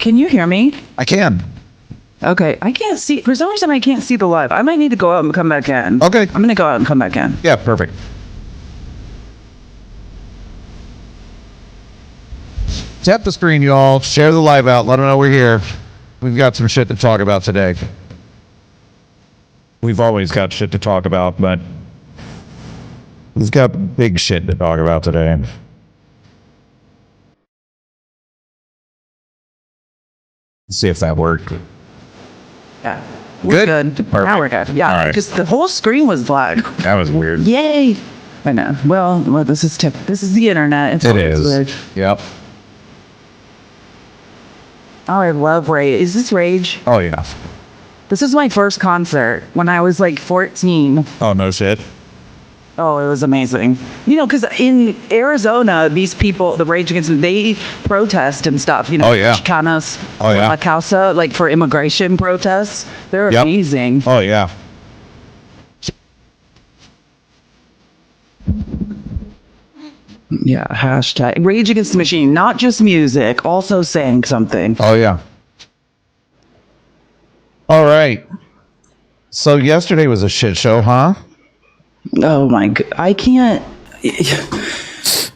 can you hear me? I can. Okay, I can't see. For some reason, I can't see the live. I might need to go out and come back in. Okay. I'm going to go out and come back in. Yeah, perfect. Tap the screen, y'all. Share the live out. Let them know we're here. We've got some shit to talk about today. We've always got shit to talk about, but we've got big shit to talk about today. Let's see if that worked. Yeah. We're good. Perfect. Now we're good. Yeah. All right. Just the whole screen was black. That was weird. Yay. I know. Well, this is the internet. It's It always is. weird. Yep. Oh, I love Rage. Is this Rage? Oh, yeah. This is my first concert when I was like 14. Oh, no shit. Oh, it was amazing. You know, because in Arizona, these people, the Rage Against, they protest and stuff. You know, Oh, yeah. Chicanas, Oh, yeah. La Causa, like for immigration protests. They're Yep. amazing. Oh, yeah. Yeah, hashtag Rage Against the Machine, not just music, also saying something. Oh, yeah. All right. So yesterday was a shit show, huh? Oh my god, I can't.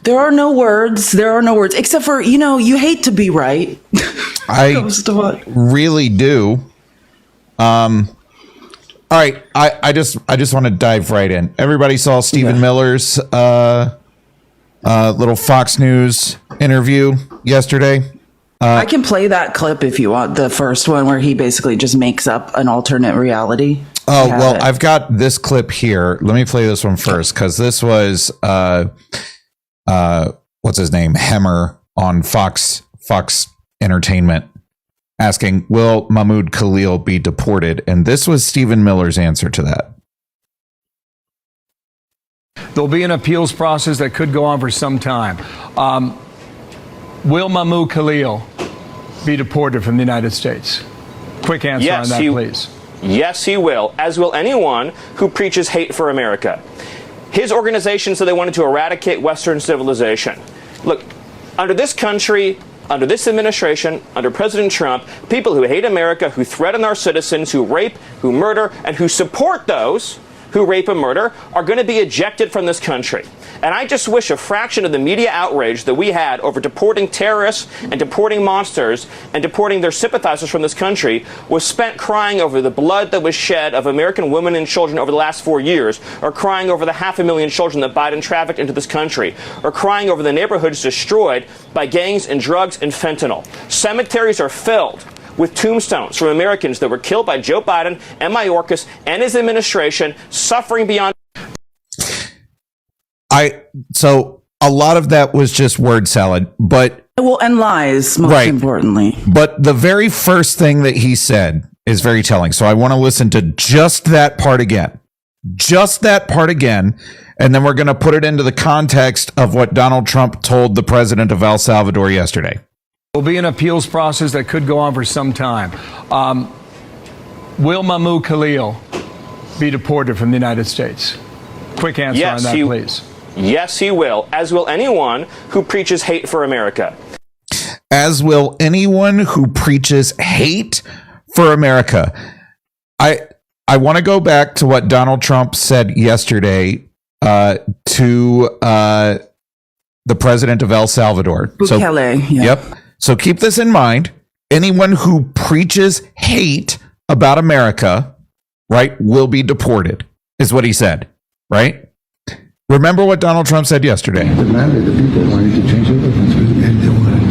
There are no words. There are no words except for, you know, you hate to be right. I really do. All right. I just want to dive right in. Everybody saw Stephen Miller's little Fox News interview yesterday. I can play that clip if you want, the first one where he basically just makes up an alternate reality. Oh, well, I've got this clip here. Let me play this one first, because this was what's his name? Hemmer on Fox Entertainment asking, will Mahmoud Khalil be deported? And this was Stephen Miller's answer to that. There'll be an appeals process that could go on for some time. Will Mahmoud Khalil be deported from the United States? Quick answer on that, please. Yes, he will, as will anyone who preaches hate for America. His organization said they wanted to eradicate Western civilization. Look, under this country, under this administration, under President Trump, people who hate America, who threaten our citizens, who rape, who murder, and who support those who rape and murder are going to be ejected from this country. And I just wish a fraction of the media outrage that we had over deporting terrorists and deporting monsters and deporting their sympathizers from this country was spent crying over the blood that was shed of American women and children over the last 4 years, or crying over the 500,000 children that Biden trafficked into this country, or crying over the neighborhoods destroyed by gangs and drugs and fentanyl. Cemeteries are filled with tombstones from Americans that were killed by Joe Biden and Mayorkas and his administration, suffering beyond. So a lot of that was just word salad, but and lies, most importantly. But the very first thing that he said is very telling. So I want to listen to just that part again. Just that part again. And then we're going to put it into the context of what Donald Trump told the president of El Salvador yesterday. There'll be an appeals process that could go on for some time. Will Mahmoud Khalil be deported from the United States? Quick answer on that, please. Yes, he will, as will anyone who preaches hate for America. As will anyone who preaches hate for America. I want to go back to what Donald Trump said yesterday to the president of El Salvador. Bukele, Yep. So keep this in mind. Anyone who preaches hate about America, right, will be deported, is what he said, right? Remember what Donald Trump said yesterday. The people wanted to change the country, and they wanted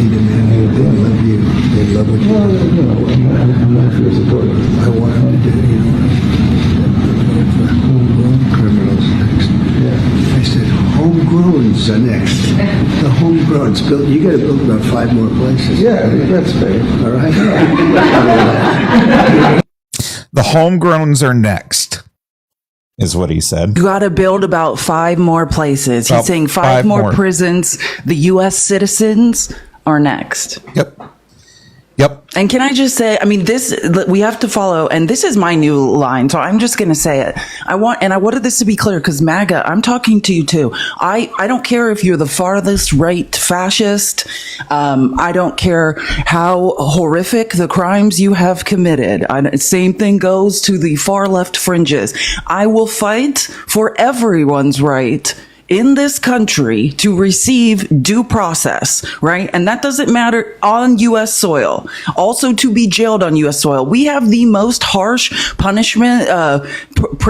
they love you. They love what you do. I'm not sure support. I want them to do, homegrown criminals next. Yeah. I said, homegrowns are next. The homegrowns. You got to build about 5 more places. Yeah, that's fair. All right. The homegrowns are next, is what he said. You got to build about 5 more places. He's saying 5 more prisons. The U.S. citizens are next. Yep. And can I just say, I mean, we have to follow, and this is my new line, so I'm just going to say it. I wanted this to be clear because MAGA, I'm talking to you too. I don't care if you're the farthest right fascist. I don't care how horrific the crimes you have committed. Same thing goes to the far left fringes. I will fight for everyone's right in this country to receive due process, right? And that doesn't matter on U.S. soil. Also to be jailed on U.S. soil. We have the most harsh punishment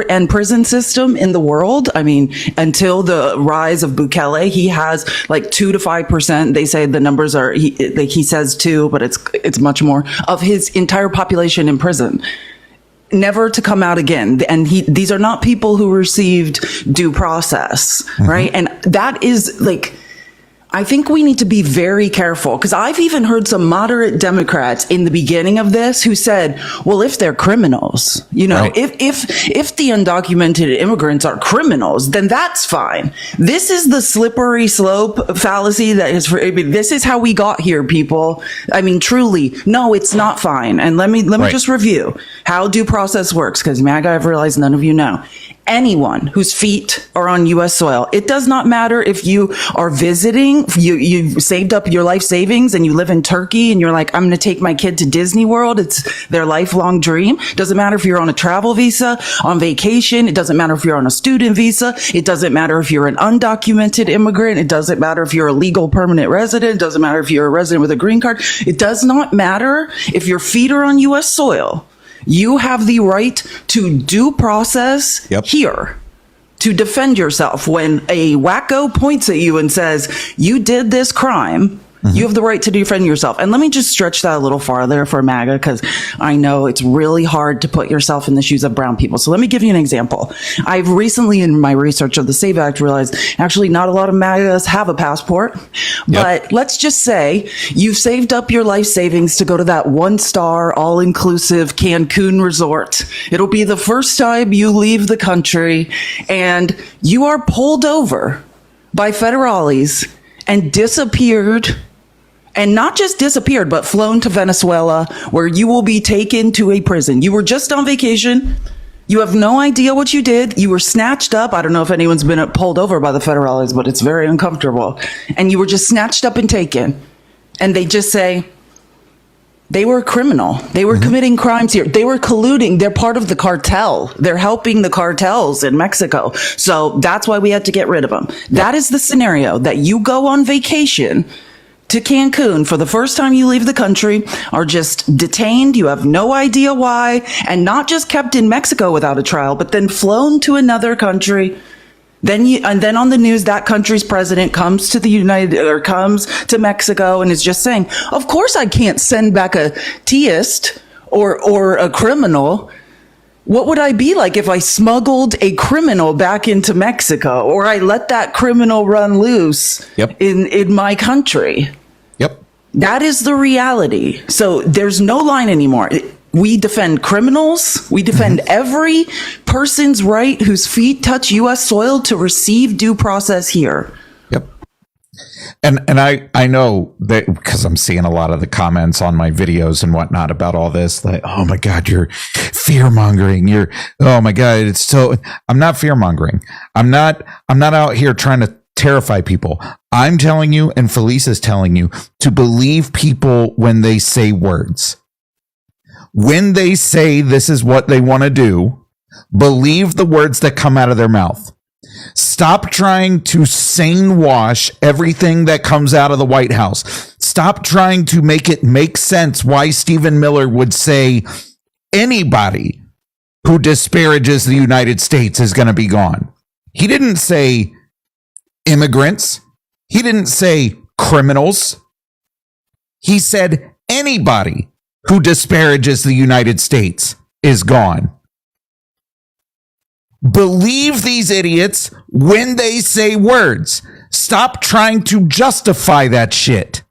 and prison system in the world. I mean, until the rise of Bukele, he has like 2 to 5%. They say the numbers are, he says 2, but it's much more of his entire population in prison, never to come out again. And these are not people who received due process, right? And that is like, I think we need to be very careful, because I've even heard some moderate Democrats in the beginning of this who said, well, if they're criminals, you know, right, if the undocumented immigrants are criminals, then that's fine. This is the slippery slope fallacy that is, this is how we got here, people. I mean, truly, no, it's not fine. And let me just review how due process works, because MAGA, I've realized none of you know. Anyone whose feet are on U.S. soil, it does not matter if you are visiting, you saved up your life savings and you live in Turkey and you're like, I'm going to take my kid to Disney World. It's their lifelong dream. Doesn't matter if you're on a travel visa, on vacation. It doesn't matter if you're on a student visa. It doesn't matter if you're an undocumented immigrant. It doesn't matter if you're a legal permanent resident. It doesn't matter if you're a resident with a green card. It does not matter if your feet are on U.S. soil. You have the right to due process here to defend yourself. When a wacko points at you and says, you did this crime, you have the right to defend yourself. And let me just stretch that a little farther for MAGA, because I know it's really hard to put yourself in the shoes of brown people. So let me give you an example. I've recently, in my research of the SAVE Act, realized actually not a lot of MAGAs have a passport. But let's just say you've saved up your life savings to go to that 1-star, all-inclusive Cancun resort. It'll be the first time you leave the country, and you are pulled over by federales and disappeared. And not just disappeared, but flown to Venezuela, where you will be taken to a prison. You were just on vacation. You have no idea what you did. You were snatched up. I don't know if anyone's been pulled over by the federales, but it's very uncomfortable. And you were just snatched up and taken. And they just say, they were a criminal. They were committing crimes here. They were colluding. They're part of the cartel. They're helping the cartels in Mexico. So that's why we had to get rid of them. That is the scenario, that you go on vacation to Cancun for the first time you leave the country, are just detained. You have no idea why, and not just kept in Mexico without a trial, but then flown to another country. And then on the news, that country's president comes to comes to Mexico and is just saying, of course I can't send back a theist or a criminal. What would I be like if I smuggled a criminal back into Mexico, or I let that criminal run loose in my country? That is the reality. So there's no line anymore. We defend criminals. We defend every person's right whose feet touch U.S. soil to receive due process here. And I know that because I'm seeing a lot of the comments on my videos and whatnot about all this, like, oh my God, you're fear mongering. Oh my God, it's so, I'm not fear mongering. I'm not out here trying to terrify people. I'm telling you, and Felice is telling you, to believe people when they say words. When they say this is what they want to do, believe the words that come out of their mouth. Stop trying to sane wash everything that comes out of the White House. Stop trying to make it make sense why Stephen Miller would say anybody who disparages the United States is going to be gone. He didn't say immigrants. He didn't say criminals. He said anybody who disparages the United States is gone. Believe these idiots when they say words. Stop trying to justify that shit.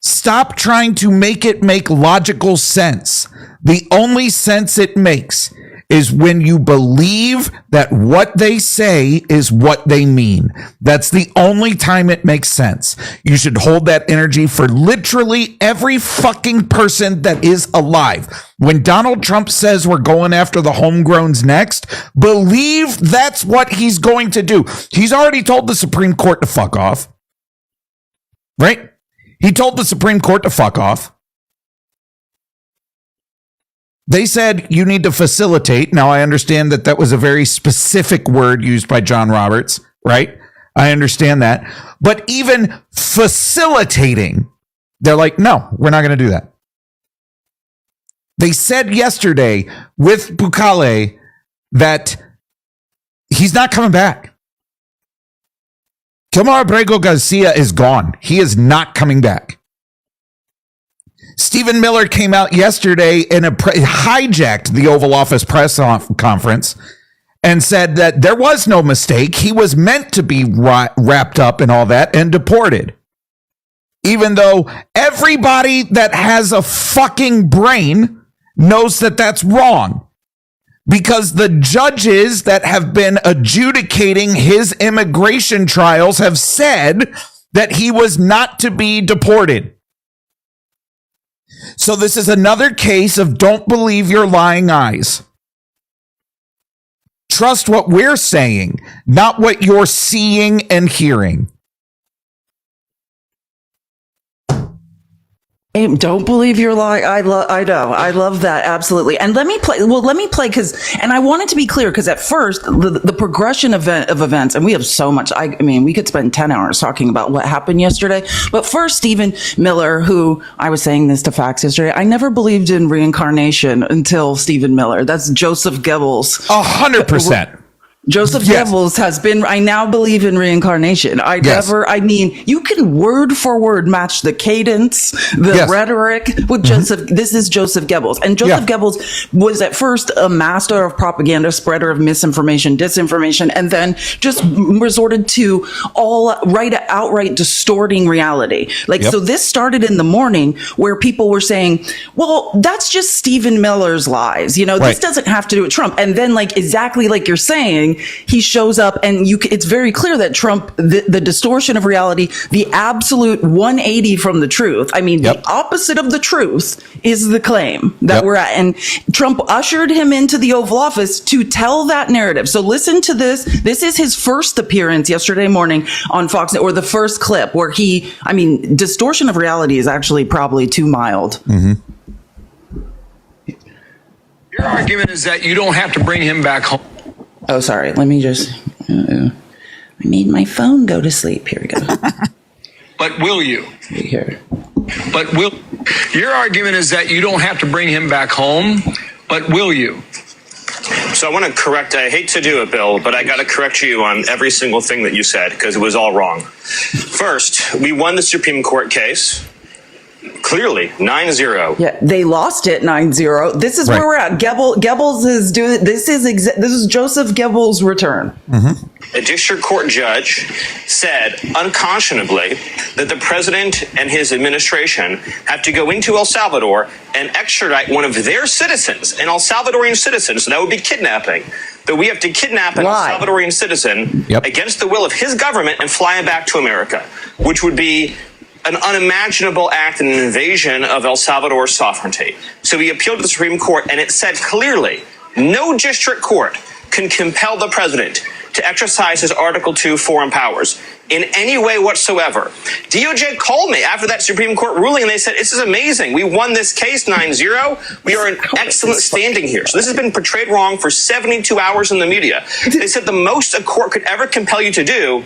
Stop trying to make it make logical sense. The only sense it makes is when you believe that what they say is what they mean. That's the only time it makes sense. You should hold that energy for literally every fucking person that is alive. When Donald Trump says we're going after the homegrowns next, believe that's what he's going to do. He's already told the Supreme Court to fuck off. Right? He told the Supreme Court to fuck off. They said you need to facilitate. Now, I understand that that was a very specific word used by John Roberts, right? I understand that. But even facilitating, they're like, no, we're not going to do that. They said yesterday with Bukele that he's not coming back. Kilmar Abrego Garcia is gone. He is not coming back. Stephen Miller came out yesterday and hijacked the Oval Office press conference and said that there was no mistake. He was meant to be wrapped up in all that and deported. Even though everybody that has a fucking brain knows that that's wrong. Because the judges that have been adjudicating his immigration trials have said that he was not to be deported. So this is another case of don't believe your lying eyes. Trust what we're saying, not what you're seeing and hearing. Don't believe your lie. I know. I love that. Absolutely. And let me play and I want it to be clear, because at first the progression of events, and we have so much, I mean, we could spend 10 hours talking about what happened yesterday. But first, Stephen Miller, who I was saying this to Fax yesterday, I never believed in reincarnation until Stephen Miller. That's Joseph Goebbels. 100%. Joseph Goebbels has been, I now believe in reincarnation. You can word for word match the cadence, the rhetoric with Joseph. This is Joseph Goebbels. And Joseph Goebbels was at first a master of propaganda, spreader of misinformation, disinformation, and then just resorted to outright distorting reality. So this started in the morning where people were saying, well, that's just Stephen Miller's lies. This doesn't have to do with Trump. And then exactly like you're saying, he shows up and it's very clear that Trump, the distortion of reality, the absolute 180 from the truth. I mean, the opposite of the truth is the claim that we're at. And Trump ushered him into the Oval Office to tell that narrative. So listen to this. This is his first appearance yesterday morning on Fox, or the first clip where distortion of reality is actually probably too mild. Mm-hmm. Your argument is that you don't have to bring him back home. Oh, sorry. Let me just... I made my phone go to sleep. Here we go. But will you? Here. But will... Your argument is that you don't have to bring him back home, but will you? So I want to correct, I hate to do it, Bill, but I got to correct you on every single thing that you said, because it was all wrong. First, we won the Supreme Court case. Clearly, 9-0. Yeah, they lost it 9-0. This is where we're at. Goebbels is doing this is Joseph Goebbels' return. Mm-hmm. A district court judge said unconscionably that the president and his administration have to go into El Salvador and extradite one of their citizens, an El Salvadorian citizen. So that would be kidnapping. That we have to kidnap an El Salvadorian citizen against the will of his government and fly him back to America, which would be an unimaginable act and an invasion of El Salvador's sovereignty. So we appealed to the Supreme Court, and it said clearly, no district court can compel the president to exercise his Article 2 foreign powers in any way whatsoever. DOJ called me after that Supreme Court ruling, and they said, this is amazing. We won this case 9-0. We are in excellent standing here. So this has been portrayed wrong for 72 hours in the media. They said the most a court could ever compel you to do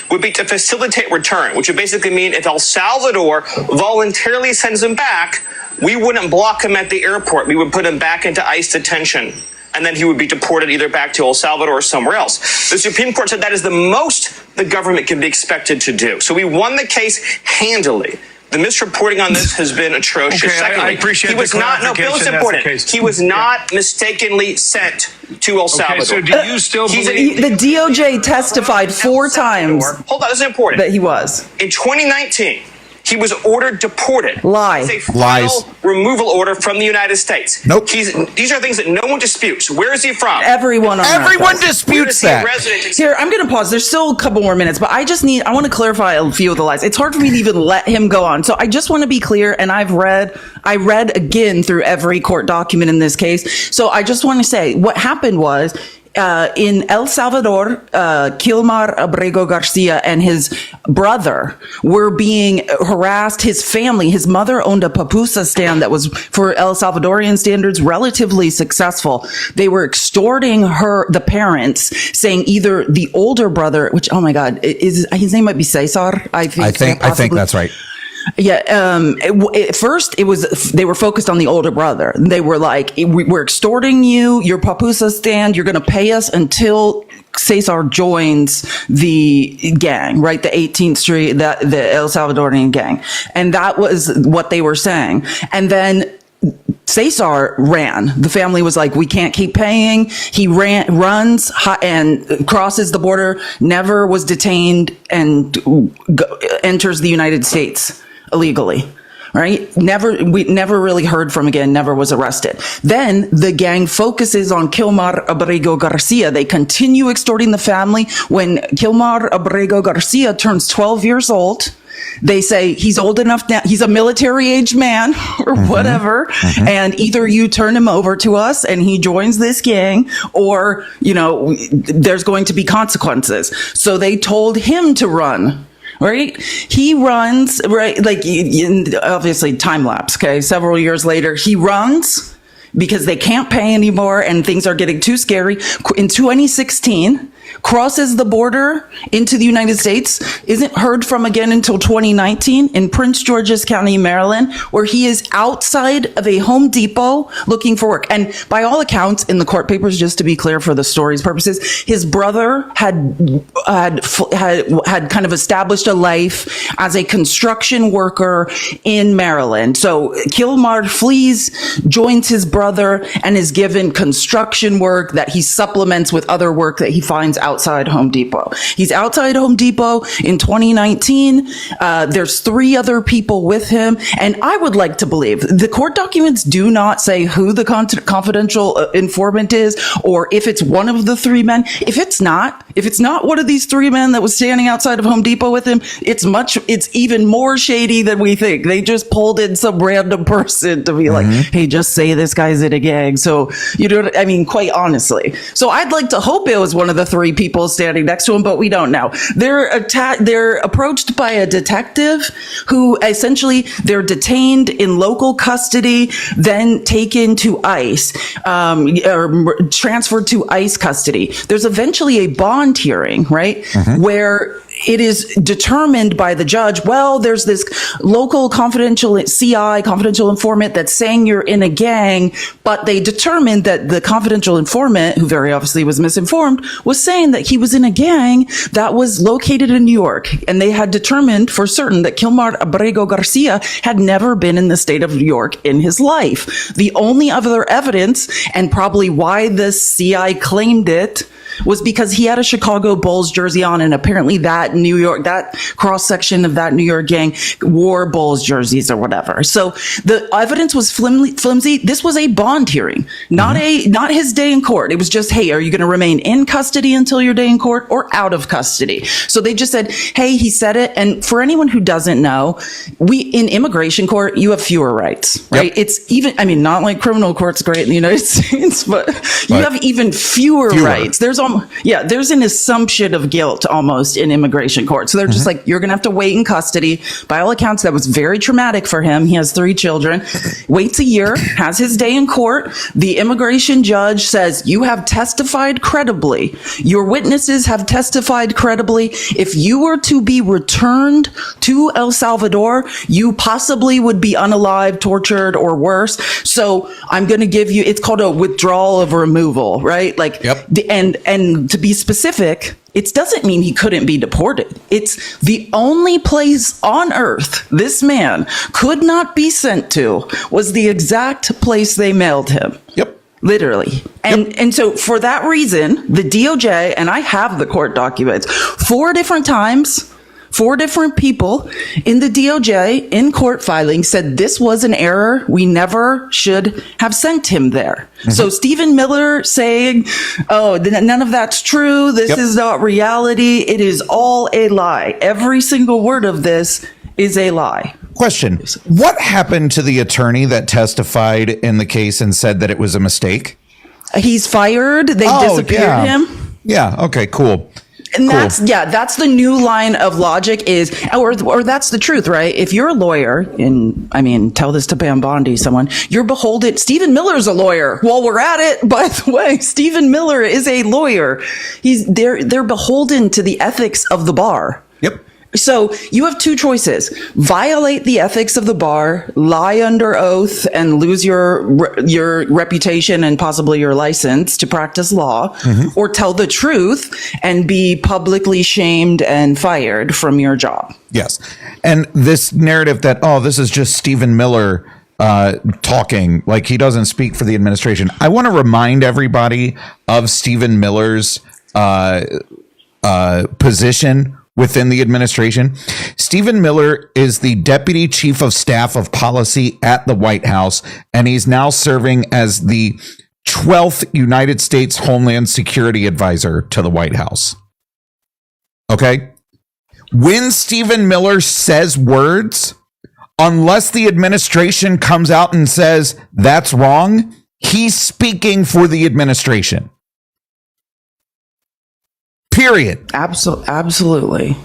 would be to facilitate return, which would basically mean if El Salvador voluntarily sends him back, we wouldn't block him at the airport. We would put him back into ICE detention, and then he would be deported either back to El Salvador or somewhere else. The Supreme Court said that is the most the government can be expected to do. So we won the case handily. The misreporting on this has been atrocious. Okay, Secondly, I appreciate he was the not, no, Bill, it's important. He was not mistakenly sent to El Salvador. Okay, so do you still believe... The DOJ testified 4 times. Hold on, this is important. That he was. In 2019, He was ordered deported. Lie. It's a Lies. final removal order from the United States. Nope. These are things that no one disputes. Where is he from? Everyone disputes that. Here, I'm going to pause. There's still a couple more minutes, but I want to clarify a few of the lies. It's hard for me to even let him go on. So I just want to be clear. And I read again through every court document in this case. So I just want to say what happened was, in El Salvador, Kilmar Abrego Garcia and his brother were being harassed. His family, his mother owned a pupusa stand that was, for El Salvadorian standards, relatively successful. They were extorting the parents, saying either the older brother, which, oh my God, his name might be Cesar. I think that's right. Yeah. At first they were focused on the older brother. They were like, we're extorting you, your papusa stand. You're going to pay us until Cesar joins the gang, right? The 18th Street, the El Salvadorian gang. And that was what they were saying. And then Cesar ran. The family was like, we can't keep paying. He runs and crosses the border, never was detained, and enters the United States illegally. Right? We never really heard from again, never was arrested. Then the gang focuses on Kilmar Abrego Garcia. They continue extorting the family. When Kilmar Abrego Garcia turns 12 years old, they say he's old enough now, he's a military age man or whatever. And either you turn him over to us and he joins this gang, or, there's going to be consequences. So they told him to run. Right? He runs, right? Like, obviously time lapse. Okay. Several years later, he runs because they can't pay anymore and things are getting too scary. In 2016, crosses the border into the United States, isn't heard from again until 2019 in Prince George's County, Maryland, where he is outside of a Home Depot looking for work. And by all accounts in the court papers, just to be clear for the story's purposes, his brother had kind of established a life as a construction worker in Maryland. So Kilmar flees, joins his brother, and is given construction work that he supplements with other work that he finds outside Home Depot. He's outside Home Depot in 2019. There's 3 other people with him. And I would like to believe the court documents do not say who the confidential informant is, or if it's one of the 3 men. If it's not one of these 3 men that was standing outside of Home Depot with him, it's even more shady than we think. They just pulled in some random person to be like, hey, just say this guy's in a gang. So, quite honestly. So I'd like to hope it was one of the 3 people standing next to him, but we don't know. They're approached by a detective who essentially they're detained in local custody, then taken to ICE, or transferred to ICE custody. There's eventually a bond hearing, right? Where it is determined by the judge, well, there's this local confidential informant that's saying you're in a gang, but they determined that the confidential informant, who very obviously was misinformed, was saying that he was in a gang that was located in New York. And they had determined for certain that Kilmar Abrego Garcia had never been in the state of New York in his life. The only other evidence, and probably why the CI claimed it, was because he had a Chicago Bulls jersey on, and apparently that cross section of that New York gang wore Bulls jerseys or whatever. So the evidence was flimsy. This was a bond hearing, not his day in court. It was just, hey, are you going to remain in custody until your day in court or out of custody? So they just said, hey, he said it. And for anyone who doesn't know, in immigration court, you have fewer rights, right? Yep. It's even, not like criminal court's great in the United States, but you have even fewer rights. There's an assumption of guilt almost in immigration court. So they're just like, you're going to have to wait in custody. By all accounts, that was very traumatic for him. He has 3 children, waits a year, has his day in court. The immigration judge says, you have testified credibly. Your witnesses have testified credibly. If you were to be returned to El Salvador, you possibly would be unalived, tortured, or worse. So I'm going to give you, it's called a withdrawal of removal, right? And to be specific, it doesn't mean he couldn't be deported. It's the only place on earth this man could not be sent to was the exact place they mailed him. Yep. Literally. And so for that reason, the DOJ, and I have the court documents, 4 different times 4 different people in the DOJ in court filing said this was an error. We never should have sent him there. So Stephen Miller saying, oh, none of that's true. This is not reality. It is all a lie. Every single word of this is a lie. Question. What happened to the attorney that testified in the case and said that it was a mistake? He's fired. They disappeared him. Yeah. Okay, cool. And that's the new line of logic is, or that's the truth, right? If you're a lawyer, and I mean, tell this to Pam Bondi, someone, you're beholden. Stephen Miller's a lawyer. While we're at it, by the way, Stephen Miller is a lawyer. They're beholden to the ethics of the bar. Yep. So you have 2 choices: violate the ethics of the bar, lie under oath, and lose your reputation and possibly your license to practice law, or tell the truth and be publicly shamed and fired from your job. Yes. And this narrative that, oh, this is just Stephen Miller talking, like he doesn't speak for the administration. I want to remind everybody of Stephen Miller's position within the administration. Stephen Miller is the Deputy Chief of Staff of Policy at the White House, and he's now serving as the 12th United States Homeland Security Advisor to the White House. Okay? When Stephen Miller says words, unless the administration comes out and says that's wrong, he's speaking for the administration. Period. Absolutely.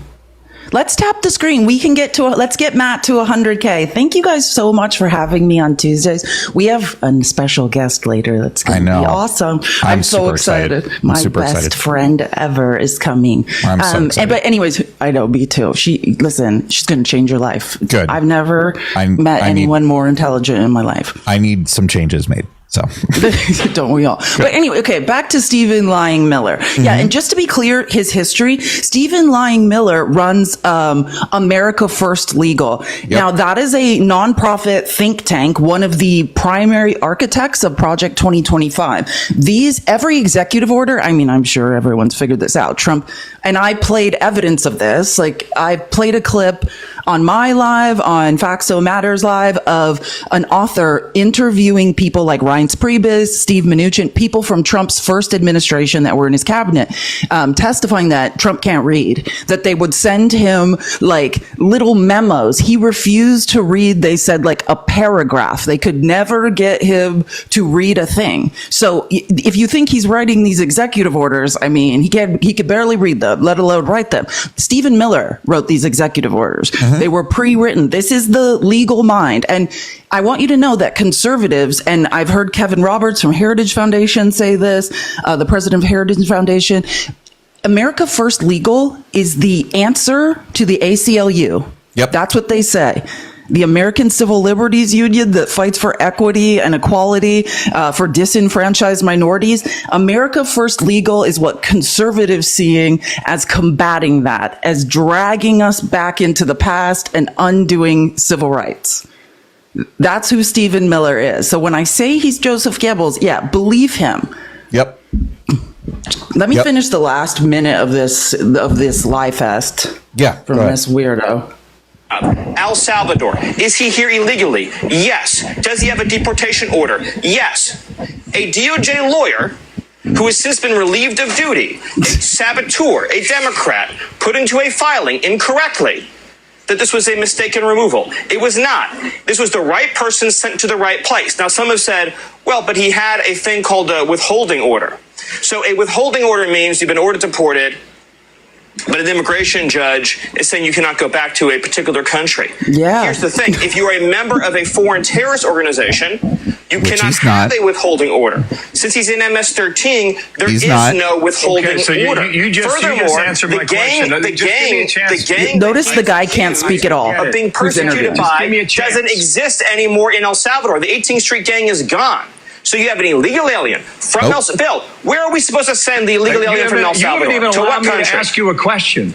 Let's tap the screen. We can let's get Matt to 100K. Thank you guys so much for having me on Tuesdays. We have a special guest later. That's going to be awesome. I'm so excited. My best friend ever is coming. I'm so excited. But anyways, I know, me too. She's going to change your life. Good. I've never met anyone more intelligent in my life. I need some changes made. So don't we all? Good. But anyway, okay, back to Stephen Lying Miller. Yeah, and just to be clear, his history, Stephen Lying Miller runs America First Legal. Yep. Now, that is a nonprofit think tank, one of the primary architects of Project 2025. Every executive order, I mean, I'm sure everyone's figured this out. Trump, and I played evidence of this. Like, I played a clip on my live, on Faxo Matters Live, of an author interviewing people like Reince Priebus, Steve Mnuchin, people from Trump's first administration that were in his cabinet, testifying that Trump can't read, that they would send him like little memos. He refused to read, they said, like a paragraph. They could never get him to read a thing. So if you think he's writing these executive orders, I mean, he could barely read them, let alone write them. Stephen Miller wrote these executive orders. They were pre-written. This is the legal mind. And I want you to know that conservatives, and I've heard Kevin Roberts from Heritage Foundation say this, the president of Heritage Foundation, America First Legal is the answer to the ACLU. Yep. That's what they say. The American Civil Liberties Union that fights for equity and equality for disenfranchised minorities. America First Legal is what conservatives seeing as combating that, as dragging us back into the past and undoing civil rights. That's who Stephen Miller is. So when I say he's Joseph Goebbels, yeah, believe him. Yep. Let me finish the last minute of this lie fest. Yeah. From this weirdo. El Salvador. Is he here illegally? Yes. Does he have a deportation order? Yes. A DOJ lawyer who has since been relieved of duty, a saboteur, a Democrat, put into a filing incorrectly that this was a mistaken removal. It was not. This was the right person sent to the right place. Now, some have said, well, but he had a thing called a withholding order. So a withholding order means you've been ordered deported, but an immigration judge is saying you cannot go back to a particular country. Yeah. Here's the thing. If you're a member of a foreign terrorist organization, you cannot have a withholding order. Since he's in MS-13, there is no withholding order. You just answered my question. The gang notice the guy can't speak at all. Of being persecuted by doesn't exist anymore in El Salvador. The 18th Street gang is gone. So you have an illegal alien from El Salvador. Bill, where are we supposed to send the illegal alien from El Salvador? You haven't even allowed me to ask you a question.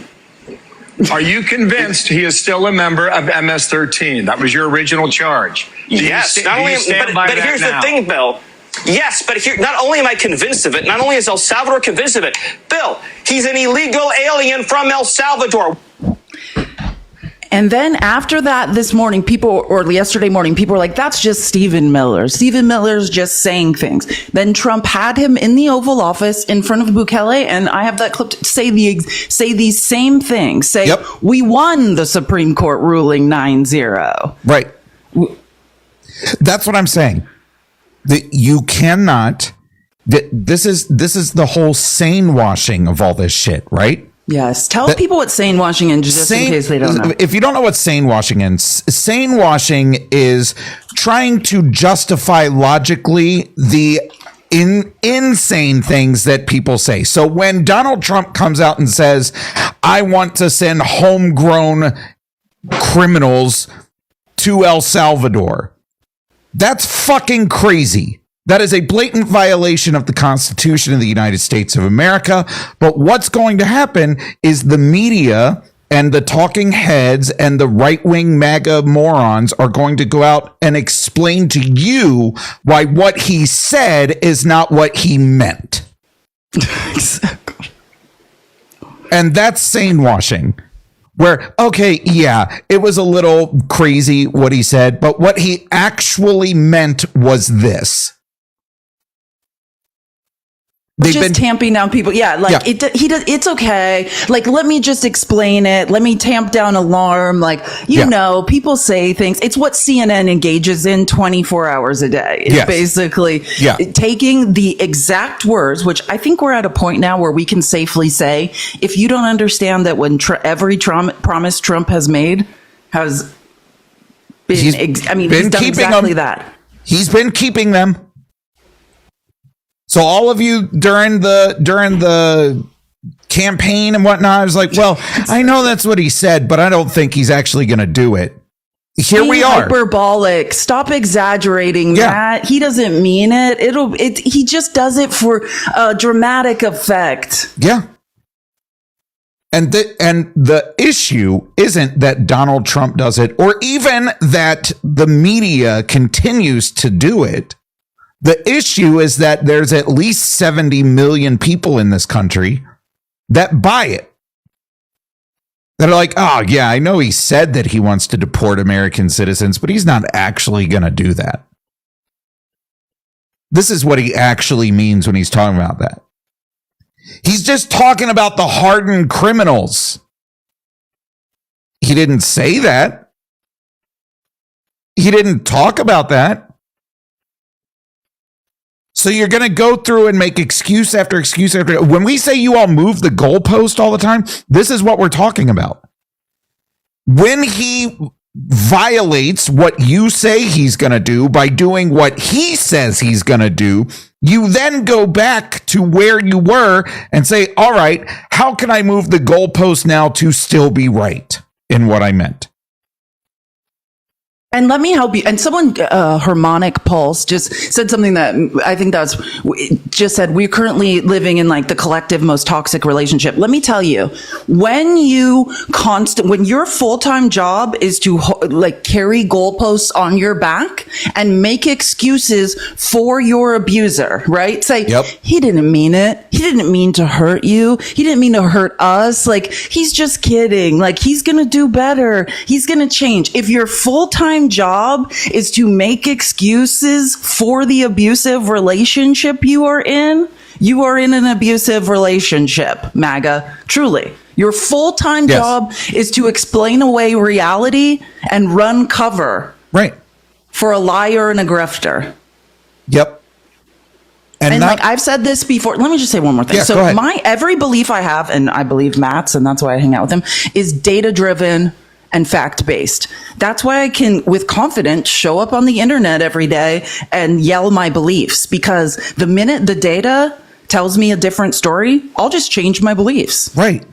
Are you convinced he is still a member of MS-13? That was your original charge. Yes. But here's the thing, Bill. Yes, but not only am I convinced of it, not only is El Salvador convinced of it, Bill, he's an illegal alien from El Salvador. And then after that, this morning, yesterday morning, people were like, that's just Stephen Miller. Stephen Miller's just saying things. Then Trump had him in the Oval Office in front of Bukele, and I have that clip, say these same things. Say, Yep. we won the Supreme Court ruling 9-0. Right. That's what I'm saying. That you cannot. This is the whole sane washing of all this shit, right? Yes. Tell people what sane washing is, just in case they don't know. If you don't know what sane washing is, sane washing is trying to justify logically the insane things that people say. So when Donald Trump comes out and says, I want to send homegrown criminals to El Salvador, that's fucking crazy. That is a blatant violation of the Constitution of the United States of America. But what's going to happen is the media and the talking heads and the right-wing MAGA morons are going to go out and explain to you why what he said is not what he meant. Exactly. And that's sane washing. Where, okay, yeah, it was a little crazy what he said, but what he actually meant was this. Just tamping down people. Yeah, like it's okay. Like, let me just explain it. Let me tamp down alarm. Like, you know, people say things. It's what CNN engages in 24 hours a day. It's basically taking the exact words, which I think we're at a point now where we can safely say, if you don't understand that when every promise Trump has made has been, he's done exactly that. He's been keeping them. So all of you during the campaign and whatnot, I was like, well, I know that's what he said, but I don't think he's actually going to do it. Here we are. Hyperbolic. Stop exaggerating that. He doesn't mean it. He just does it for dramatic effect. Yeah. And the issue isn't that Donald Trump does it, or even that the media continues to do it. The issue is that there's at least 70 million people in this country that buy it. That are like, oh, yeah, I know he said that he wants to deport American citizens, but he's not actually going to do that. This is what he actually means when he's talking about that. He's just talking about the hardened criminals. He didn't say that. He didn't talk about that. So you're going to go through and make excuse after excuse after. When we say you all move the goalpost all the time, this is what we're talking about. When he violates what you say he's going to do by doing what he says he's going to do, you then go back to where you were and say, all right, how can I move the goalpost now to still be right in what I meant? And let me help you. And someone, Harmonic Pulse, just said something that I think just said, we're currently living in like the collective most toxic relationship. Let me tell you, when your full-time job is to like carry goalposts on your back and make excuses for your abuser, right? Say, he didn't mean it. He didn't mean to hurt you. He didn't mean to hurt us. Like, he's just kidding. Like, he's going to do better. He's going to change. If your full-time job is to make excuses for the abusive relationship you are in an abusive relationship, MAGA. Truly. Your full-time job is to explain away reality and run cover. Right. For a liar and a grifter. Yep. And like I've said this before, let me just say one more thing. Yeah, so every belief I have, and I believe Matt's, and that's why I hang out with him, is data-driven and fact-based. That's why I can, with confidence, show up on the internet every day and yell my beliefs, because the minute the data tells me a different story, I'll just change my beliefs. Right.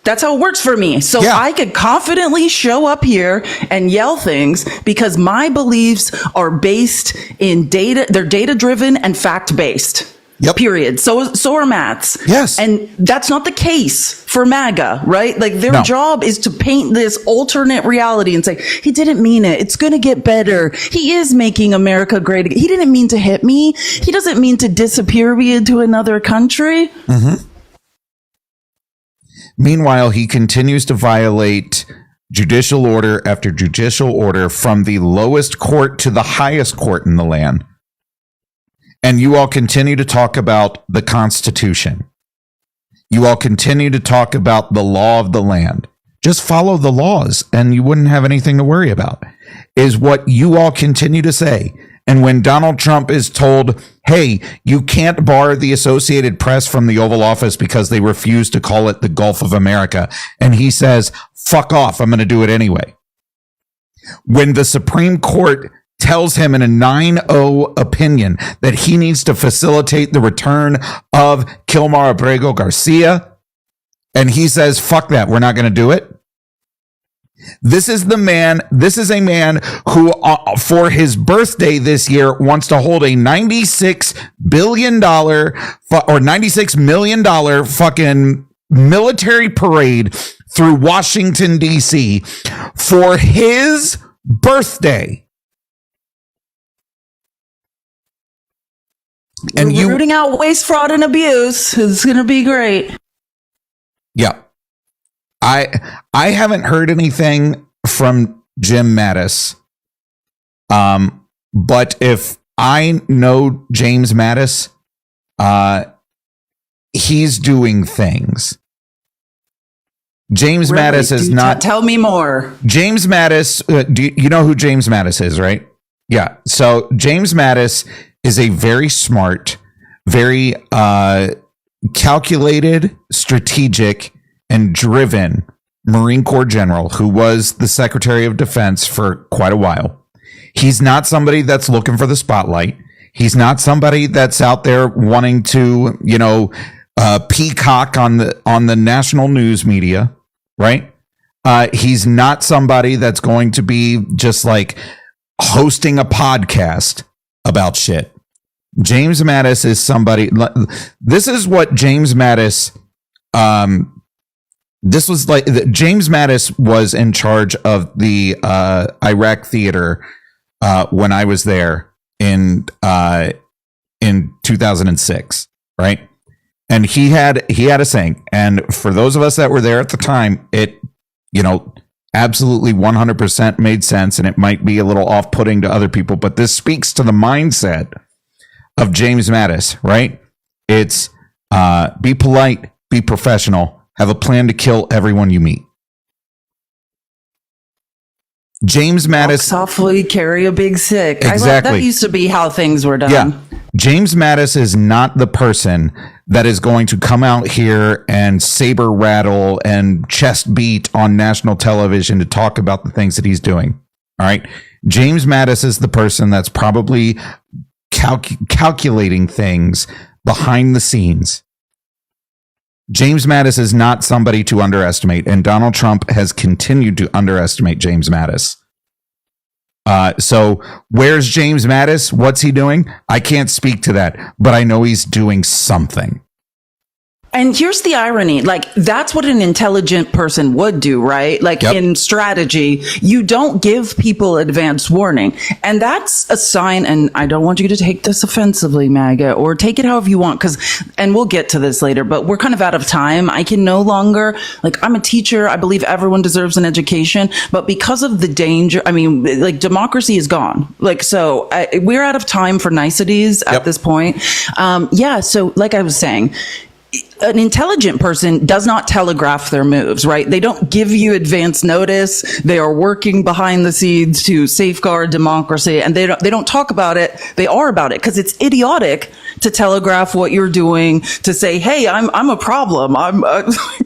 That's how it works for me. So I could confidently show up here and yell things because my beliefs are based in data. They're data-driven and fact-based. Yep. Period. So are Matt's. Yes. And that's not the case for MAGA, right? Like their job is to paint this alternate reality and say, he didn't mean it. It's going to get better. He is making America great again. He didn't mean to hit me. He doesn't mean to disappear me into another country. Mm-hmm. Meanwhile, he continues to violate judicial order after judicial order from the lowest court to the highest court in the land. And you all continue to talk about the Constitution. You all continue to talk about the law of the land. Just follow the laws and you wouldn't have anything to worry about, is what you all continue to say. And when Donald Trump is told, hey, you can't bar the Associated Press from the Oval Office because they refuse to call it the Gulf of America, and he says, fuck off, I'm going to do it anyway. When the Supreme Court tells him in a 9-0 opinion that he needs to facilitate the return of Kilmar Abrego Garcia, and he says, fuck that, we're not going to do it. This is a man who, for his birthday this year, wants to hold a $96 billion or $96 million fucking military parade through Washington, D.C. for his birthday. And you rooting out waste, fraud, and abuse is going to be great. Yeah. I haven't heard anything from Jim Mattis. But if I know James Mattis, he's doing things. James Mattis is not. Tell me more. James Mattis, you know who James Mattis is, right? Yeah. So James Mattis is a very smart, very calculated, strategic, and driven Marine Corps general who was the Secretary of Defense for quite a while. He's not somebody that's looking for the spotlight. He's not somebody that's out there wanting to, peacock on the national news media, right? He's not somebody that's going to be just like hosting a podcast about shit. James Mattis is somebody. This is what James Mattis. This was like James Mattis was in charge of the Iraq theater when I was there in 2006, right? And he had a saying, and for those of us that were there at the time, it absolutely 100% made sense, and it might be a little off-putting to other people, but this speaks to the mindset of James Mattis, right? It's be polite, be professional, have a plan to kill everyone you meet. James Mattis. Walk softly, carry a big stick. Exactly. That used to be how things were done. Yeah. James Mattis is not the person that is going to come out here and saber rattle and chest beat on national television to talk about the things that he's doing. All right. James Mattis is the person that's probably calculating things behind the scenes. James Mattis is not somebody to underestimate, and Donald Trump has continued to underestimate James Mattis. So where's James Mattis? What's he doing? I can't speak to that, but I know he's doing something. And here's the irony, like that's what an intelligent person would do, right? Like in strategy, you don't give people advance warning. And that's a sign, and I don't want you to take this offensively, MAGA, or take it however you want, and we'll get to this later, but we're kind of out of time. I can no longer, I'm a teacher. I believe everyone deserves an education, but because of the danger, democracy is gone. We're out of time for niceties at this point. So like I was saying, an intelligent person does not telegraph their moves, right? They don't give you advance notice. They are working behind the scenes to safeguard democracy, and they don't talk about it. They are about it because it's idiotic to telegraph what you're doing, to say, "Hey, I'm a problem.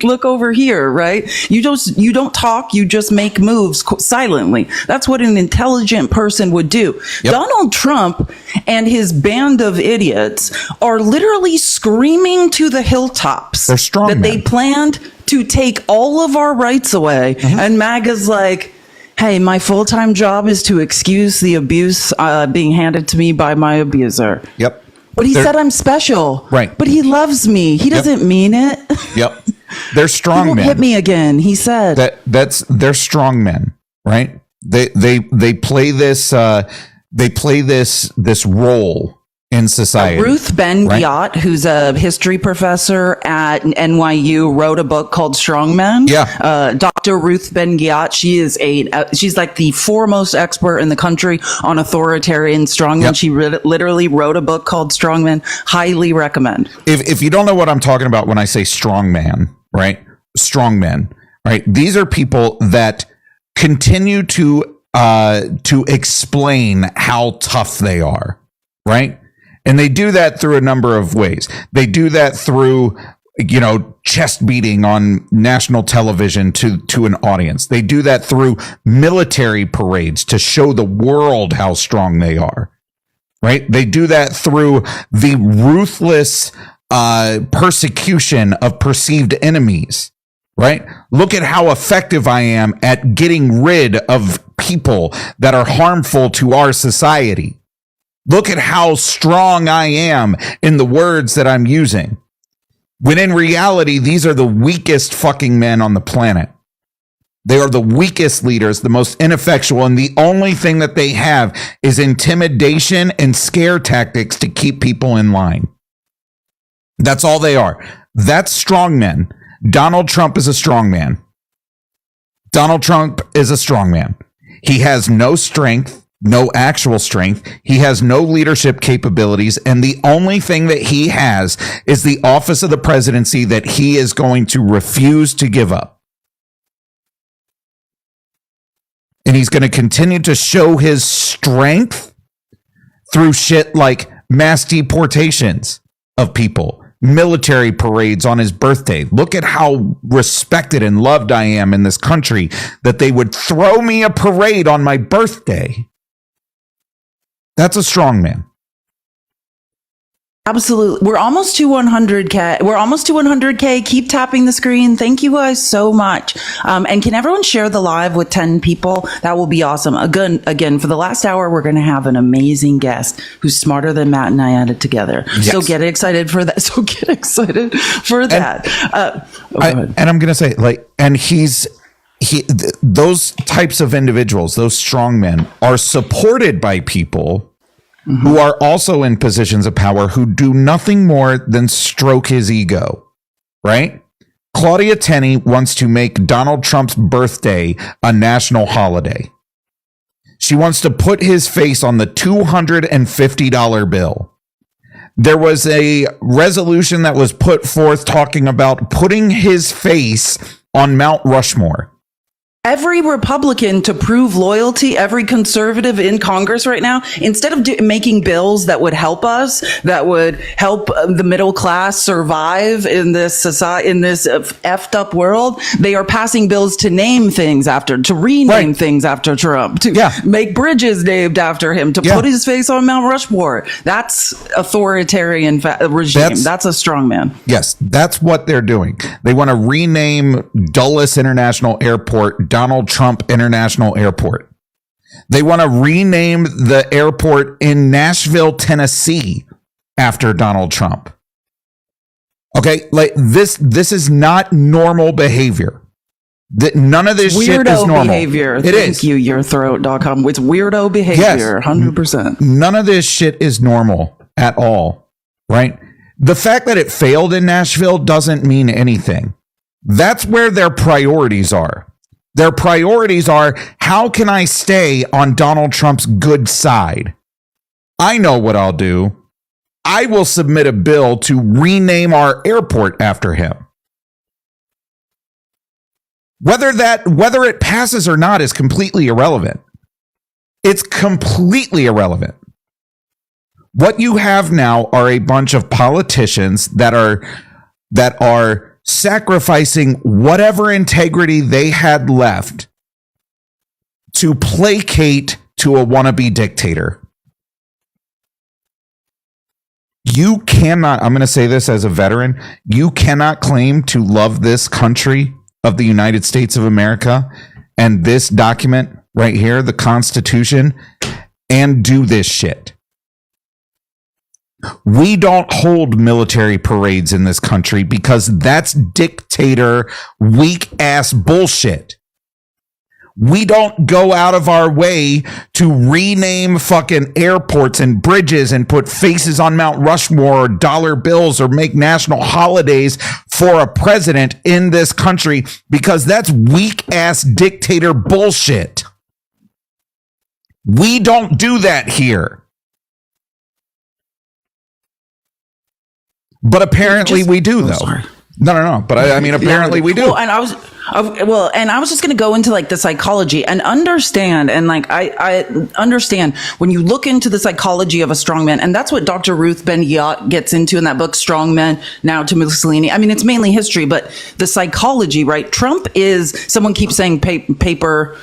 Look over here," right? You don't talk. You just make moves silently. That's what an intelligent person would do. Yep. Donald Trump and his band of idiots are literally screaming to the hilltops. They're strong that men. They planned to take all of our rights away. Mm-hmm. And MAGA's like, hey, my full-time job is to excuse the abuse being handed to me by my abuser. Yep. But he said I'm special. Right. But he loves me. He doesn't mean it. Yep. They're strong men. Hit me again, he said. They're strong men, right? They play this role in society. Ruth Ben right? Ghiat, who's a history professor at NYU, wrote a book called Strongmen. Yeah. Dr. Ruth Ben Ghiat, she's like the foremost expert in the country on authoritarian strongmen. Yep. She literally wrote a book called Strongmen. Highly recommend. If you don't know what I'm talking about when I say strongman, right? Strongmen, right? These are people that continue to explain how tough they are, right? And they do that through a number of ways. They do that through, chest beating on national television to an audience. They do that through military parades to show the world how strong they are, right? They do that through the ruthless persecution of perceived enemies, right? Look at how effective I am at getting rid of people that are harmful to our society. Look at how strong I am in the words that I'm using. When in reality, these are the weakest fucking men on the planet. They are the weakest leaders, the most ineffectual, and the only thing that they have is intimidation and scare tactics to keep people in line. That's all they are. That's strong men. Donald Trump is a strong man. Donald Trump is a strong man. He has no strength. No actual strength. He has no leadership capabilities. And the only thing that he has is the office of the presidency that he is going to refuse to give up. And he's going to continue to show his strength through shit like mass deportations of people, military parades on his birthday. Look at how respected and loved I am in this country that they would throw me a parade on my birthday. That's a strong man. Absolutely. We're almost to 100K. We're almost to 100K. Keep tapping the screen. Thank you guys so much. And can everyone share the live with 10 people? That will be awesome. Again, for the last hour, we're going to have an amazing guest who's smarter than Matt and I added together. Yes. So get excited for that. And I'm going to say, those types of individuals, those strong men, are supported by people who are also in positions of power who do nothing more than stroke his ego, right? Claudia Tenney wants to make Donald Trump's birthday a national holiday. She wants to put his face on the $250 bill. There was a resolution that was put forth talking about putting his face on Mount Rushmore. Every Republican to prove loyalty, every conservative in Congress right now, instead of making bills that would help us, that would help the middle class survive in this society, in this effed up world, they are passing bills to name things to rename things after Trump, to make bridges named after him, to put his face on Mount Rushmore. That's authoritarian regime. That's a strong man. Yes, that's what they're doing. They want to rename Dulles International Airport Donald Trump International Airport. They want to rename the airport in Nashville, Tennessee after Donald Trump. Okay, this is not normal behavior. None of this shit is normal. Behavior. It Thank is. you, yourthroat.com. It's weirdo behavior, 100%. None of this shit is normal at all, right? The fact that it failed in Nashville doesn't mean anything. That's where their priorities are. Their priorities are, how can I stay on Donald Trump's good side? I know what I'll do. I will submit a bill to rename our airport after him. Whether it passes or not is completely irrelevant. It's completely irrelevant. What you have now are a bunch of politicians that are sacrificing whatever integrity they had left to placate to a wannabe dictator. You cannot, I'm going to say this as a veteran, you cannot claim to love this country of the United States of America and this document right here, the Constitution, and do this shit. We don't hold military parades in this country because that's dictator, weak ass bullshit. We don't go out of our way to rename fucking airports and bridges and put faces on Mount Rushmore or dollar bills or make national holidays for a president in this country, because that's weak ass dictator bullshit. We don't do that here. But apparently we do, though. Sorry. No. But I mean, apparently we do. Well, and I was just going to go into like the psychology and understand. And like, I understand when you look into the psychology of a strongman, and that's what Dr. Ruth Ben-Yat gets into in that book, Strongmen Now to Mussolini. I mean, it's mainly history, but the psychology, right? Trump is, someone keeps saying paper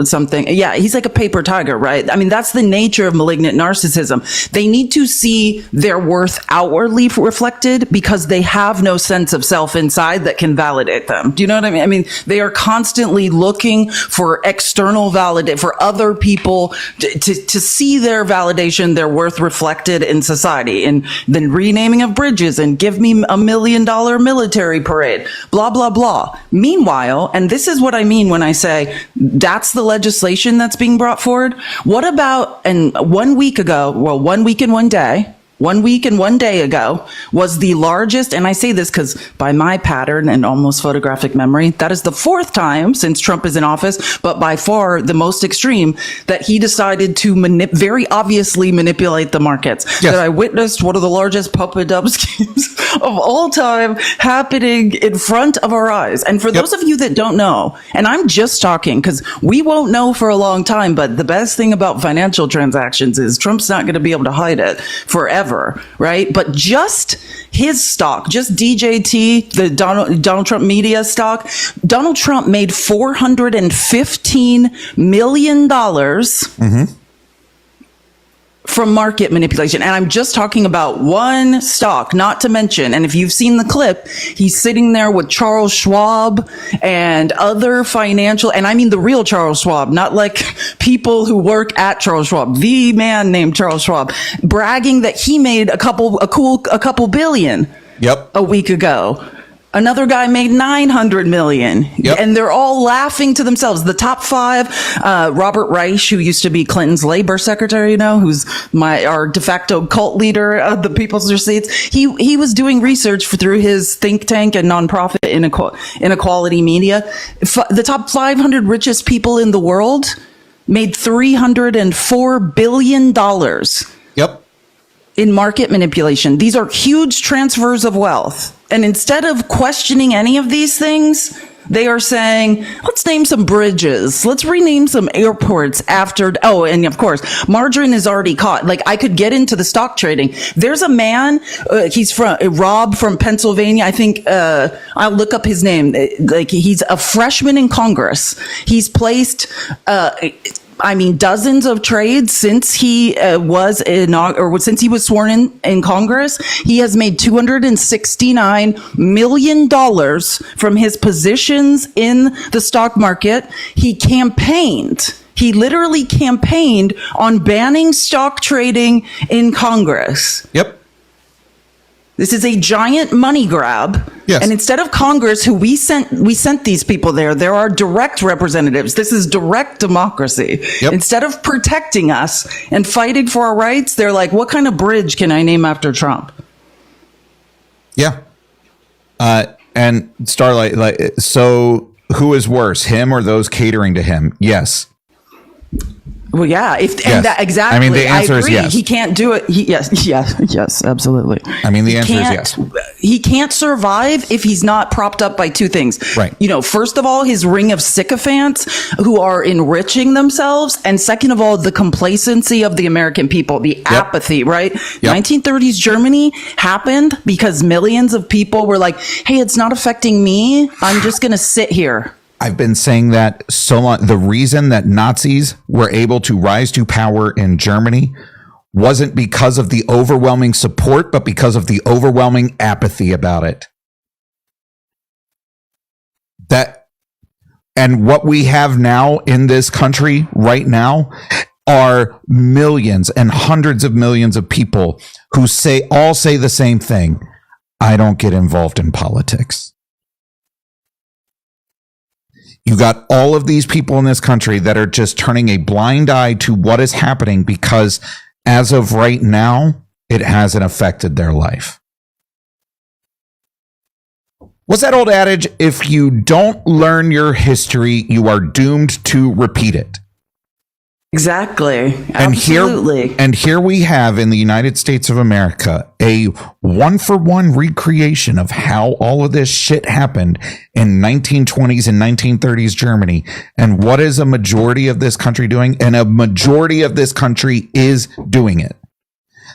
something. Yeah, he's like a paper tiger, right? I mean, that's the nature of malignant narcissism. They need to see their worth outwardly reflected because they have no sense of self inside that can validate them. Do you know what I mean? I mean, they are constantly looking for external validate, for other people to see their validation, their worth reflected in society, and then renaming of bridges and give me $1 million military parade, blah, blah, blah. Meanwhile, and this is what I mean when I say that's the legislation that's being brought forward. What about, and 1 week ago, well, 1 week and 1 day, 1 week and 1 day ago was the largest, and I say this because by my pattern and almost photographic memory, that is the fourth time since Trump is in office, but by far the most extreme, that he decided to very obviously manipulate the markets. Yes. That I witnessed one of the largest pump-and-dump schemes of all time happening in front of our eyes. And for those of you that don't know, and I'm just talking because we won't know for a long time, but the best thing about financial transactions is Trump's not going to be able to hide it forever. Right? But just his stock, just DJT, the Donald Trump media stock, Donald Trump made $415 million from market manipulation. And I'm just talking about one stock, not to mention, and if you've seen the clip, he's sitting there with Charles Schwab and other financial, and I mean the real Charles Schwab, not like people who work at Charles Schwab, the man named Charles Schwab, bragging that he made a couple billion a week ago. Another guy made 900 million. And they're all laughing to themselves. The top five, Robert Reich, who used to be Clinton's labor secretary, you know, who's our de facto cult leader of the People's Receipts. He was doing research through his think tank and nonprofit Inequality Media. The top 500 richest people in the world made $304 billion. In market manipulation. These are huge transfers of wealth. And instead of questioning any of these things, they are saying, let's name some bridges. Let's rename some airports after. Oh, and of course, margarine is already caught. Like, I could get into the stock trading. There's a man, he's from Rob from Pennsylvania. I think, I'll look up his name. Like, he's a freshman in Congress. He's placed, dozens of trades since he since he was sworn in Congress. He has made $269 million from his positions in the stock market. He literally campaigned on banning stock trading in Congress. This is a giant money grab. And instead of Congress, who we sent these people there are direct representatives. This is direct democracy. Instead of protecting us and fighting for our rights, they're like, what kind of bridge can I name after Trump? And Starlight, like, so who is worse, him or those catering to him? Yes. Well, yeah, exactly. I mean, the answer is yes. He can't do it. Yes, absolutely. I mean, the answer is yes. He can't survive if he's not propped up by two things. Right. You know, first of all, his ring of sycophants who are enriching themselves. And second of all, the complacency of the American people, the apathy, right? 1930s Germany happened because millions of people were like, hey, it's not affecting me. I'm just going to sit here. I've been saying that so long. The reason that Nazis were able to rise to power in Germany wasn't because of the overwhelming support, but because of the overwhelming apathy about it. And what we have now in this country right now are millions and hundreds of millions of people who all say the same thing. I don't get involved in politics. You got all of these people in this country that are just turning a blind eye to what is happening because as of right now, it hasn't affected their life. What's that old adage? If you don't learn your history, you are doomed to repeat it. Exactly. Absolutely. And here we have in the United States of America a one-for-one recreation of how all of this shit happened in 1920s and 1930s Germany. And what is a majority of this country doing? And a majority of this country is doing it.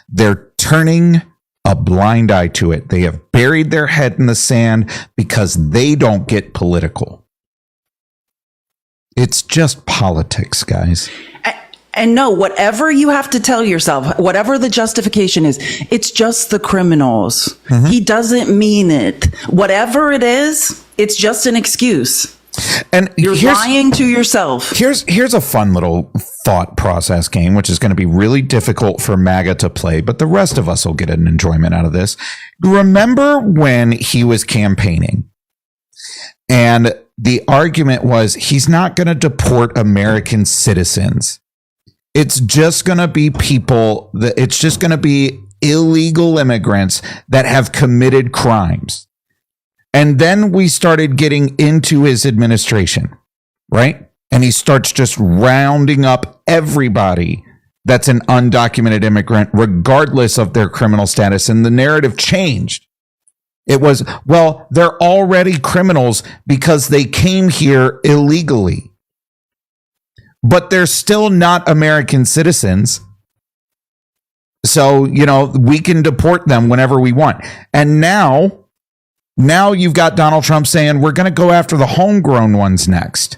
They're turning a blind eye to it. They have buried their head in the sand because they don't get political. It's just politics, guys. And no, whatever you have to tell yourself, whatever the justification is, it's just the criminals. He doesn't mean it. Whatever it is, it's just an excuse. And you're lying to yourself. Here's a fun little thought process game, which is going to be really difficult for MAGA to play, but the rest of us will get an enjoyment out of this. Remember when he was campaigning and the argument was he's not going to deport American citizens. It's just going to be people that it's just going to be illegal immigrants that have committed crimes. And then we started getting into his administration, right? And he starts just rounding up everybody that's an undocumented immigrant, regardless of their criminal status. And the narrative changed. It was, well, they're already criminals because they came here illegally. But they're still not American citizens. So, we can deport them whenever we want. And now you've got Donald Trump saying we're going to go after the homegrown ones next.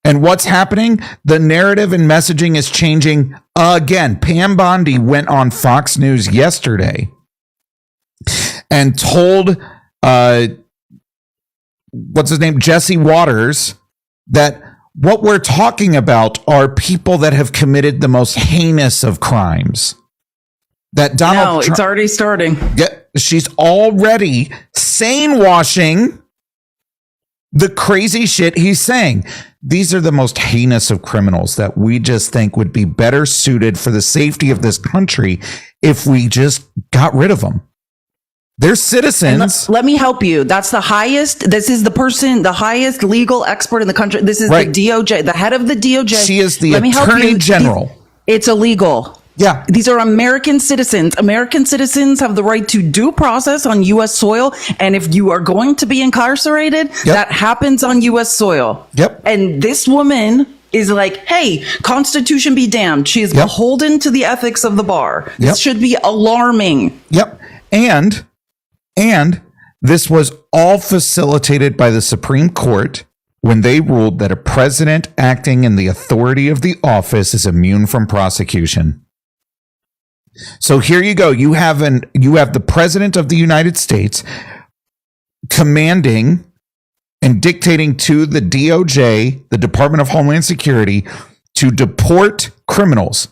And what's happening? The narrative and messaging is changing again. Pam Bondi went on Fox News yesterday and told, Jesse Waters, that what we're talking about are people that have committed the most heinous of crimes. That Donald Trump, it's already starting. She's already sane washing the crazy shit he's saying. These are the most heinous of criminals that we just think would be better suited for the safety of this country if we just got rid of them. They're citizens. Let me help you. That's the highest. This is the highest legal expert in the country. This is right. The DOJ, the head of the DOJ. She is the Attorney General. It's illegal. Yeah. These are American citizens. American citizens have the right to due process on U.S. soil. And if you are going to be incarcerated, that happens on U.S. soil. Yep. And this woman is like, hey, Constitution be damned. She is beholden to the ethics of the bar. This should be alarming. Yep. And this was all facilitated by the Supreme Court when they ruled that a president acting in the authority of the office is immune from prosecution. So here you go. You have the president of the United States commanding and dictating to the DOJ, the Department of Homeland Security, to deport criminals.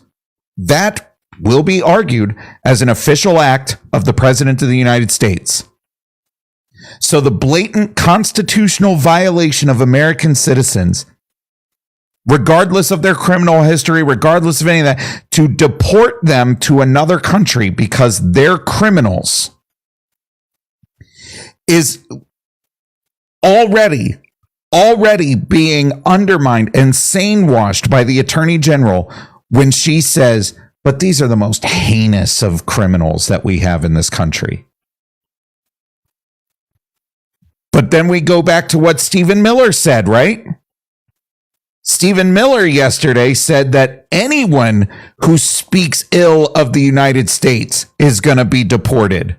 That will be argued as an official act of the President of the United States. So the blatant constitutional violation of American citizens, regardless of their criminal history, regardless of any of that, to deport them to another country because they're criminals, is already being undermined and sane washed by the Attorney General when she says, but these are the most heinous of criminals that we have in this country. But then we go back to what Stephen Miller said, right? Stephen Miller yesterday said that anyone who speaks ill of the United States is going to be deported.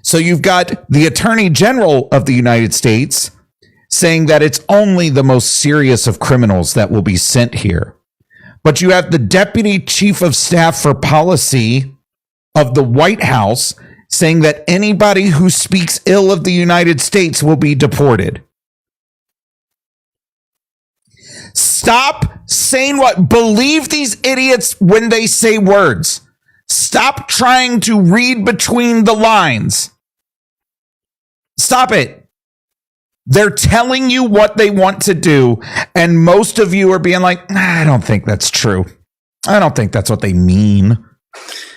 So you've got the Attorney General of the United States saying that it's only the most serious of criminals that will be sent here. But you have the Deputy Chief of Staff for Policy of the White House saying that anybody who speaks ill of the United States will be deported. Stop saying what? Believe these idiots when they say words. Stop trying to read between the lines. Stop it. They're telling you what they want to do. And most of you are being like, I don't think that's true. I don't think that's what they mean.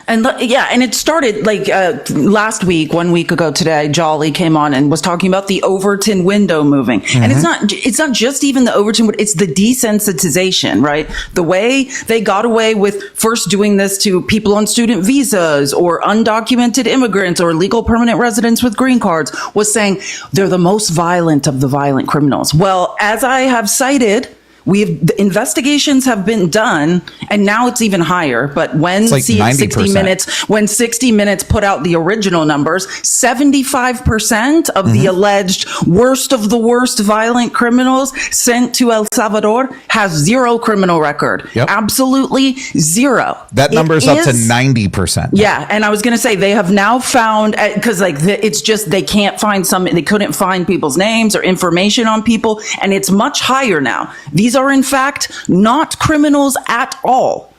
And and it started like last week, 1 week ago today, Jolly came on and was talking about the Overton window moving. Mm-hmm. And it's not just even the Overton, it's the desensitization, right? The way they got away with first doing this to people on student visas or undocumented immigrants or legal permanent residents with green cards was saying they're the most violent of the violent criminals. Well, as I have cited, the investigations have been done, and now it's even higher. But when like 60 Minutes put out the original numbers, 75% of the alleged worst of the worst violent criminals sent to El Salvador has zero criminal record. Yep. Absolutely zero. That number is up to 90%. Yeah, and I was going to say they have now found, because it's just they can't find they couldn't find people's names or information on people, and it's much higher now. These are in fact not criminals at all.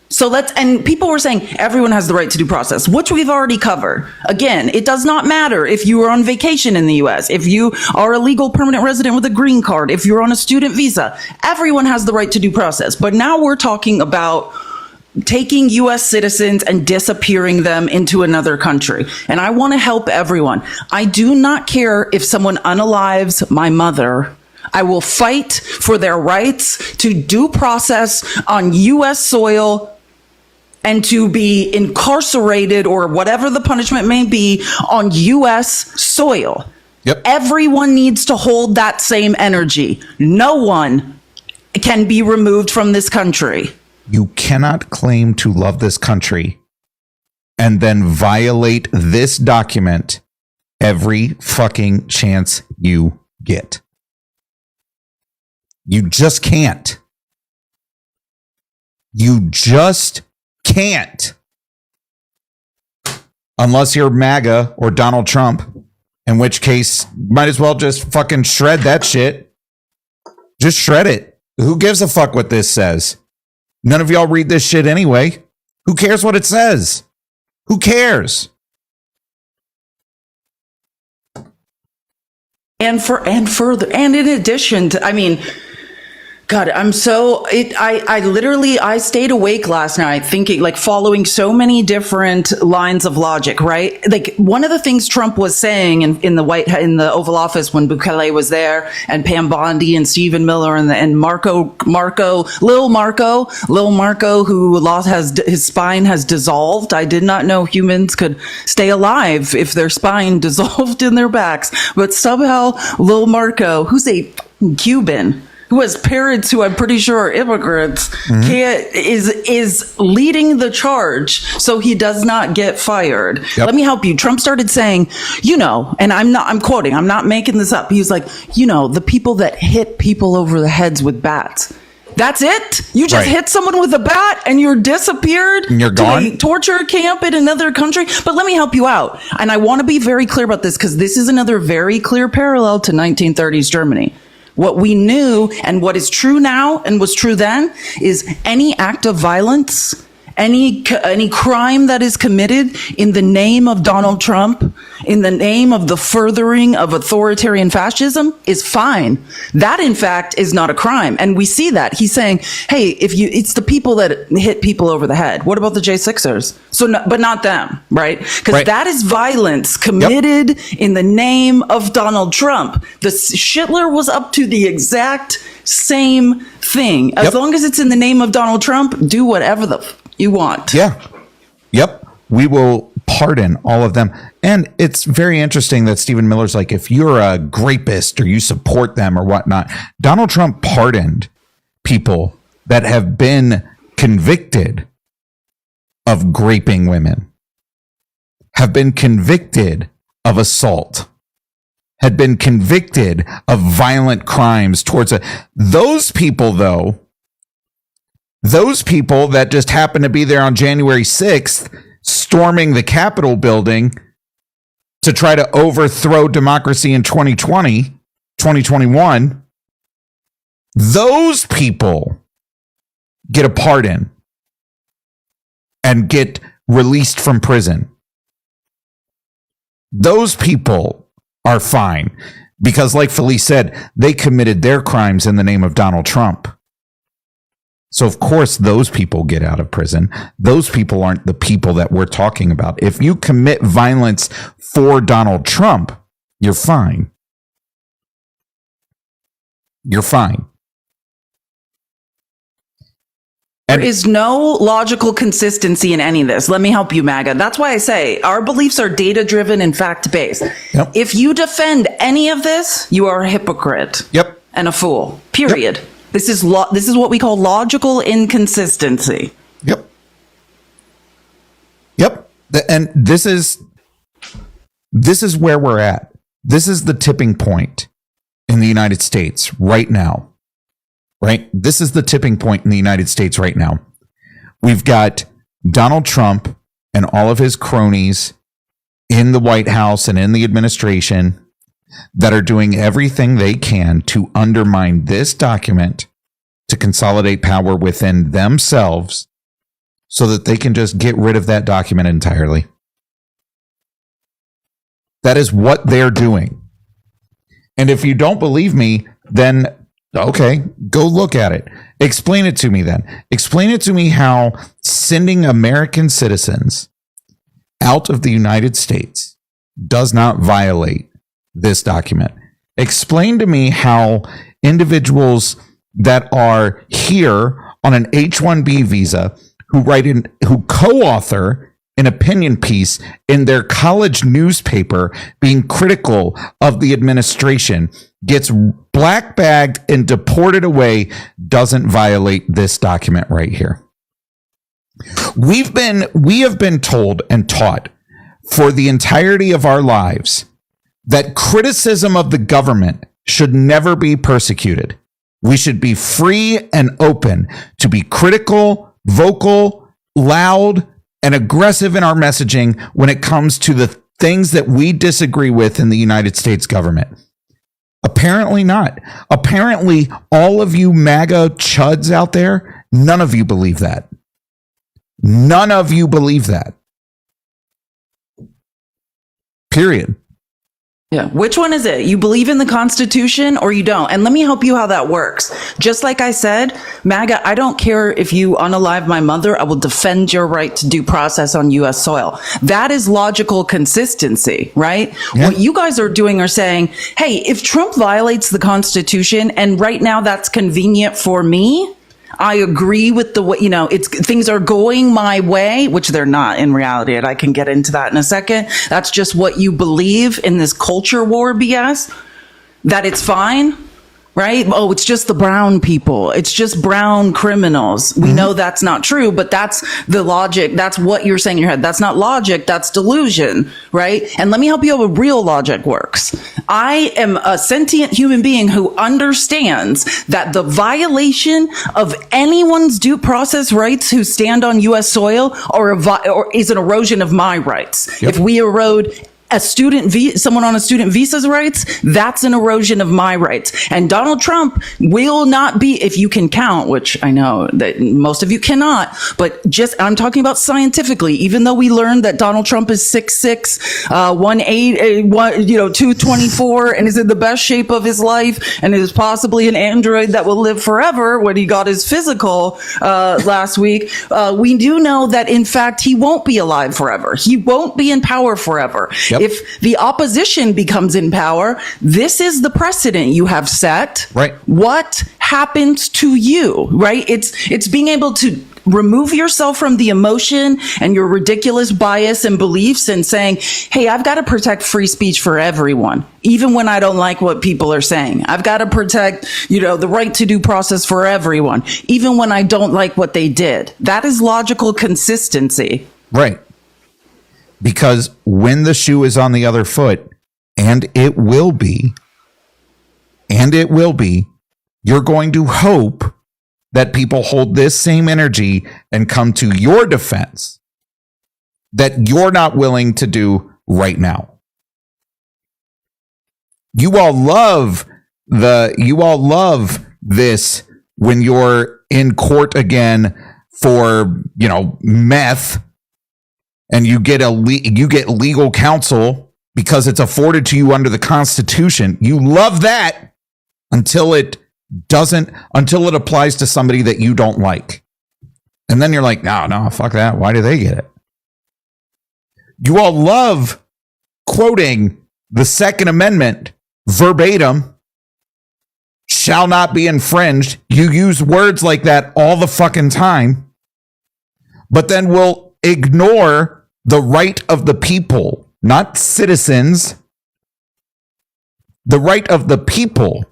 So and people were saying everyone has the right to due process, which we've already covered. Again, it does not matter if you are on vacation in the US, if you are a legal permanent resident with a green card, if you're on a student visa, everyone has the right to due process. But now we're talking about taking US citizens and disappearing them into another country. And I want to help everyone. I do not care if someone unalives my mother. I will fight for their rights to due process on US soil and to be incarcerated or whatever the punishment may be on US soil. Yep. Everyone needs to hold that same energy. No one can be removed from this country. You cannot claim to love this country and then violate this document every fucking chance you get. You just can't. You just can't. Unless you're MAGA or Donald Trump, in which case, might as well just fucking shred that shit. Just shred it. Who gives a fuck what this says? None of y'all read this shit anyway. Who cares what it says? Who cares? And further, and in addition to, God, I stayed awake last night thinking, following so many different lines of logic, right? Like, one of the things Trump was saying in the Oval Office when Bukele was there, and Pam Bondi and Stephen Miller and Lil Marco, who his spine has dissolved. I did not know humans could stay alive if their spine dissolved in their backs, but somehow Lil Marco, who's a Cuban, who has parents who I'm pretty sure are immigrants, is leading the charge so he does not get fired. Yep. Let me help you. Trump started saying, and I'm quoting, I'm not making this up. He was like, the people that hit people over the heads with bats. That's it? You just hit someone with a bat and you're disappeared? And you're gone? To a torture camp in another country? But let me help you out. And I want to be very clear about this, because this is another very clear parallel to 1930s Germany. What we knew and what is true now and was true then is any act of violence, any crime that is committed in the name of Donald Trump, in the name of the furthering of authoritarian fascism, is fine. That, in fact, is not a crime. And we see that. He's saying, hey, it's the people that hit people over the head. What about the J6ers? But not them, right? Because that is violence committed in the name of Donald Trump. The Schittler was up to the exact same thing. As long as it's in the name of Donald Trump, do whatever you want. Yeah. Yep. We will pardon all of them. And it's very interesting that Stephen Miller's like, if you're a rapist or you support them or whatnot, Donald Trump pardoned people that have been convicted of raping women, have been convicted of assault, had been convicted of violent crimes towards those people, though. Those people that just happened to be there on January 6th, storming the Capitol building to try to overthrow democracy in 2021, those people get a pardon and get released from prison. Those people are fine. Because like Felice said, they committed their crimes in the name of Donald Trump. So of course those people get out of prison. Those people aren't the people that we're talking about. If you commit violence for Donald Trump, you're fine. You're fine. There is no logical consistency in any of this. Let me help you, MAGA. That's why I say our beliefs are data-driven and fact-based. Yep. If you defend any of this, you are a hypocrite. Yep. And a fool. Period. Yep. This is what we call logical inconsistency. Yep. Yep. And this is where we're at. This is the tipping point in the United States right now. Right? This is the tipping point in the United States right now. We've got Donald Trump and all of his cronies in the White House and in the administration that are doing everything they can to undermine this document, to consolidate power within themselves so that they can just get rid of that document entirely. That is what they're doing. And if you don't believe me, then okay, go look at it. Explain it to me then. Explain it to me how sending American citizens out of the United States does not violate this document. Explain to me how individuals that are here on an H-1B visa who co-author an opinion piece in their college newspaper being critical of the administration gets black bagged and deported away doesn't violate this document right here. We have been told and taught for the entirety of our lives that criticism of the government should never be persecuted. We should be free and open to be critical, vocal, loud, and aggressive in our messaging when it comes to the things that we disagree with in the United States government. Apparently not. Apparently, all of you MAGA chuds out there, none of you believe that. None of you believe that. Period. Yeah. Which one is it? You believe in the Constitution or you don't? And let me help you how that works. Just like I said, MAGA, I don't care if you unalive my mother. I will defend your right to due process on U.S. soil. That is logical consistency, right? Yeah. What you guys are doing are saying, hey, if Trump violates the Constitution and right now that's convenient for me, I agree with the way, things are going my way, which they're not in reality. And I can get into that in a second. That's just what you believe in this culture war BS, that it's fine, right? Oh, it's just the brown people. It's just brown criminals. We know that's not true, but that's the logic. That's what you're saying in your head. That's not logic. That's delusion, right? And let me help you how real logic works. I am a sentient human being who understands that the violation of anyone's due process rights who stand on U.S. soil or is an erosion of my rights. Yep. If we erode someone on a student visa's rights, that's an erosion of my rights. And Donald Trump will not be, if you can count, which I know that most of you cannot, but I'm talking about scientifically, even though we learned that Donald Trump is 6'6", 224, and is in the best shape of his life, and is possibly an android that will live forever when he got his physical last week. We do know that, in fact, he won't be alive forever. He won't be in power forever. Yep. If the opposition becomes in power, this is the precedent you have set. Right. What happens to you, right? It's being able to remove yourself from the emotion and your ridiculous bias and beliefs and saying, hey, I've got to protect free speech for everyone, even when I don't like what people are saying. I've got to protect, the right to due process for everyone, even when I don't like what they did. That is logical consistency. Right. Because when the shoe is on the other foot, and it will be, you're going to hope that people hold this same energy and come to your defense that you're not willing to do right now. You all love this when you're in court again for, meth. And you get legal counsel because it's afforded to you under the Constitution. You love that until it applies to somebody that you don't like. And then you're like, no, fuck that. Why do they get it? You all love quoting the Second Amendment verbatim, shall not be infringed. You use words like that all the fucking time, but then we'll ignore the right of the people, not citizens, the right of the people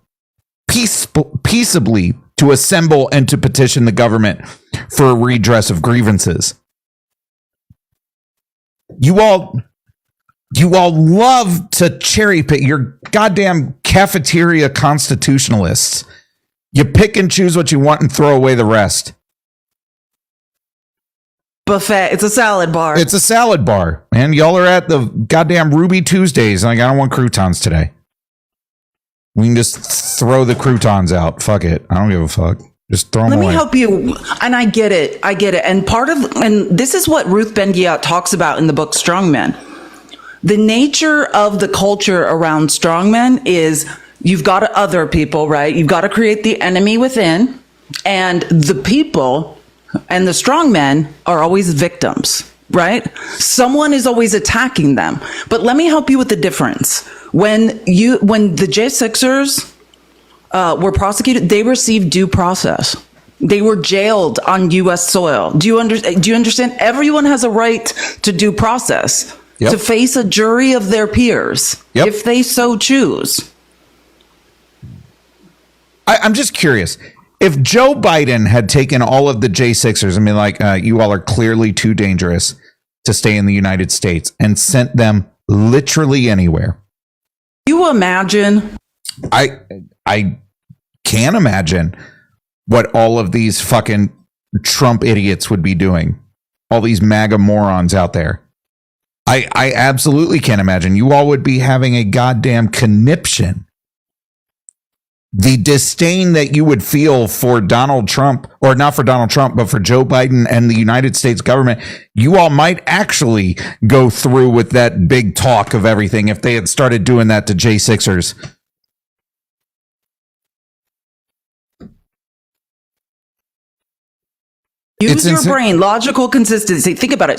peaceably to assemble and to petition the government for a redress of grievances. You all love to cherry pick. You're goddamn cafeteria constitutionalists. You pick and choose what you want and throw away the rest. Buffet. It's a salad bar. It's a salad bar, man. Y'all are at the goddamn Ruby Tuesdays. Like, I don't want croutons today. We can just throw the croutons out. Fuck it. I don't give a fuck. Just throw them away. Let me help you. And I get it. And this is what Ruth Ben-Ghiat talks about in the book Strongmen. The nature of the culture around strongmen is you've got to other people, right? You've got to create the enemy within, and the people and the strongmen are always victims, right? Someone is always attacking them. But let me help you with the difference. When the J6ers were prosecuted, they received due process. They were jailed on U.S. soil. Do you understand? Everyone has a right to due process. Yep. To face a jury of their peers, yep, if they so choose. I'm just curious. If Joe Biden had taken all of the J6ers and been like, you all are clearly too dangerous to stay in the United States, and sent them literally anywhere. You imagine? I can't imagine what all of these fucking Trump idiots would be doing. All these MAGA morons out there. I absolutely can't imagine. You all would be having a goddamn conniption. The disdain that you would feel for Donald Trump, or not for Donald Trump, but for Joe Biden and the United States government, you all might actually go through with that big talk of everything if they had started doing that to J6ers. Use your brain, logical consistency. Think about it.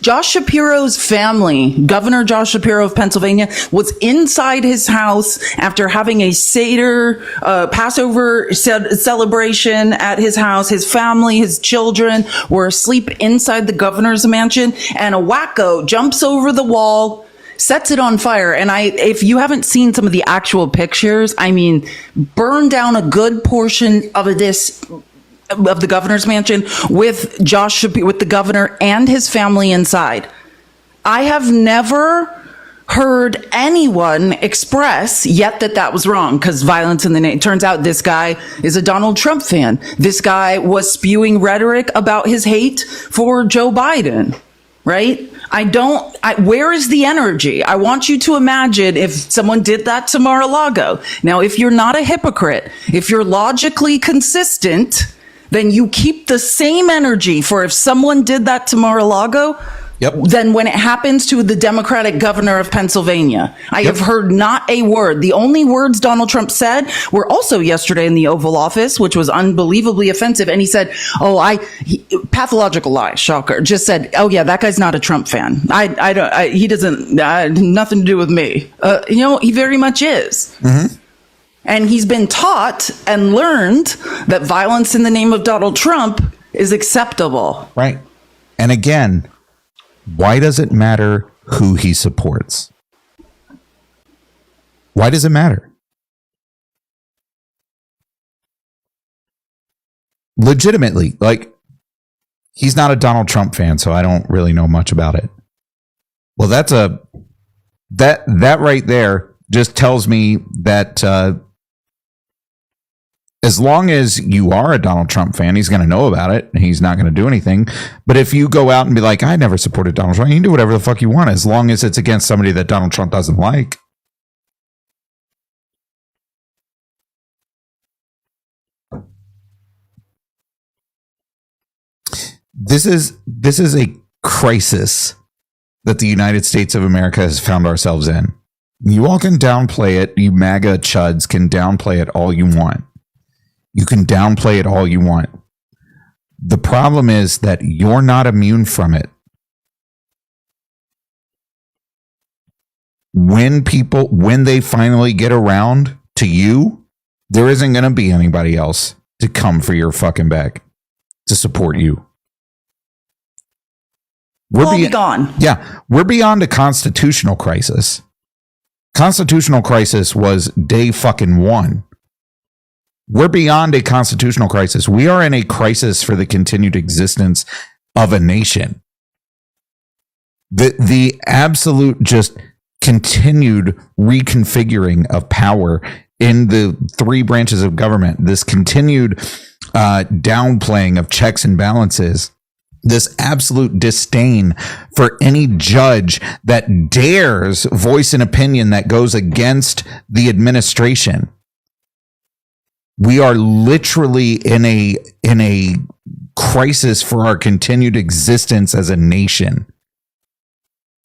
Josh Shapiro's family, Governor Josh Shapiro of Pennsylvania, was inside his house after having a Seder, Passover celebration at his house. His family, his children were asleep inside the governor's mansion, and a wacko jumps over the wall, sets it on fire. And if you haven't seen some of the actual pictures, I mean, burn down a good portion of the governor's mansion with with the governor and his family inside. I have never heard anyone express yet that was wrong, because violence in the name. Turns out this guy is a Donald Trump fan. This guy was spewing rhetoric about his hate for Joe Biden, right? Where is the energy? I want you to imagine if someone did that to Mar-a-Lago. Now, if you're not a hypocrite, if you're logically consistent, then you keep the same energy for if someone did that to Mar-a-Lago, yep, then when it happens to the Democratic governor of Pennsylvania. I have heard not a word. The only words Donald Trump said were also yesterday in the Oval Office, which was unbelievably offensive. And he said, pathological lie, shocker, just said, oh yeah, that guy's not a Trump fan. He doesn't, nothing to do with me. He very much is. Mm-hmm. And he's been taught and learned that violence in the name of Donald Trump is acceptable. Right. And again, why does it matter who he supports? Why does it matter? Legitimately, like, he's not a Donald Trump fan, so I don't really know much about it. Well, that right there just tells me that as long as you are a Donald Trump fan, he's going to know about it. He's not going to do anything. But if you go out and be like, I never supported Donald Trump, you can do whatever the fuck you want, as long as it's against somebody that Donald Trump doesn't like. This is a crisis that the United States of America has found ourselves in. You all can downplay it. You MAGA chuds can downplay it all you want. You can downplay it all you want. The problem is that you're not immune from it. When they finally get around to you, there isn't going to be anybody else to come for your fucking back to support you. We'll be gone. Yeah, we're beyond a constitutional crisis. Constitutional crisis was day fucking one. We're beyond a constitutional crisis. We are in a crisis for the continued existence of a nation. The absolute just continued reconfiguring of power in the three branches of government, this continued downplaying of checks and balances, this absolute disdain for any judge that dares voice an opinion that goes against the administration. We are literally in a crisis for our continued existence as a nation.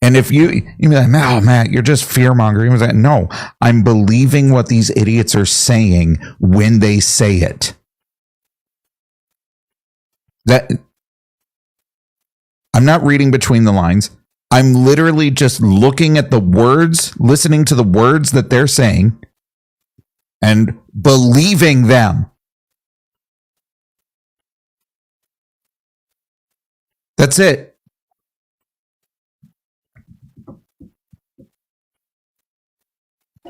And if you be like, oh, Matt, you're just fear mongering. Like, no, I'm believing what these idiots are saying when they say it. That I'm not reading between the lines. I'm literally just looking at the words, listening to the words that they're saying, and believing them. That's it.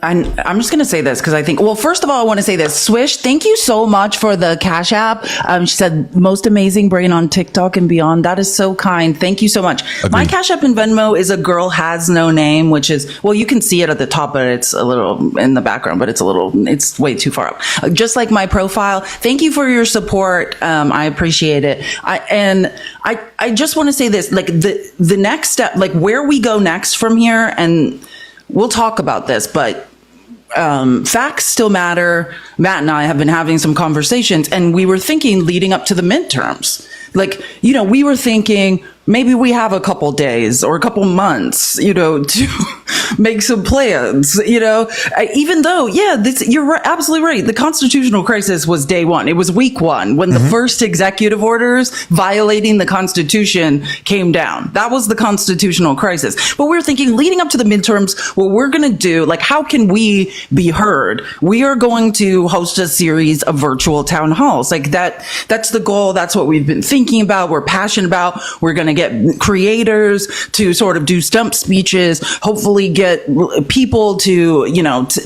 I'm just going to say this because I think, well, first of all, I want to say this. Swish, thank you so much for the Cash App. She said, most amazing brain on TikTok and beyond. That is so kind. Thank you so much. Agreed. My Cash App and Venmo is Agirlhazznoname, which is, well, you can see it at the top, but it's a little in the background, but it's way too far up. Just like my profile. Thank you for your support. I appreciate it. I just want to say this, like the next step, like where we go next from here, and we'll talk about this, but facts still matter. Matt and I have been having some conversations, and we were thinking leading up to the midterms, like, we were thinking maybe we have a couple days or a couple months, to make some plans, even though, you're absolutely right. The constitutional crisis was day one. It was week one when the first executive orders violating the Constitution came down. That was the constitutional crisis. But we're thinking leading up to the midterms, what we're going to do, like, how can we be heard? We are going to host a series of virtual town halls. Like that's the goal. That's what we've been thinking about. We're passionate about. We're going to get creators to sort of do stump speeches, hopefully get people to,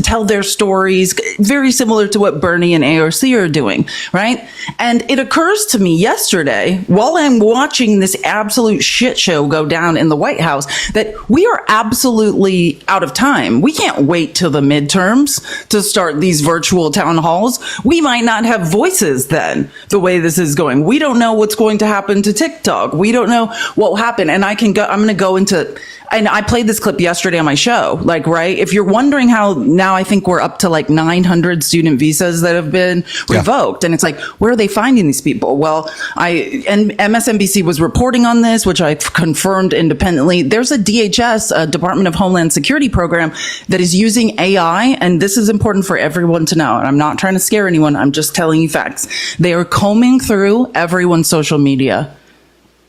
tell their stories, very similar to what Bernie and AOC are doing, right? And it occurs to me yesterday, while I'm watching this absolute shit show go down in the White House, that we are absolutely out of time. We can't wait till the midterms to start these virtual town halls. We might not have voices then, the way this is going. We don't know what's going to happen to TikTok. We don't know what will happen. And I'm going to go into, and I played this clip yesterday on my show, like, right? If you're wondering how now I think we're up to like 900 student visas that have been revoked. And it's like, where are they finding these people? Well, and MSNBC was reporting on this, which I confirmed independently. There's a DHS, a Department of Homeland Security program that is using AI. And this is important for everyone to know. And I'm not trying to scare anyone. I'm just telling you facts. They are combing through everyone's social media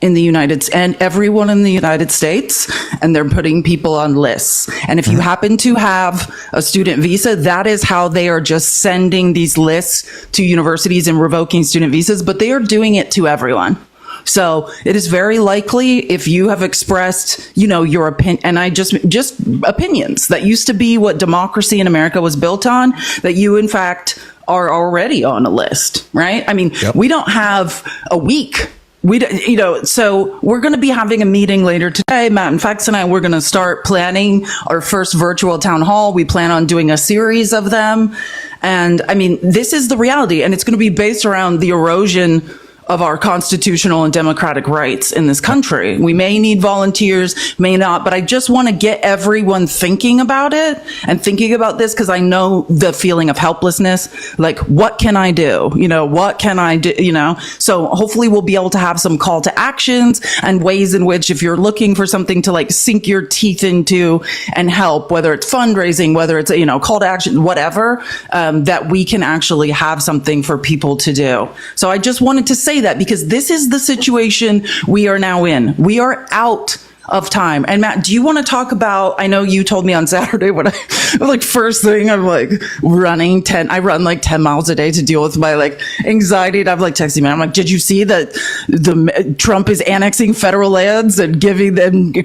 in the United States and everyone in the United States, and they're putting people on lists. And if you happen to have a student visa, that is how they are just sending these lists to universities and revoking student visas, but they are doing it to everyone. So it is very likely if you have expressed, your opinion, and just opinions that used to be what democracy in America was built on, that you in fact are already on a list, right? I mean, we don't have a week. So we're going to be having a meeting later today. Matt and Fax and I, we're going to start planning our first virtual town hall. We plan on doing a series of them. And I mean, this is the reality, and it's going to be based around the erosion of our constitutional and democratic rights in this country. We may need volunteers, may not, but I just want to get everyone thinking about it and thinking about this, because I know the feeling of helplessness. Like, what can I do? What can I do? So hopefully we'll be able to have some call to actions and ways in which, if you're looking for something to like sink your teeth into and help, whether it's fundraising, whether it's, call to action, whatever, that we can actually have something for people to do. So I just wanted to say that, because this is the situation we are now in. We are out of time. And Matt, do you want to talk about, I know you told me on Saturday when first thing I'm like I run like 10 miles a day to deal with my like anxiety. And I'm like texting me. I'm like, did you see that Trump is annexing federal lands and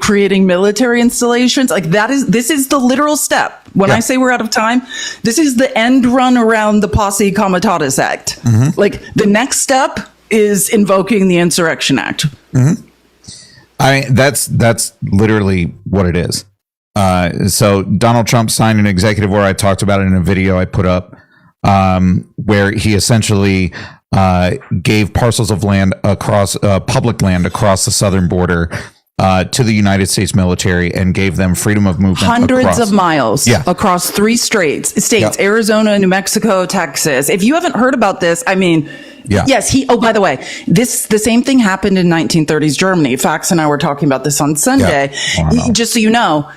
creating military installations? Like this is the literal step. When I say we're out of time, this is the end run around the Posse Comitatus Act. Mm-hmm. Like the next step is invoking the Insurrection Act. Mm-hmm. That's literally what it is. So Donald Trump signed an executive order. I talked about it in a video I put up, where he essentially gave parcels of land across public land across the southern border to the United States military, and gave them freedom of movement. Hundreds of miles across 3 states, Arizona, New Mexico, Texas. If you haven't heard about this, I mean, yes, by the way, the same thing happened in 1930s Germany. Fax and I were talking about this on Sunday. Just so you know,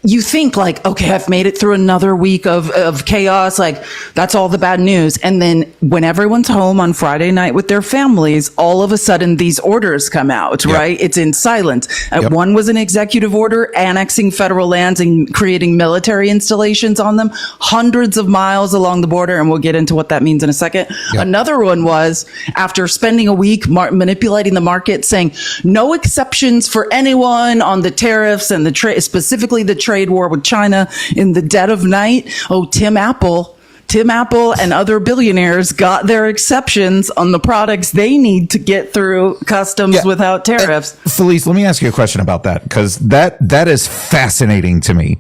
you think like, okay, I've made it through another week of chaos. Like, that's all the bad news. And then when everyone's home on Friday night with their families, all of a sudden these orders come out, right? It's in silence. One was an executive order annexing federal lands and creating military installations on them, hundreds of miles along the border. And we'll get into what that means in a second. Another one was, after spending a week manipulating the market, saying no exceptions for anyone on the tariffs and the trade, specifically the trade war with China in the dead of night. Tim Apple and other billionaires got their exceptions on the products they need to get through customs without tariffs. Felice, let me ask you a question about that, because that is fascinating to me.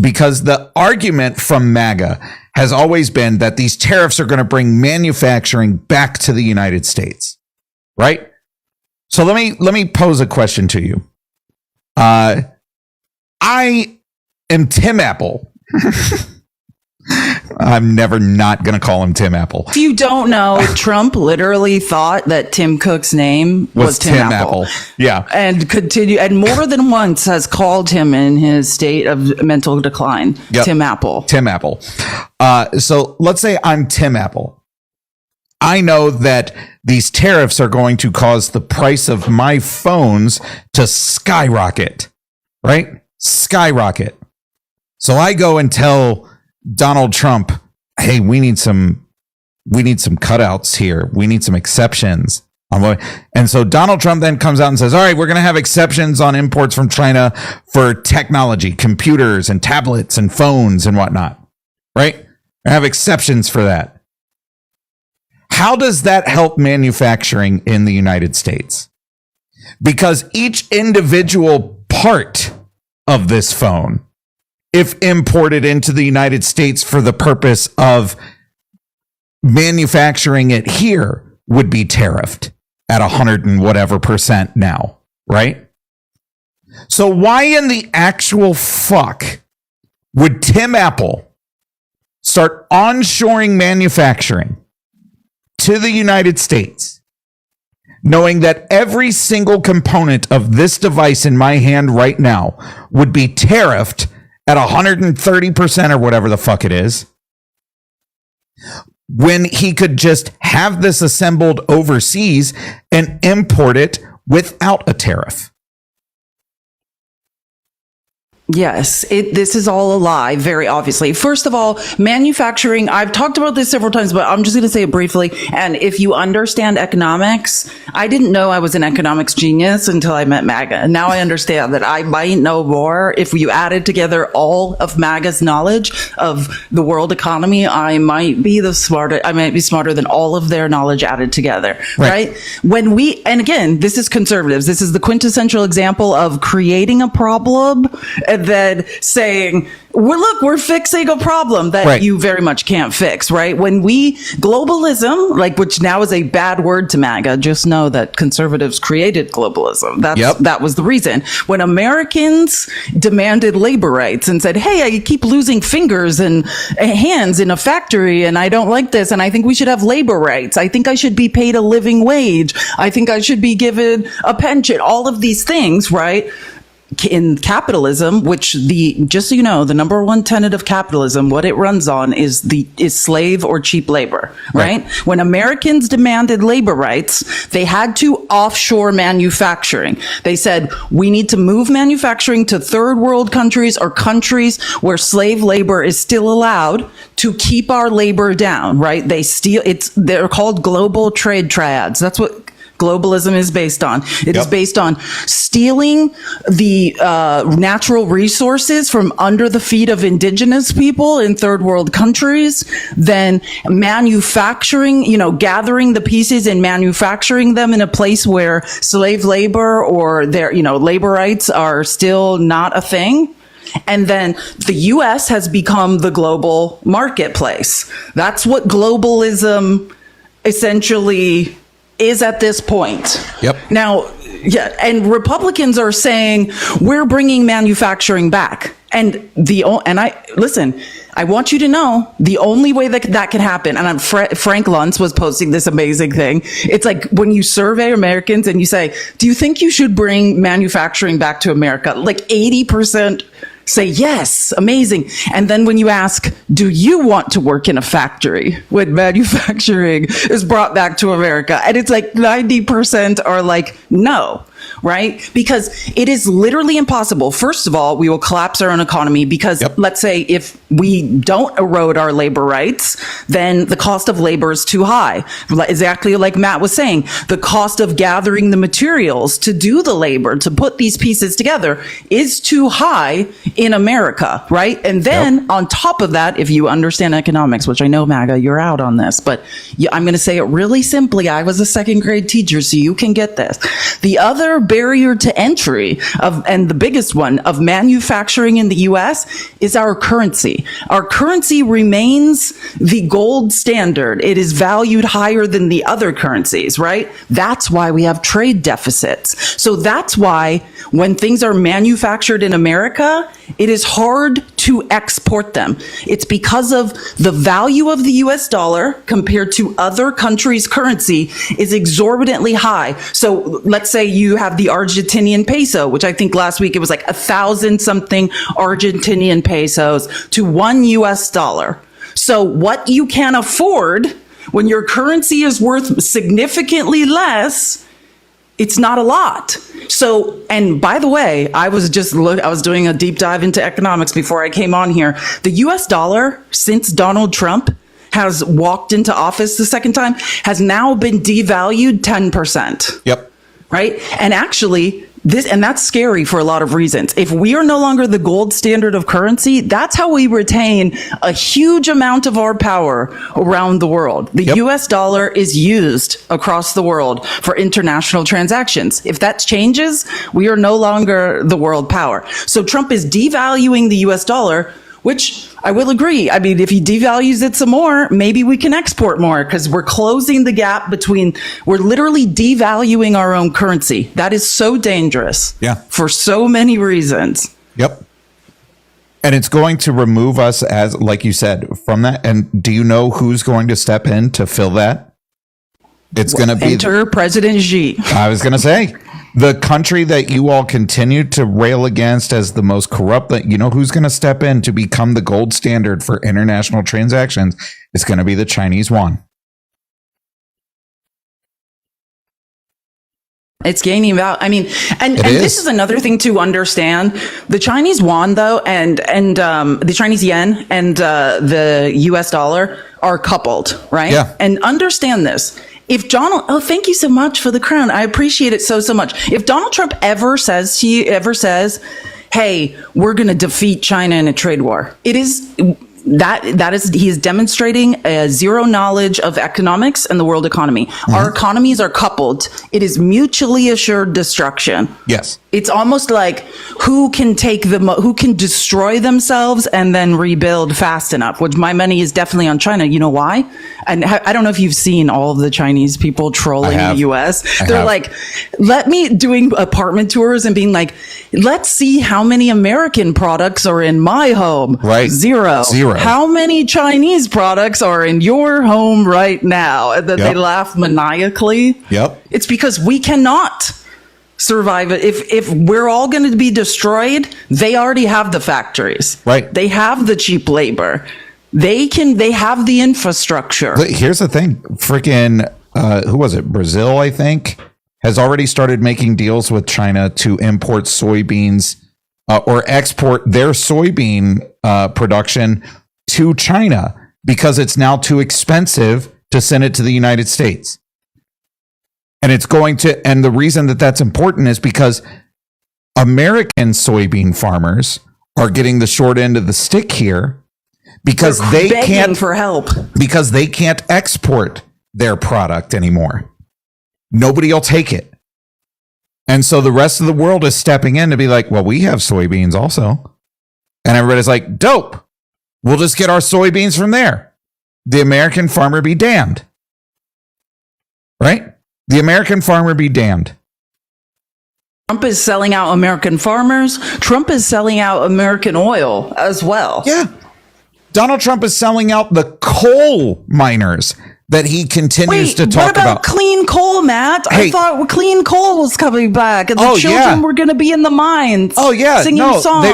Because the argument from MAGA has always been that these tariffs are going to bring manufacturing back to the United States, right? So let me pose a question to you. I am Tim Apple. I'm never not going to call him Tim Apple. If you don't know, Trump literally thought that Tim Cook's name was Tim Apple. Yeah. And more than once has called him in his state of mental decline. Tim Apple. So let's say I'm Tim Apple. I know that these tariffs are going to cause the price of my phones to skyrocket, right? Skyrocket. So I go and tell Donald Trump, hey, we need some cutouts here. We need some exceptions. And so Donald Trump then comes out and says, all right, we're going to have exceptions on imports from China for technology, computers and tablets and phones and whatnot, right? I have exceptions for that. How does that help manufacturing in the United States? Because each individual part of this phone, if imported into the United States for the purpose of manufacturing it here, would be tariffed at 100 and whatever % now, right? So why in the actual fuck would Tim Apple start onshoring manufacturing to the United States, knowing that every single component of this device in my hand right now would be tariffed at 130% or whatever the fuck it is, when he could just have this assembled overseas and import it without a tariff? Yes, this is all a lie, very obviously. First of all, manufacturing, I've talked about this several times, but I'm just going to say it briefly. And if you understand economics, I didn't know I was an economics genius until I met MAGA. And now I understand that I might know more. If you added together all of MAGA's knowledge of the world economy, I might be smarter than all of their knowledge added together, right? And again, this is conservatives. This is the quintessential example of creating a problem and and then saying, well, look, we're fixing a problem that Right. you very much can't fix, right? When globalism, like, which now is a bad word to MAGA, just know that conservatives created globalism. That was the reason. When Americans demanded labor rights and said, hey, I keep losing fingers and hands in a factory and I don't like this and I think we should have labor rights. I think I should be paid a living wage. I think I should be given a pension. All of these things, right? In capitalism, which just so you know, the number one tenet of capitalism, what it runs on is slave or cheap labor, right? When Americans demanded labor rights, they had to offshore manufacturing. They said, we need to move manufacturing to third world countries or countries where slave labor is still allowed to keep our labor down, right? They're called global trade triads. That's what globalism is based on. It is based on stealing the natural resources from under the feet of indigenous people in third world countries, then manufacturing, gathering the pieces and manufacturing them in a place where slave labor or their, labor rights are still not a thing. And then the U.S. has become the global marketplace. That's what globalism essentially is at this point. Yep. Now, and Republicans are saying we're bringing manufacturing back, I want you to know the only way that can happen. And Frank Luntz was posting this amazing thing. It's like when you survey Americans and you say, "Do you think you should bring manufacturing back to America?" Like 80% say yes, amazing. And then when you ask, do you want to work in a factory when manufacturing is brought back to America? And it's like 90% are like, no, right? Because it is literally impossible. First of all, we will collapse our own economy because let's say if we don't erode our labor rights, then the cost of labor is too high. Exactly like Matt was saying, the cost of gathering the materials to do the labor, to put these pieces together is too high in America, right? And then on top of that, if you understand economics, which I know, MAGA, you're out on this, but I'm going to say it really simply. I was a second grade teacher, so you can get this. The other barrier to entry and the biggest one of manufacturing in the U.S. is our currency. Our currency remains the gold standard. It is valued higher than the other currencies, right? That's why we have trade deficits. So that's why when things are manufactured in America, it is hard to export them. It's because of the value of the US dollar compared to other countries' currency is exorbitantly high. So let's say you have the Argentinian peso, which I think last week it was like 1,000 something Argentinian pesos to $1 US. So what you can afford when your currency is worth significantly less, it's not a lot. So, and by the way, I was doing a deep dive into economics before I came on here. The US dollar, since Donald Trump has walked into office the second time, has now been devalued 10%. Yep. Right? And actually, that's scary for a lot of reasons. If we are no longer the gold standard of currency, that's how we retain a huge amount of our power around the world. The US dollar is used across the world for international transactions. If that changes, we are no longer the world power. So Trump is devaluing the US dollar, which I will agree. I mean, if he devalues it some more, maybe we can export more because we're closing the gap we're literally devaluing our own currency. That is so dangerous. For so many reasons. Yep. And it's going to remove us, as like you said, from that. And do you know who's going to step in to fill that? It's going to be President Xi. I was going to say, the country that you all continue to rail against as the most corrupt, that you know who's going to step in to become the gold standard for international transactions? It's going to be the Chinese yuan. It's gaining value. I mean, and this is another thing to understand. The Chinese yuan, though, and the Chinese yen and the US dollar are coupled, right? Yeah. And understand this. If thank you so much for the crown. I appreciate it so much. If Donald Trump ever says, hey, we're going to defeat China in a trade war, it is that is, he is demonstrating a zero knowledge of economics and the world economy. Our economies are coupled. It is mutually assured destruction. Yes. It's almost like who can destroy themselves and then rebuild fast enough, which my money is definitely on China. You know why? And I don't know if you've seen all of the Chinese people trolling the US. They're like, doing apartment tours and being like, let's see how many American products are in my home. Right. Zero. How many Chinese products are in your home right now? And then they laugh maniacally. Yep. It's because we cannot survive it. If we're all going to be destroyed, they already have the factories. Right. They have the cheap labor. They have the infrastructure. Here's the thing. Freaking, who was it? Brazil, I think, has already started making deals with China to import soybeans or export their soybean production to China because it's now too expensive to send it to the United States. And and the reason that that's important is because American soybean farmers are getting the short end of the stick here because they can't for help because they can't export their product anymore. Nobody will take it. And so the rest of the world is stepping in to be like, well, we have soybeans also. And everybody's like, dope. We'll just get our soybeans from there. The American farmer be damned. Right? The American farmer be damned. Trump is selling out American farmers. Trump is selling out American oil as well. Yeah. Donald Trump is selling out the coal miners that he continues to talk what about clean coal, Matt? Hey, I thought clean coal was coming back and the children were going to be in the mines. Oh, yeah. Singing songs.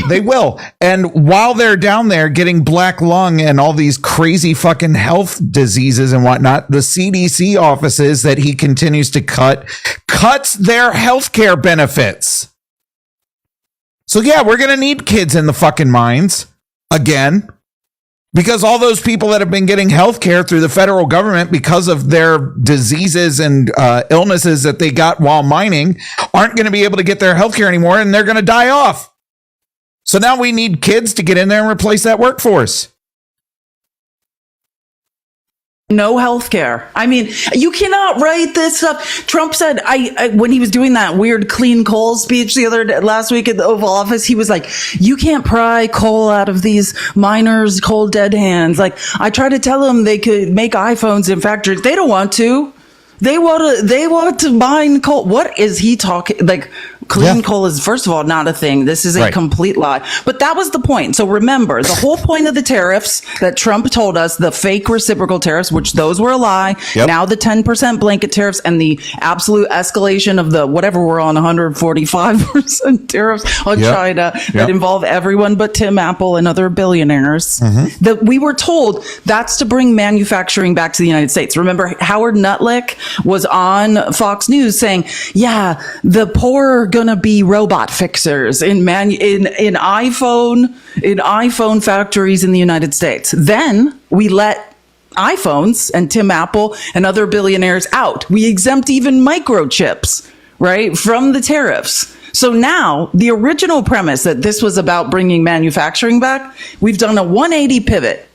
They will. And while they're down there getting black lung and all these crazy fucking health diseases and whatnot, the CDC offices that he continues to cuts their healthcare benefits. So, yeah, we're going to need kids in the fucking mines again. Because all those people that have been getting health care through the federal government because of their diseases and illnesses that they got while mining aren't going to be able to get their health care anymore, and they're going to die off. So now we need kids to get in there and replace that workforce. No health care. I mean, you cannot write this up. Trump said, when he was doing that weird clean coal speech last week at the Oval Office, he was like, you can't pry coal out of these miners' cold dead hands. Like, I tried to tell them they could make iPhones in factories. They don't want to. They want to mine coal. What is he talking? Like, clean coal is, first of all, not a thing. This is a complete lie. But that was the point. So remember, the whole point of the tariffs that Trump told us, the fake reciprocal tariffs, which those were a lie. Yep. Now the 10% blanket tariffs and the absolute escalation of the whatever we're on 145% tariffs on China that involve everyone but Tim Apple and other billionaires. That we were told that's to bring manufacturing back to the United States. Remember, Howard Nutlick was on Fox News saying, yeah, the poor are gonna be robot fixers in iPhone factories in the United States. Then we let iPhones and Tim Apple and other billionaires out. We exempt even microchips, right, from the tariffs. So now the original premise that this was about bringing manufacturing back, we've done a 180 pivot.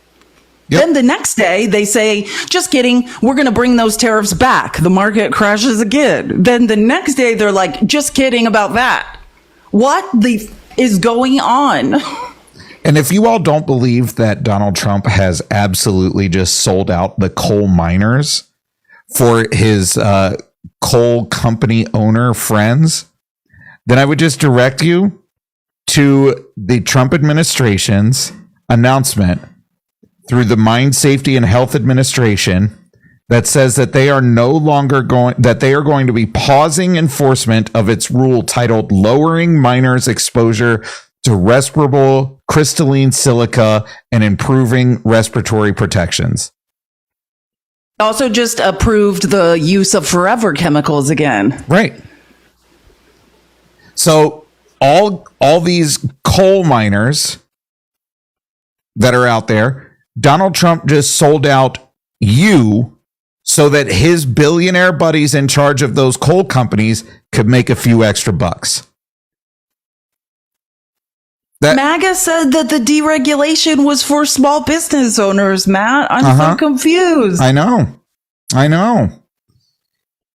Yep. Then the next day they say, just kidding, we're going to bring those tariffs back. The market crashes again. Then the next day they're like, just kidding about that. What is going on? And if you all don't believe that Donald Trump has absolutely just sold out the coal miners for his coal company owner friends, then I would just direct you to the Trump administration's announcement through the Mine Safety and Health Administration that says that they are going to be pausing enforcement of its rule titled Lowering Miners' Exposure to Respirable Crystalline Silica and Improving Respiratory Protections. Also just approved the use of forever chemicals again. Right. So all these coal miners that are out there, Donald Trump just sold out you so that his billionaire buddies in charge of those coal companies could make a few extra bucks. MAGA said that the deregulation was for small business owners, Matt. I'm so confused. I know.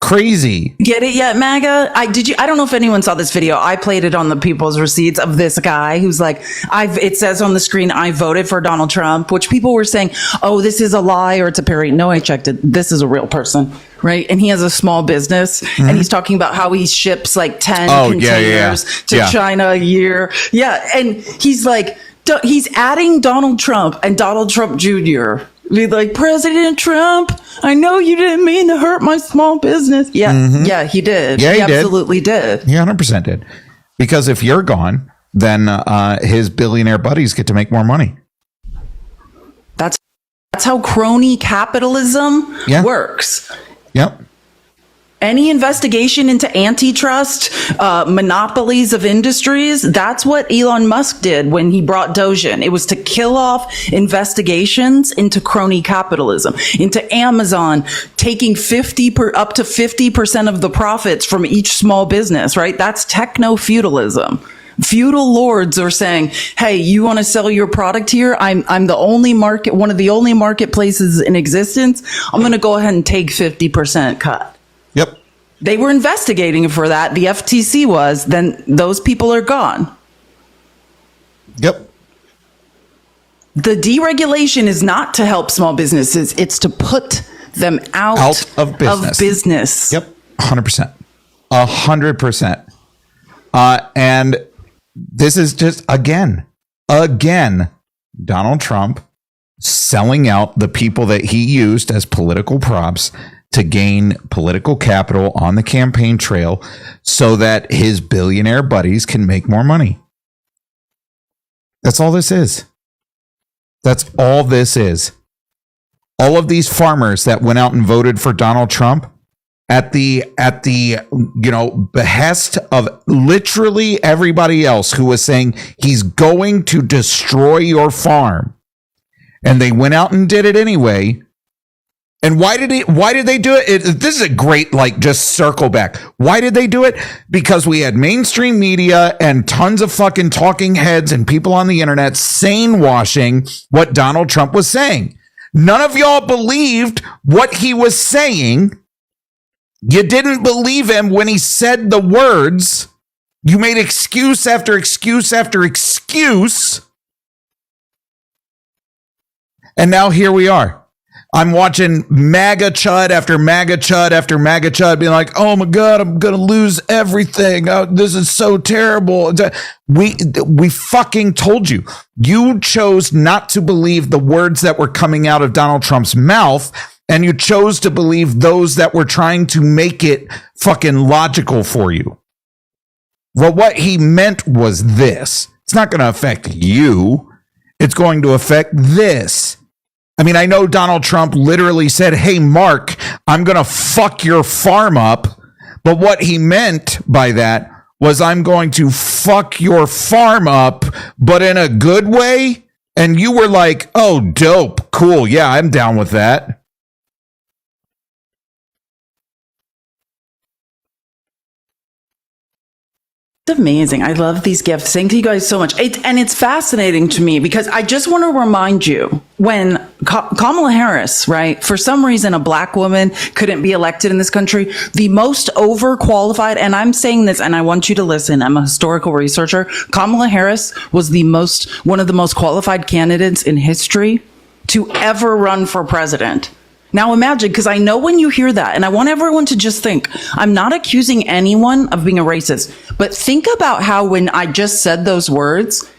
Crazy. Get it yet, MAGA? I don't know if anyone saw this video. I played it on the People's Receipts of this guy who's like, it says on the screen, I voted for Donald Trump, which people were saying, oh, this is a lie or it's a parody. No, I checked it. This is a real person, right? And he has a small business and he's talking about how he ships like 10 containers to China a year. Yeah. And he's like, he's adding Donald Trump and Donald Trump Jr. Be like, President Trump, I know you didn't mean to hurt my small business. Yeah, he did. Yeah, he absolutely did. He 100% did. Because if you're gone, then his billionaire buddies get to make more money. That's how crony capitalism works. Yep. Any investigation into antitrust, monopolies of industries, that's what Elon Musk did when he brought Doge in. It was to kill off investigations into crony capitalism, into Amazon taking up to 50% of the profits from each small business, right? That's techno-feudalism. Feudal lords are saying, hey, you want to sell your product here? I'm the only one of the only marketplaces in existence. I'm going to go ahead and take 50% cut. Yep. They were investigating for that. The FTC was. Then those people are gone. Yep. The deregulation is not to help small businesses. It's to put them out of business. Yep. 100%. 100%. And this is just, again, Donald Trump selling out the people that he used as political props to gain political capital on the campaign trail so that his billionaire buddies can make more money. That's all this is. That's all this is. All of these farmers that went out and voted for Donald Trump at the behest of literally everybody else who was saying he's going to destroy your farm. And they went out and did it anyway. And why did they do it? This is a great, just circle back. Why did they do it? Because we had mainstream media and tons of fucking talking heads and people on the internet sane washing what Donald Trump was saying. None of y'all believed what he was saying. You didn't believe him when he said the words. You made excuse after excuse after excuse. And now here we are. I'm watching MAGA chud after MAGA chud after MAGA chud being like, oh my God, I'm going to lose everything. Oh, this is so terrible. We fucking told you. You chose not to believe the words that were coming out of Donald Trump's mouth, and you chose to believe those that were trying to make it fucking logical for you. Well, what he meant was this. It's not going to affect you. It's going to affect this. I mean, I know Donald Trump literally said, hey, Mark, I'm going to fuck your farm up. But what he meant by that was I'm going to fuck your farm up, but in a good way. And you were like, oh, dope. Cool. Yeah, I'm down with that. It's amazing. I love these gifts. Thank you guys so much. And it's fascinating to me because I just want to remind you when Kamala Harris, right, for some reason, a black woman couldn't be elected in this country, the most overqualified, and I'm saying this and I want you to listen. I'm a historical researcher. Kamala Harris was one of the most qualified candidates in history to ever run for president. Now imagine, because I know when you hear that, and I want everyone to just think, I'm not accusing anyone of being a racist, but think about how when I just said those words,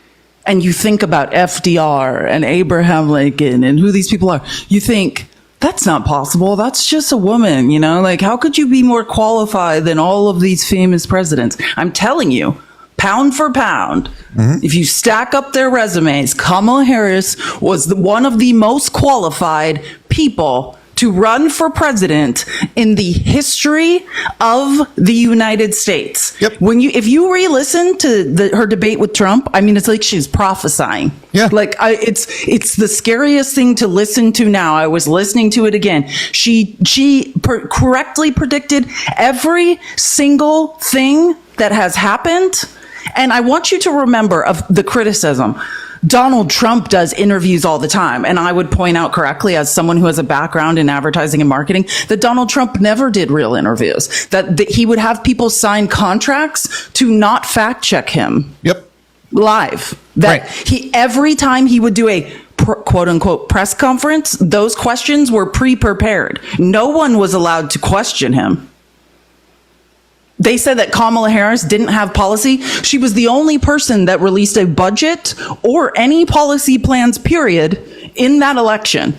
and you think about FDR and Abraham Lincoln and who these people are, you think, that's not possible. That's just a woman, how could you be more qualified than all of these famous presidents? I'm telling you, pound for pound, if you stack up their resumes, Kamala Harris was one of the most qualified people to run for president in the history of the United States. Yep. If you re-listen to her debate with Trump, I mean, it's like she's prophesying. Yeah. It's the scariest thing to listen to now. I was listening to it again. She correctly predicted every single thing that has happened. And I want you to remember of the criticism. Donald Trump does interviews all the time. And I would point out correctly, as someone who has a background in advertising and marketing, that Donald Trump never did real interviews, that he would have people sign contracts to not fact check him. Yep. Live. That every time he would do a quote unquote press conference, those questions were pre-prepared. No one was allowed to question him. They said that Kamala Harris didn't have policy. She was the only person that released a budget or any policy plans, period, in that election.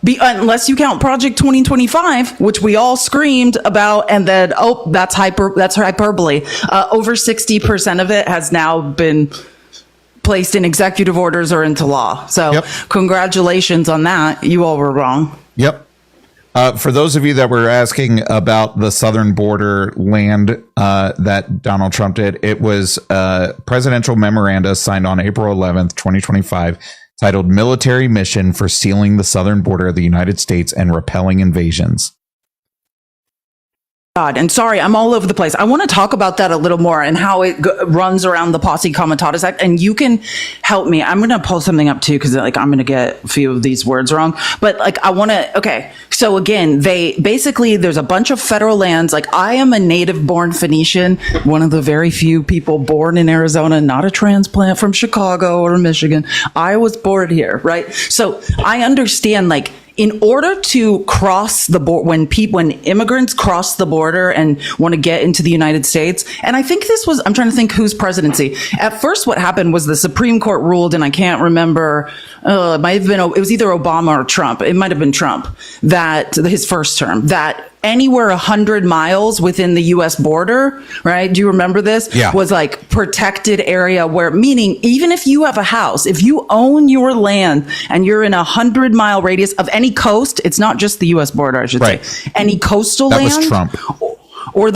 Unless you count Project 2025, which we all screamed about, and then, that's hyperbole. Over 60% of it has now been placed in executive orders or into law. So congratulations on that. You all were wrong. Yep. For those of you that were asking about the southern border land that Donald Trump did, it was a presidential memoranda signed on April 11th, 2025, titled Military Mission for Sealing the Southern Border of the United States and Repelling Invasions. God, and sorry, I'm all over the place. I want to talk about that a little more and how it runs around the Posse Comitatus Act. And you can help me. I'm going to pull something up too, because I'm going to get a few of these words wrong. But I want to. Okay, so again, there's a bunch of federal lands. I am a native-born Phoenician, one of the very few people born in Arizona, not a transplant from Chicago or Michigan. I was born here, right? So I understand, in order to cross the border, when immigrants cross the border and want to get into the United States, and I think I'm trying to think whose presidency. At first, what happened was the Supreme Court ruled, and I can't remember, it was either Obama or Trump. It might have been Trump, that his first term, that anywhere 100 miles within the U.S. border, right? Do you remember this? Yeah. Was protected area meaning even if you have a house, if you own your land and you're in 100-mile radius of any coast, it's not just the U.S. border, I should say, any coastal land. That was Trump. Trump or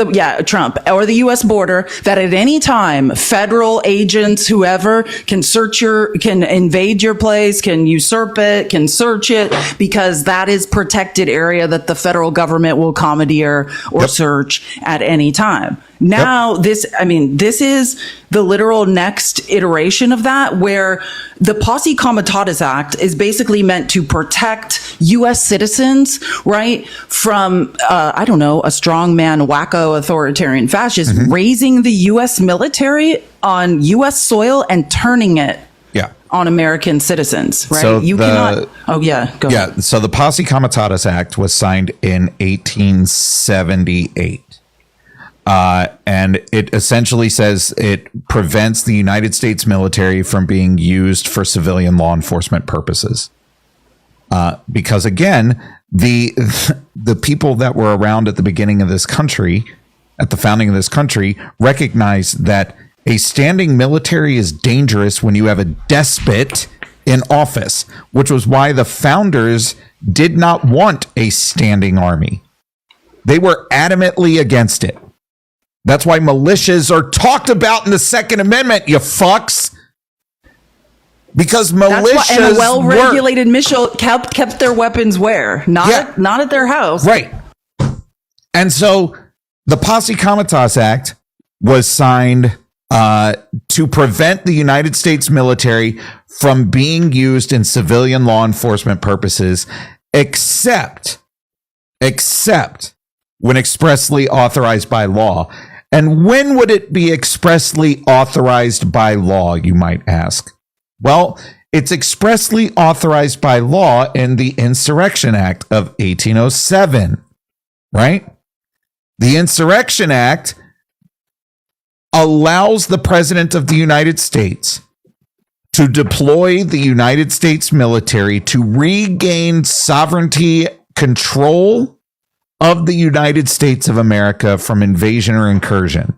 the U.S. border, that at any time federal agents, whoever, can invade your place, can usurp it, can search it, because that is protected area that the federal government will commandeer or search at any time. Now, this is the literal next iteration of that, where the Posse Comitatus Act is basically meant to protect U.S. citizens, right, from, a strongman, wacko, authoritarian fascist raising the U.S. military on U.S. soil and turning it on American citizens, right? So cannot. Oh, yeah. Go ahead. So the Posse Comitatus Act was signed in 1878. And it essentially says it prevents the United States military from being used for civilian law enforcement purposes. Because again, the people that were around at the beginning of this country, at the founding of this country, recognized that a standing military is dangerous when you have a despot in office, which was why the founders did not want a standing army. They were adamantly against it. That's why militias are talked about in the Second Amendment, you fucks. Because militias and a well-regulated militia kept their weapons where? Not at their house. Right. And so the Posse Comitatus Act was signed to prevent the United States military from being used in civilian law enforcement purposes, except when expressly authorized by law. And when would it be expressly authorized by law, you might ask? Well, it's expressly authorized by law in the Insurrection Act of 1807, right? The Insurrection Act allows the President of the United States to deploy the United States military to regain sovereignty, control of the United States of America from invasion or incursion.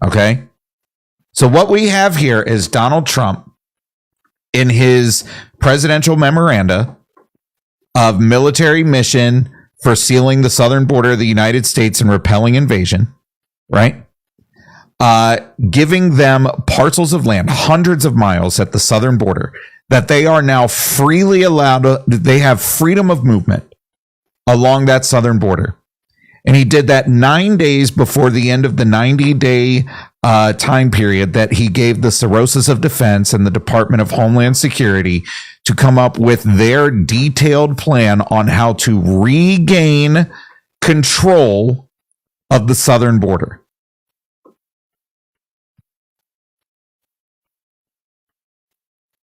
Okay? So what we have here is Donald Trump in his presidential memoranda of military mission for sealing the southern border of the United States and repelling invasion, right? Giving them parcels of land, hundreds of miles at the southern border, that they are now freely allowed, they have freedom of movement along that southern border. And he did that 9 days before the end of the 90-day time period that he gave the Cirrhosis of Defense and the Department of Homeland Security to come up with their detailed plan on how to regain control of the southern border.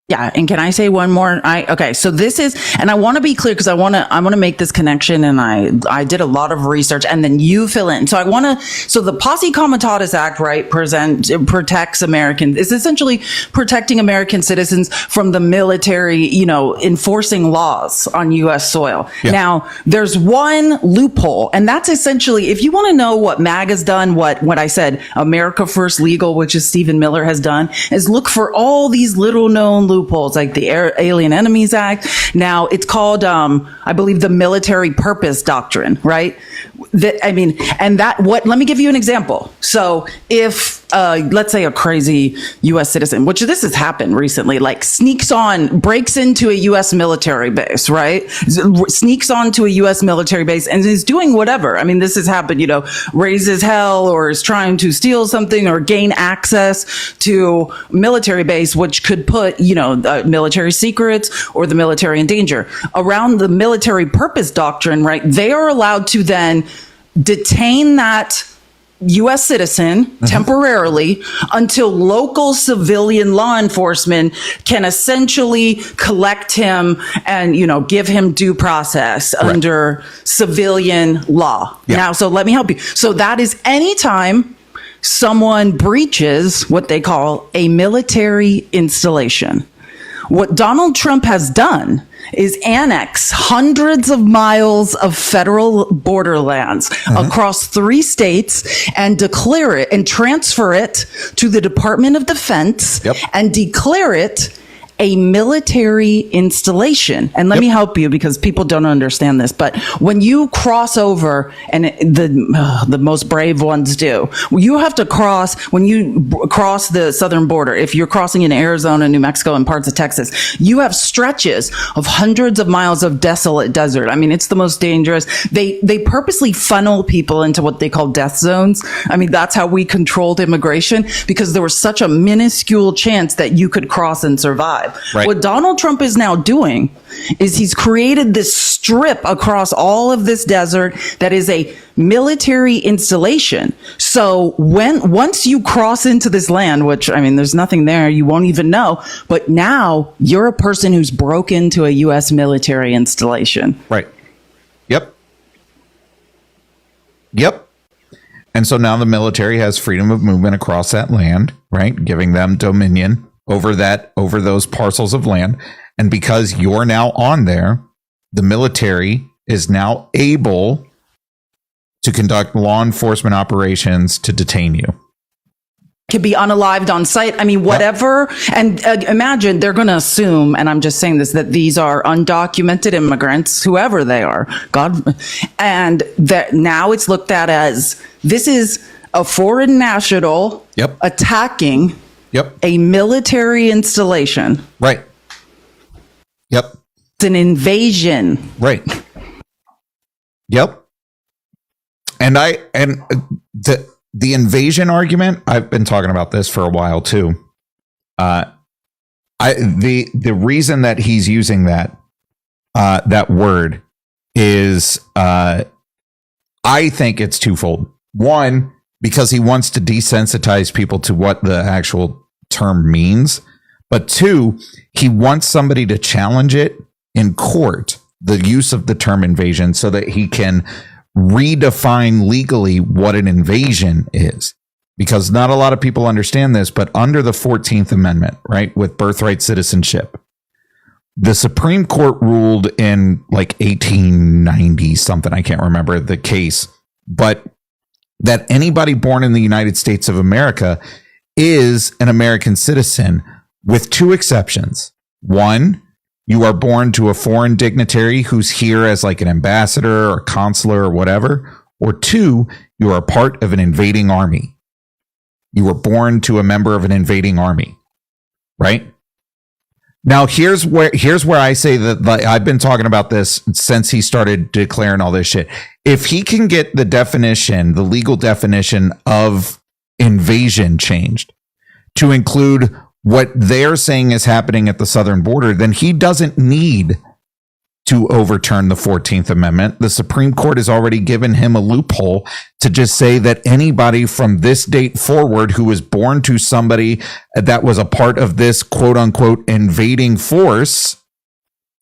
Yeah, and can I say one more? Okay, so this is, and I want to be clear because I want to make this connection, and I did a lot of research, and then you fill in. So so the Posse Comitatus Act, right, protects Americans. It's essentially protecting American citizens from the military, enforcing laws on U.S. soil. Yeah. Now, there's one loophole, and that's essentially, if you want to know what MAGA's done, what I said, America First Legal, which is Stephen Miller has done, is look for all these little known loopholes, like the Alien Enemies Act. Now it's called, I believe, the Military Purpose Doctrine, right? Let me give you an example. So if, let's say a crazy U.S. citizen, which this has happened recently, like breaks into a U.S. military base, right? Sneaks onto a U.S. military base and is doing whatever. I mean, this has happened, raises hell or is trying to steal something or gain access to military base, which could put, military secrets or the military in danger. Around the Military Purpose Doctrine, right? They are allowed to then detain that U.S. citizen temporarily until local civilian law enforcement can essentially collect him and, give him due process under civilian law. Yeah. Now, so let me help you. So that is anytime someone breaches what they call a military installation. What Donald Trump has done is annex hundreds of miles of federal borderlands across 3 states and declare it and transfer it to the Department of Defense and declare it a military installation. And let me help you because people don't understand this. But when you cross over, and the most brave ones do, you have to cross, when you cross the southern border, if you're crossing in Arizona, New Mexico, and parts of Texas, you have stretches of hundreds of miles of desolate desert. I mean, it's the most dangerous. They purposely funnel people into what they call death zones. I mean, that's how we controlled immigration, because there was such a minuscule chance that you could cross and survive. Right. What Donald Trump is now doing is he's created this strip across all of this desert that is a military installation. So once you cross into this land, which, I mean, there's nothing there, you won't even know, but now you're a person who's broke into a U.S. military installation. Right. Yep. And so now the military has freedom of movement across that land, right? Giving them dominion over those parcels of land. And because you're now on there, the military is now able to conduct law enforcement operations to detain you. Could be unalived on site. I mean, whatever. And imagine they're going to assume, and I'm just saying this, that these are undocumented immigrants, whoever they are, and that now it's looked at as this is a foreign national attacking a military installation. Right. Yep. It's an invasion. Right. Yep. And the invasion argument, I've been talking about this for a while too. The reason that he's using that word is I think it's twofold. One, because he wants to desensitize people to what the actual term means. But 2, he wants somebody to challenge it in court, the use of the term invasion, so that he can redefine legally what an invasion is. Because not a lot of people understand this, but under the 14th Amendment, right, with birthright citizenship, the Supreme Court ruled in like 1890 something, I can't remember the case, but that anybody born in the United States of America is an American citizen, with 2 exceptions. 1, you are born to a foreign dignitary who's here as like an ambassador or consular or whatever. Or 2, you are part of an invading army. You were born to a member of an invading army, right? Now, here's where I say that, like, I've been talking about this since he started declaring all this shit. If he can get the definition, the legal definition of invasion changed to include what they're saying is happening at the southern border, then he doesn't need to overturn the 14th Amendment. The Supreme Court has already given him a loophole to just say that anybody from this date forward who was born to somebody that was a part of this quote unquote invading force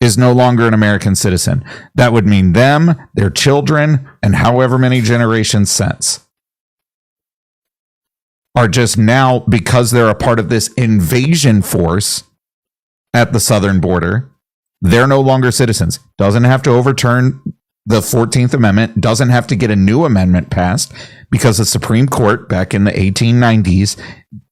is no longer an American citizen. That would mean them, their children, and however many generations since are just now, because they're a part of this invasion force at the southern border, they're no longer citizens. Doesn't have to overturn the 14th Amendment, doesn't have to get a new amendment passed, because the Supreme Court back in the 1890s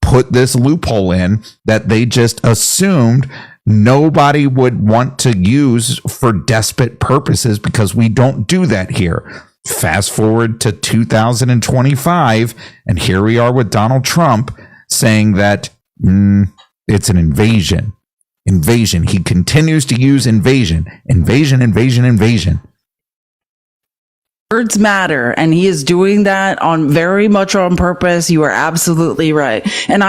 put this loophole in that they just assumed nobody would want to use for despot purposes, because we don't do that here. Fast forward to 2025, and here we are with Donald Trump saying that it's an invasion. Invasion. He continues to use invasion. Invasion. Words matter, and he is doing that on very much on purpose. You are absolutely right. And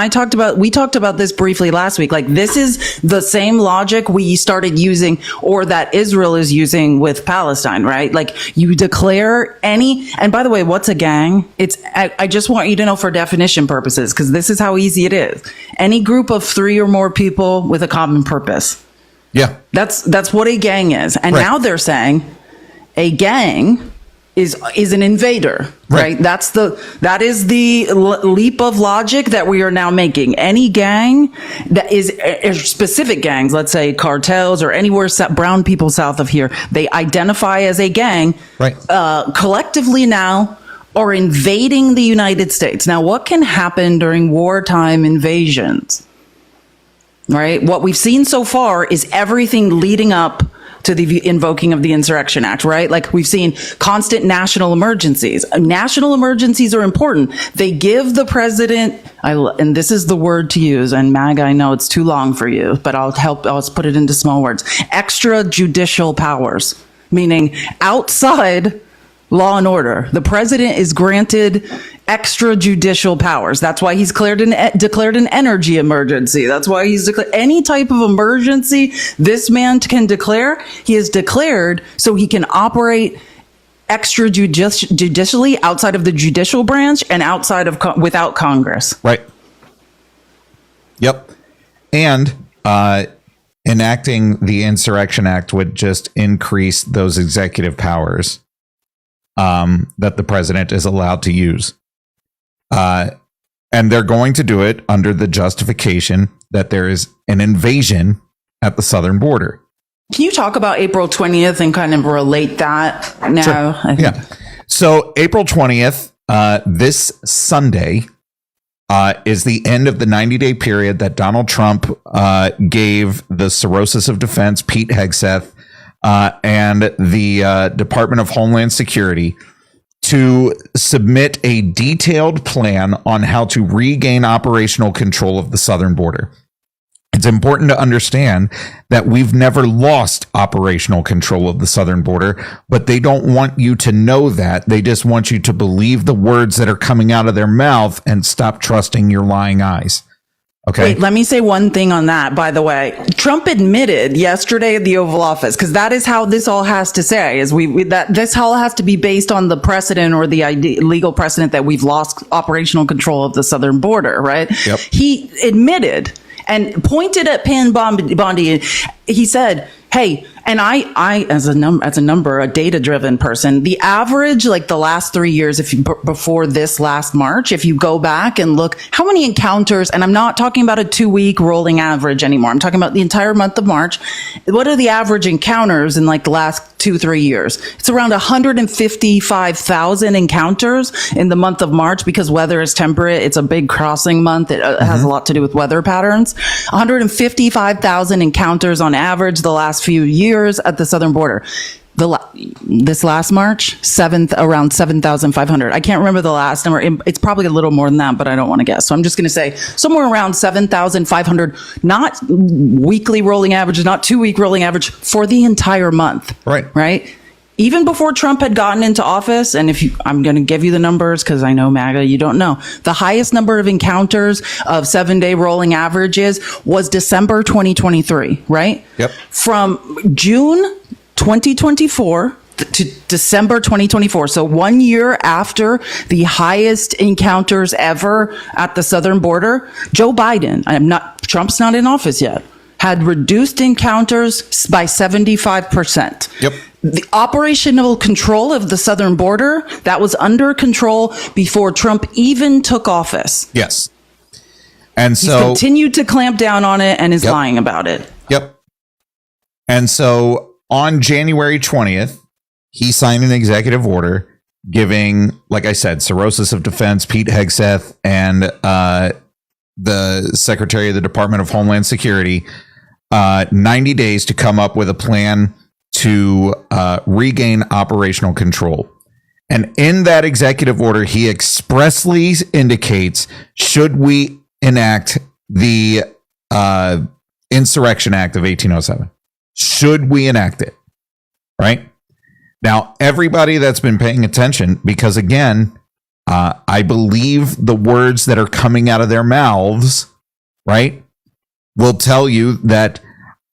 we talked about this briefly last week. Like, this is the same logic we started using, or that Israel is using with Palestine, right? Like, you declare and by the way, what's a gang? I just want you to know for definition purposes, because this is how easy it is. Any group of 3 or more people with a common purpose. Yeah. That's what a gang is. And right. Now they're saying a gang is an invader, right? That is the leap of logic that we are now making. Any gang that is specific gangs, let's say cartels or anywhere brown people south of here, they identify as a gang, right? Collectively now are invading the United States. Now, what can happen during wartime invasions? Right? What we've seen so far is everything leading up to the invoking of the Insurrection Act, right? Like, we've seen constant national emergencies. National emergencies are important. They give the president, and this is the word to use, and MAGA, I know it's too long for you, but I'll put it into small words. Extrajudicial powers, meaning outside law and order. The president is granted extrajudicial powers. That's why he's declared an energy emergency. That's why he's declared any type of emergency this man can declare. He is declared so he can operate extrajudicially outside of the judicial branch and outside of without Congress. Right. Yep. And enacting the Insurrection Act would just increase those executive powers that the president is allowed to use. And they're going to do it under the justification that there is an invasion at the southern border. Can you talk about April 20th and kind of relate that now? Sure. Yeah. So April 20th, this Sunday, is the end of the 90-day period that Donald Trump gave the Cirrhosis of Defense, Pete Hegseth, and the Department of Homeland Security to submit a detailed plan on how to regain operational control of the southern border. It's important to understand that we've never lost operational control of the southern border, but they don't want you to know that. They just want you to believe the words that are coming out of their mouth and stop trusting your lying eyes. Okay. Wait, let me say one thing on that, by the way. Trump admitted yesterday at the Oval Office, because that is how this all has to say, is that this all has to be based on the precedent or the legal precedent that we've lost operational control of the southern border, right? Yep. He admitted and pointed at Pam Bondi. He said, hey, and I as a data-driven person, the average, like the last 3 years, before this last March, if you go back and look how many encounters, and I'm not talking about a 2-week rolling average anymore. I'm talking about the entire month of March. What are the average encounters in like the last 2-3 years? It's around 155,000 encounters in the month of March, because weather is temperate. It's a big crossing month. It has a lot to do with weather patterns. 155,000 encounters on average the last few years at the southern border. This last March, around 7,500. I can't remember the last number. It's probably a little more than that, but I don't want to guess. So I'm just going to say somewhere around 7,500, not weekly rolling average, not 2-week rolling average, for the entire month. Right. Right. even before Trump had gotten into office, and I'm going to give you the numbers because I know MAGA, you don't know. The highest number of encounters of 7-day rolling averages was December 2023, right? Yep. From June 2024 to December 2024. So 1 year after the highest encounters ever at the southern border, Joe Biden, Trump's not in office yet, had reduced encounters by 75%. Yep. The operational control of the southern border, that was under control before Trump even took office. Yes. And He's so continued to clamp down on it and is Yep. lying about it. Yep. And so on January 20th, he signed an executive order giving, like I said, Cirrhosis of Defense, Pete Hegseth, and the Secretary of the Department of Homeland Security 90 days to come up with a plan to regain operational control. And in that executive order, he expressly indicates, should we enact the Insurrection Act of 1807? Should we enact it? Right? Now, everybody that's been paying attention, because again, I believe the words that are coming out of their mouths, right, will tell you that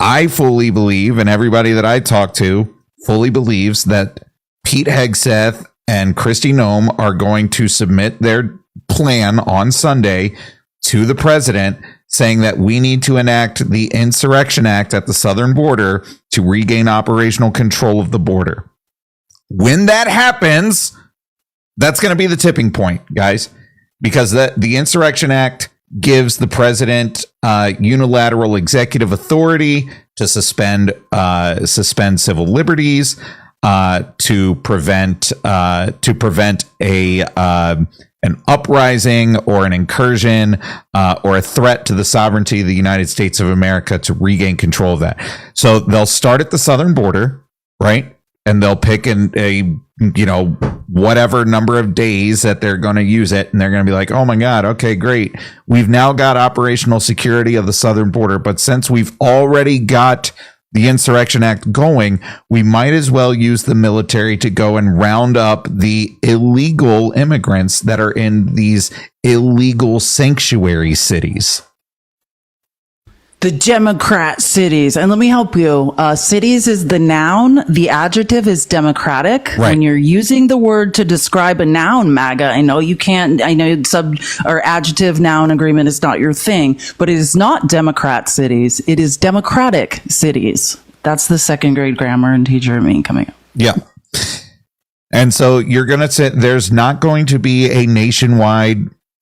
I fully believe, and everybody that I talk to fully believes, that Pete Hegseth and Kristi Noem are going to submit their plan on Sunday to the president, saying that we need to enact the Insurrection Act at the southern border to regain operational control of the border. When that happens, that's going to be the tipping point, guys, because the Insurrection Act gives the president unilateral executive authority to suspend civil liberties, to prevent an uprising or an incursion or a threat to the sovereignty of the United States of America, to regain control of that. So they'll start at the southern border, right? And they'll pick whatever number of days that they're going to use it. And they're going to be like, oh my God, okay, great. We've now got operational security of the southern border. But since we've already got the Insurrection Act going, we might as well use the military to go and round up the illegal immigrants that are in these illegal sanctuary cities. The Democrat cities. And let me help you. Cities is the noun. The adjective is democratic. Right. When you're using the word to describe a noun, MAGA, I know you can't, I know adjective noun agreement is not your thing, but it is not Democrat cities. It is democratic cities. That's the second grade grammar and teacher me coming up. Yeah. And so you're going to say there's not going to be a nationwide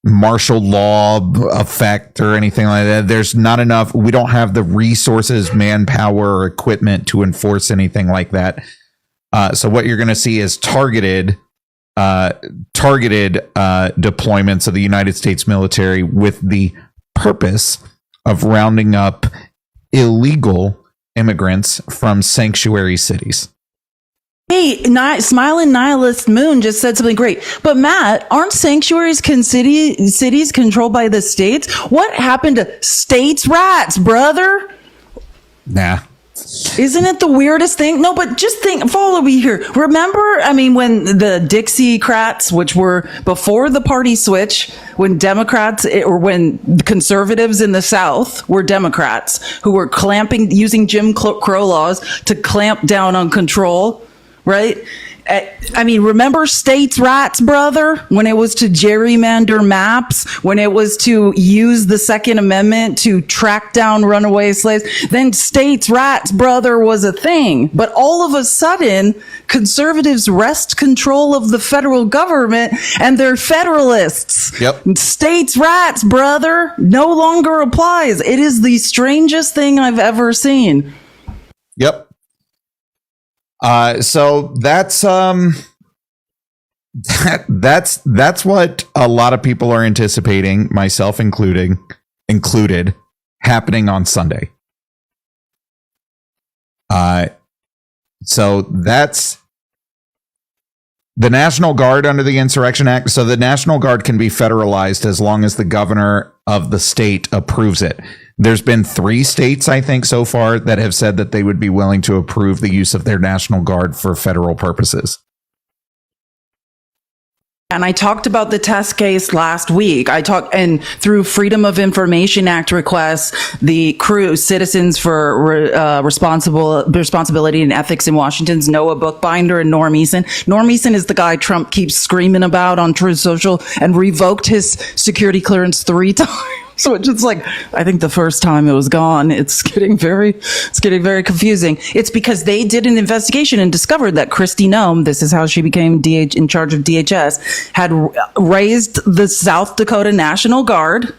martial law effect or anything like that. There's not enough. We don't have the resources, manpower, or equipment to enforce anything like that. So what you're going to see is targeted deployments of the United States military with the purpose of rounding up illegal immigrants from sanctuary cities. Hey, Smiling Nihilist Moon just said something great. But Matt, aren't sanctuaries cities controlled by the states? What happened to states' rights, brother? Nah. Isn't it the weirdest thing? No, but just follow me here. Remember, when the Dixiecrats, which were before the party switch, when Democrats or when conservatives in the South were Democrats who were using Jim Crow laws to clamp down on control, right? Remember states' rights, brother? When it was to gerrymander maps, when it was to use the Second Amendment to track down runaway slaves, then states' rights, brother, was a thing. But all of a sudden, conservatives wrest control of the federal government and they're federalists. Yep. States' rights, brother, no longer applies. It is the strangest thing I've ever seen. Yep. So that's what a lot of people are anticipating, myself included, happening on Sunday. So that's The National Guard under the Insurrection Act. So the National Guard can be federalized as long as the governor of the state approves it. There's been 3 states, I think, so far that have said that they would be willing to approve the use of their National Guard for federal purposes. And I talked about the test case last week. And through Freedom of Information Act requests, the crew, Citizens for Responsibility and Ethics in Washington's Noah Bookbinder and Norm Eason. Norm Eason is the guy Trump keeps screaming about on Truth Social and revoked his security clearance 3 times. So it's just like, I think the first time it was gone. It's getting very confusing. It's because they did an investigation and discovered that Kristi Noem, this is how she became in charge of DHS, had raised the South Dakota National Guard.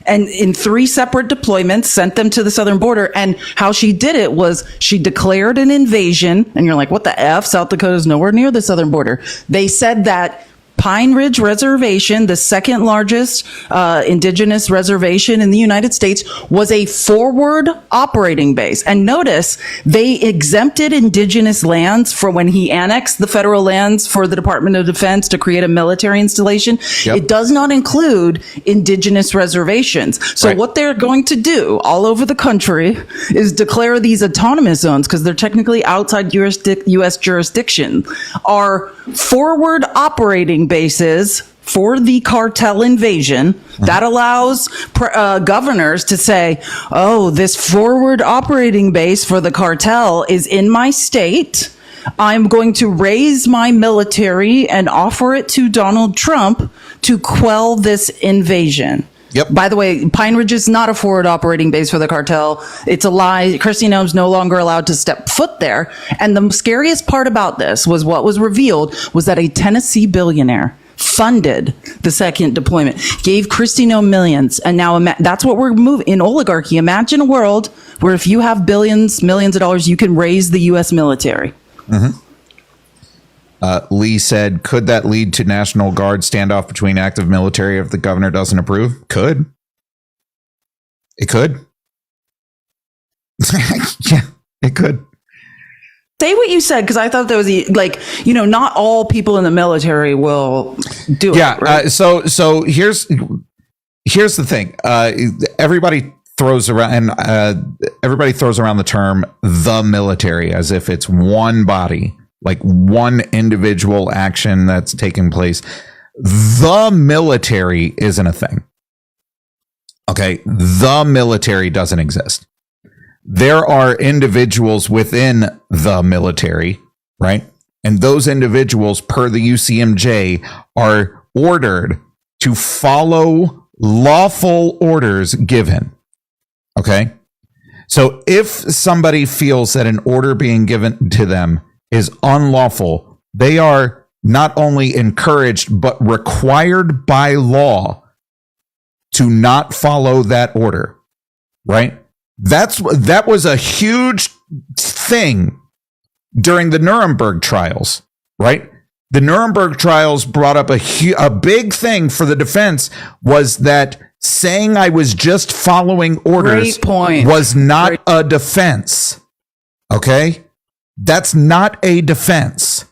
And in 3 separate deployments, sent them to the southern border. And how she did it was she declared an invasion. And you're like, what the F? South Dakota's nowhere near the southern border. They said that Pine Ridge Reservation, the second largest indigenous reservation in the United States, was a forward operating base. And notice, they exempted indigenous lands for when he annexed the federal lands for the Department of Defense to create a military installation. Yep. It does not include indigenous reservations. So what they're going to do all over the country is declare these autonomous zones, because they're technically outside U.S. jurisdiction, are forward operating bases for the cartel invasion. That allows governors to say, oh, this forward operating base for the cartel is in my state. I'm going to raise my military and offer it to Donald Trump to quell this invasion. Yep. By the way, Pine Ridge is not a forward operating base for the cartel. It's a lie. Kristi Noem's no longer allowed to step foot there. And the scariest part about this was what was revealed was that a Tennessee billionaire funded the second deployment, gave Kristi Noem millions. And now that's what we're moving in oligarchy. Imagine a world where if you have millions of dollars, you can raise the U.S. military. Lee said, could that lead to National Guard standoff between active military if the governor doesn't approve? Could. It could. Yeah, it could. Say what you said, because I thought there was not all people in the military will do it. Yeah. Right? So here's the thing. Everybody throws around the term the military as if it's one body, like one individual action that's taking place. The military isn't a thing. Okay. The military doesn't exist. There are individuals within the military, right? And those individuals, per the UCMJ, are ordered to follow lawful orders given. Okay? So if somebody feels that an order being given to them is unlawful, they are not only encouraged, but required by law to not follow that order, right? That was a huge thing during the Nuremberg trials, right? The Nuremberg trials brought up a big thing for the defense, was that saying I was just following orders was not a defense. Okay? That's not a defense.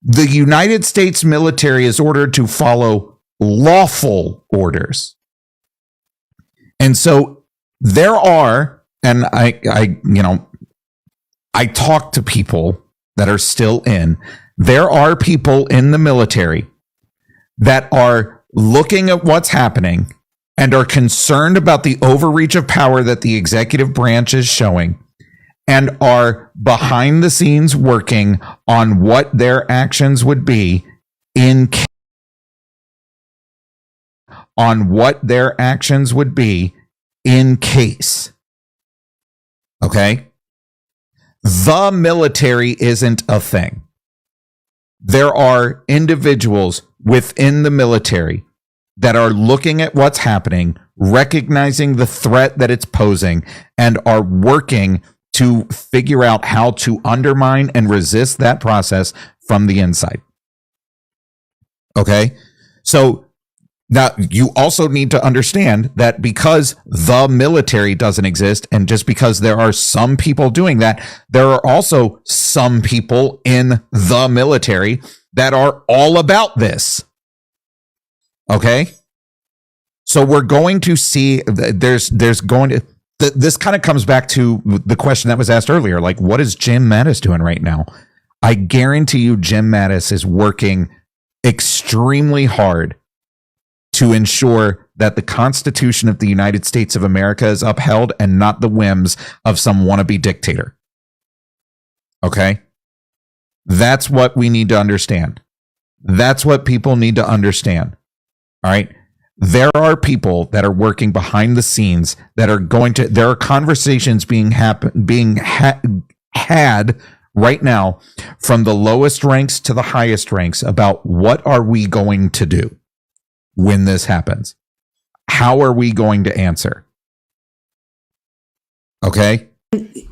The United States military is ordered to follow lawful orders. And so there are, and I talk to people that are still in, there are people in the military that are looking at what's happening and are concerned about the overreach of power that the executive branch is showing, and are behind the scenes working on what their actions would be in case. Okay? The military isn't a thing. There are individuals within the military that are looking at what's happening, recognizing the threat that it's posing, and are working to figure out how to undermine and resist that process from the inside. Okay? So now, you also need to understand that because the military doesn't exist, and just because there are some people doing that, there are also some people in the military that are all about this. Okay? So we're going to see there's going to this kind of comes back to the question that was asked earlier, like, what is Jim Mattis doing right now? I guarantee you Jim Mattis is working extremely hard to ensure that the Constitution of the United States of America is upheld and not the whims of some wannabe dictator. Okay? That's what we need to understand. That's what people need to understand. All right? There are people that are working behind the scenes that are going to, there are conversations being had right now from the lowest ranks to the highest ranks about what are we going to do when this happens? How are we going to answer? Okay.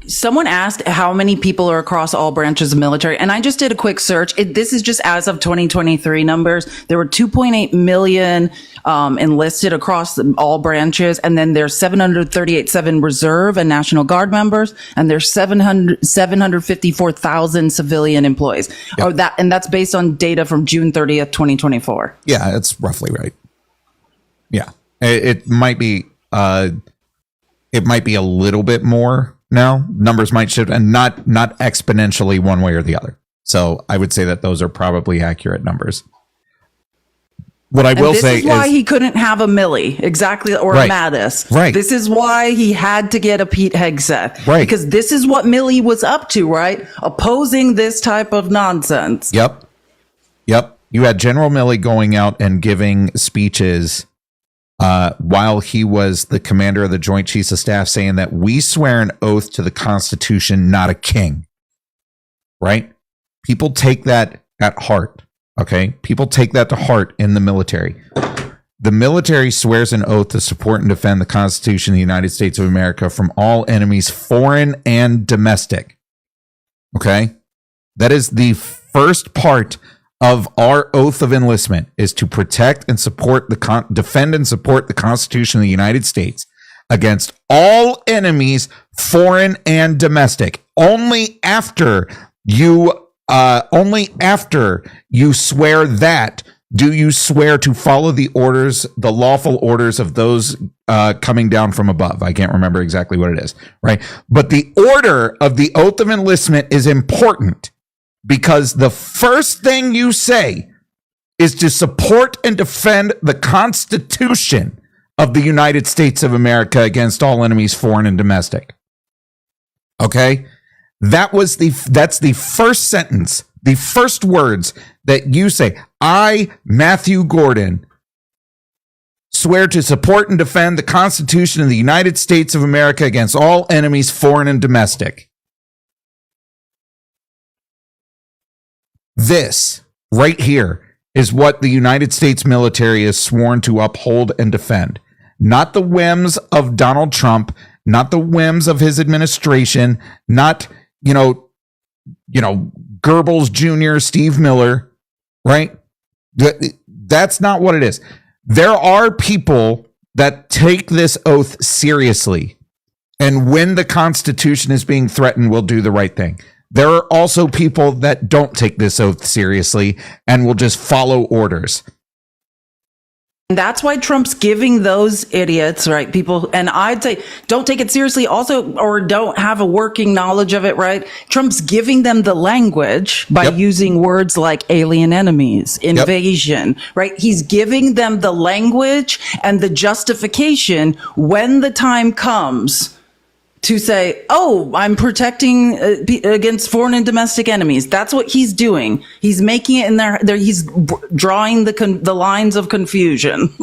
Someone asked how many people are across all branches of military, and I just did a quick search. This is just as of 2023 numbers. There were 2.8 million enlisted across all branches, and then there's 738,700 reserve and National Guard members, and there's 754,000 civilian employees. Yep. And that's based on data from June 30th, 2024. Yeah, it's roughly right. Yeah, it might be. It might be a little bit more now. Numbers might shift, and not exponentially one way or the other. So I would say that those are probably accurate numbers. What I will say is why he couldn't have a Milley, exactly, or right, a Mattis. Right. This is why he had to get a Pete Hegseth. Right. Because this is what Milley was up to, right? Opposing this type of nonsense. Yep. You had General Milley going out and giving speeches while he was the commander of the Joint Chiefs of Staff, saying that we swear an oath to the Constitution, not a king. Right? People take that at heart. Okay? People take that to heart in the military. The military swears an oath to support and defend the Constitution of the United States of America from all enemies, foreign and domestic. Okay? That is the first part of our oath of enlistment, is to protect and support defend and support the Constitution of the United States against all enemies, foreign and domestic. Only after you swear that do you swear to follow the orders, the lawful orders of those coming down from above. I can't remember exactly what it is, right? But the order of the oath of enlistment is important, because the first thing you say is to support and defend the Constitution of the United States of America against all enemies, foreign and domestic. Okay? That's the first sentence, the first words that you say. I, Matthew Gordon, swear to support and defend the Constitution of the United States of America against all enemies, foreign and domestic. This right here is what the United States military is sworn to uphold and defend. Not the whims of Donald Trump, not the whims of his administration, not, Goebbels Jr., Steve Miller, right? That's not what it is. There are people that take this oath seriously, and when the Constitution is being threatened, will do the right thing. There are also people that don't take this oath seriously and will just follow orders. And that's why Trump's giving those idiots, right, people, and I'd say don't take it seriously also, or don't have a working knowledge of it, right? Trump's giving them the language by using words like alien enemies, invasion, right? He's giving them the language and the justification when the time comes to say, oh, I'm protecting against foreign and domestic enemies. That's what he's doing. He's making it in there. He's drawing the lines of confusion.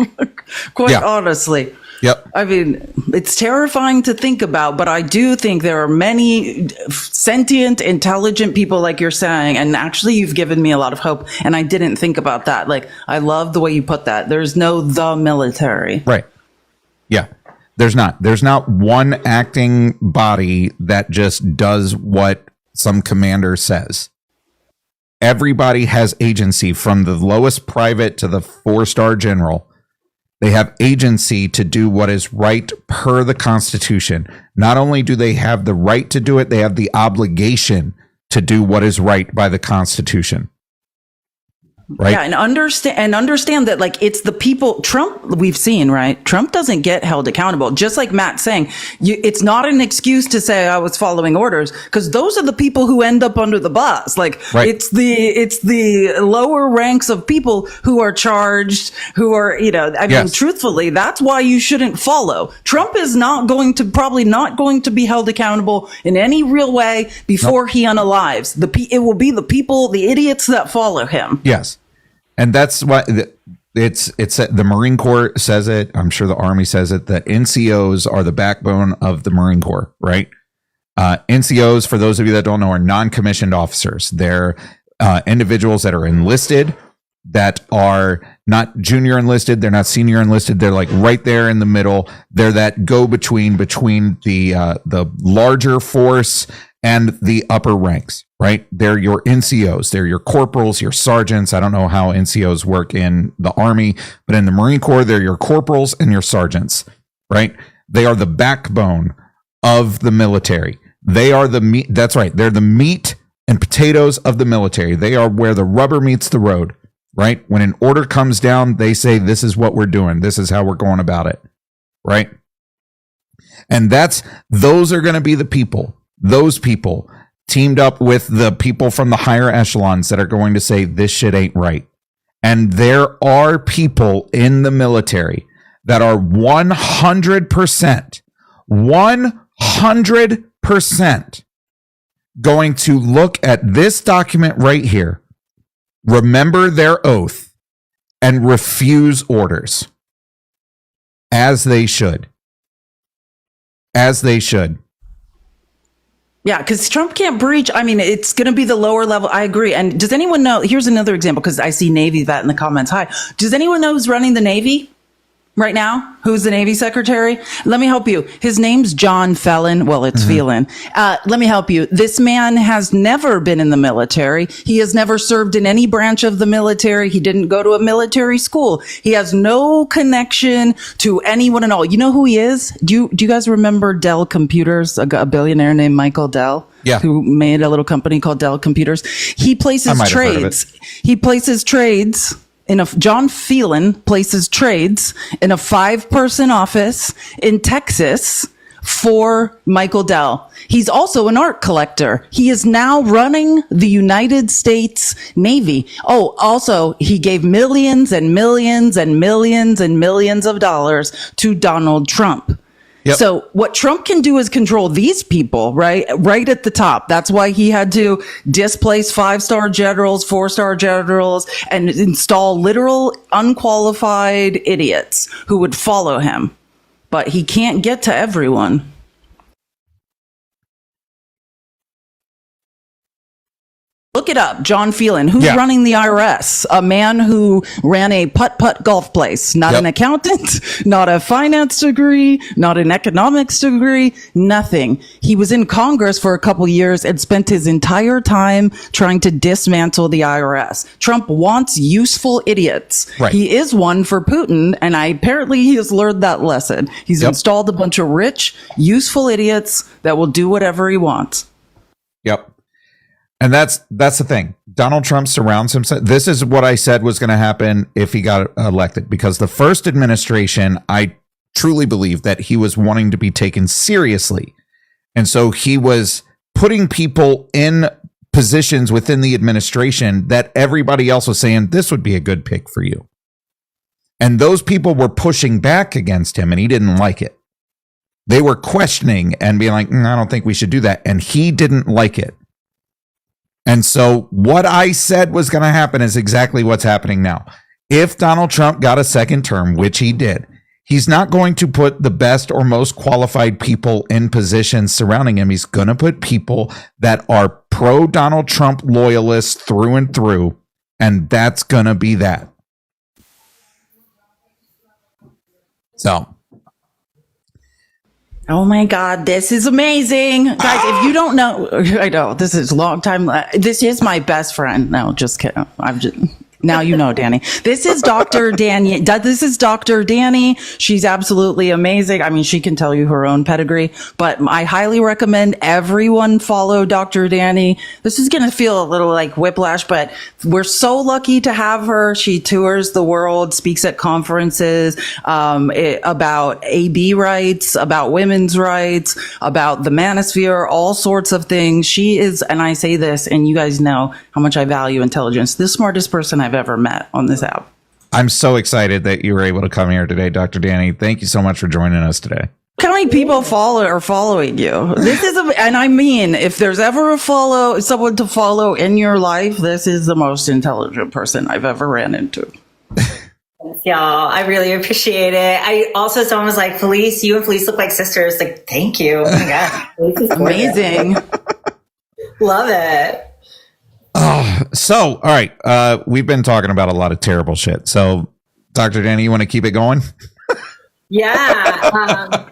Quite honestly. Yep. I mean, it's terrifying to think about, but I do think there are many sentient, intelligent people, like you're saying. And actually, you've given me a lot of hope. And I didn't think about that. Like, I love the way you put that. There's no the military. Right. Yeah. There's not one acting body that just does what some commander says. Everybody has agency, from the lowest private to the 4-star general. They have agency to do what is right per the Constitution. Not only do they have the right to do it, they have the obligation to do what is right by the Constitution. right? Yeah, and understand that, like, it's the people. Trump, we've seen, right? Trump doesn't get held accountable. Just like Matt's saying, it's not an excuse to say I was following orders, because those are the people who end up under the bus. Like, Right. it's the lower ranks of people who are charged, who are, I mean, Yes. truthfully, that's why you shouldn't follow. Trump is probably not going to be held accountable in any real way before he unalives. It will be the people, the idiots that follow him. Yes. And that's why it's the Marine Corps says it. I'm sure the Army says it, that NCOs are the backbone of the Marine Corps, right? NCOs, for those of you that don't know, are non-commissioned officers. They're individuals that are enlisted, that are not junior enlisted. They're not senior enlisted. They're like right there in the middle. They're that go-between the larger force and the upper ranks, right? They're your NCOs. They're your corporals, your sergeants. I don't know how NCOs work in the Army, but in the Marine Corps, they're your corporals and your sergeants, right? They are the backbone of the military. They are the meat. That's right. They're the meat and potatoes of the military. They are where the rubber meets the road, right? When an order comes down, they say, this is what we're doing. This is how we're going about it, right? And those are going to be the people. Those people teamed up with the people from the higher echelons that are going to say this shit ain't right. And there are people in the military that are 100% going to look at this document right here, remember their oath, and refuse orders. As they should. As they should. Yeah, because Trump can't breach. I mean, it's going to be the lower level. I agree. And does anyone know? Here's another example, because I see Navy vet in the comments. Hi. Does anyone know who's running the Navy right now? Who's the Navy secretary? Let me help you. His name's John Phelan. Well, it's Phelan. Let me help you. This man has never been in the military. He has never served in any branch of the military. He didn't go to a military school. He has no connection to anyone at all. You know who he is? Do you guys remember Dell Computers? A billionaire named Michael Dell? Yeah. Who made a little company called Dell Computers. He places trades. He places trades. John Phelan places trades in a 5-person office in Texas for Michael Dell. He's also an art collector. He is now running the United States Navy. Oh, also, he gave millions and millions and millions and millions of dollars to Donald Trump. Yep. So what Trump can do is control these people, right at the top. That's why he had to displace 5-star generals, 4-star generals, and install literal unqualified idiots who would follow him. But he can't get to everyone. Look it up. John Phelan. Who's running the IRS? A man who ran a putt-putt golf place. Not an accountant, not a finance degree, not an economics degree, nothing. He was in Congress for a couple years and spent his entire time trying to dismantle the IRS. Trump wants useful idiots. Right. He is one for Putin, and apparently he has learned that lesson. He's installed a bunch of rich, useful idiots that will do whatever he wants. Yep. And that's the thing. Donald Trump surrounds himself. This is what I said was going to happen if he got elected, because the first administration, I truly believe that he was wanting to be taken seriously. And so he was putting people in positions within the administration that everybody else was saying, this would be a good pick for you. And those people were pushing back against him, and he didn't like it. They were questioning and being like, I don't think we should do that. And he didn't like it. And so what I said was going to happen is exactly what's happening now. If Donald Trump got a second term, which he did, he's not going to put the best or most qualified people in positions surrounding him. He's going to put people that are pro-Donald Trump loyalists through and through, and that's going to be that. So. Oh my God, this is amazing. Guys, if you don't know, I know, this is a long time. This is my best friend. No, just kidding. Now you know, Danny. This is Dr. Danny. This is Dr. Danny. She's absolutely amazing. I mean, she can tell you her own pedigree, but I highly recommend everyone follow Dr. Danny. This is going to feel a little like whiplash, but we're so lucky to have her. She tours the world, speaks at conferences about AB rights, about women's rights, about the manosphere, all sorts of things. She is, and I say this, and you guys know how much I value intelligence, the smartest person I've ever met on this app. I'm so excited that you were able to come here today, Dr. Danny. Thank you so much for joining us today. How many people are following you? This is, and I mean, if there's ever someone to follow in your life, this is the most intelligent person I've ever ran into. Y'all, I really appreciate it. Someone was like, Felice, you and Felice look like sisters. Like, thank you. Oh my God. Amazing. Love it. Oh, so, all right. We've been talking about a lot of terrible shit. So, Dr. Danny, you want to keep it going? Yeah.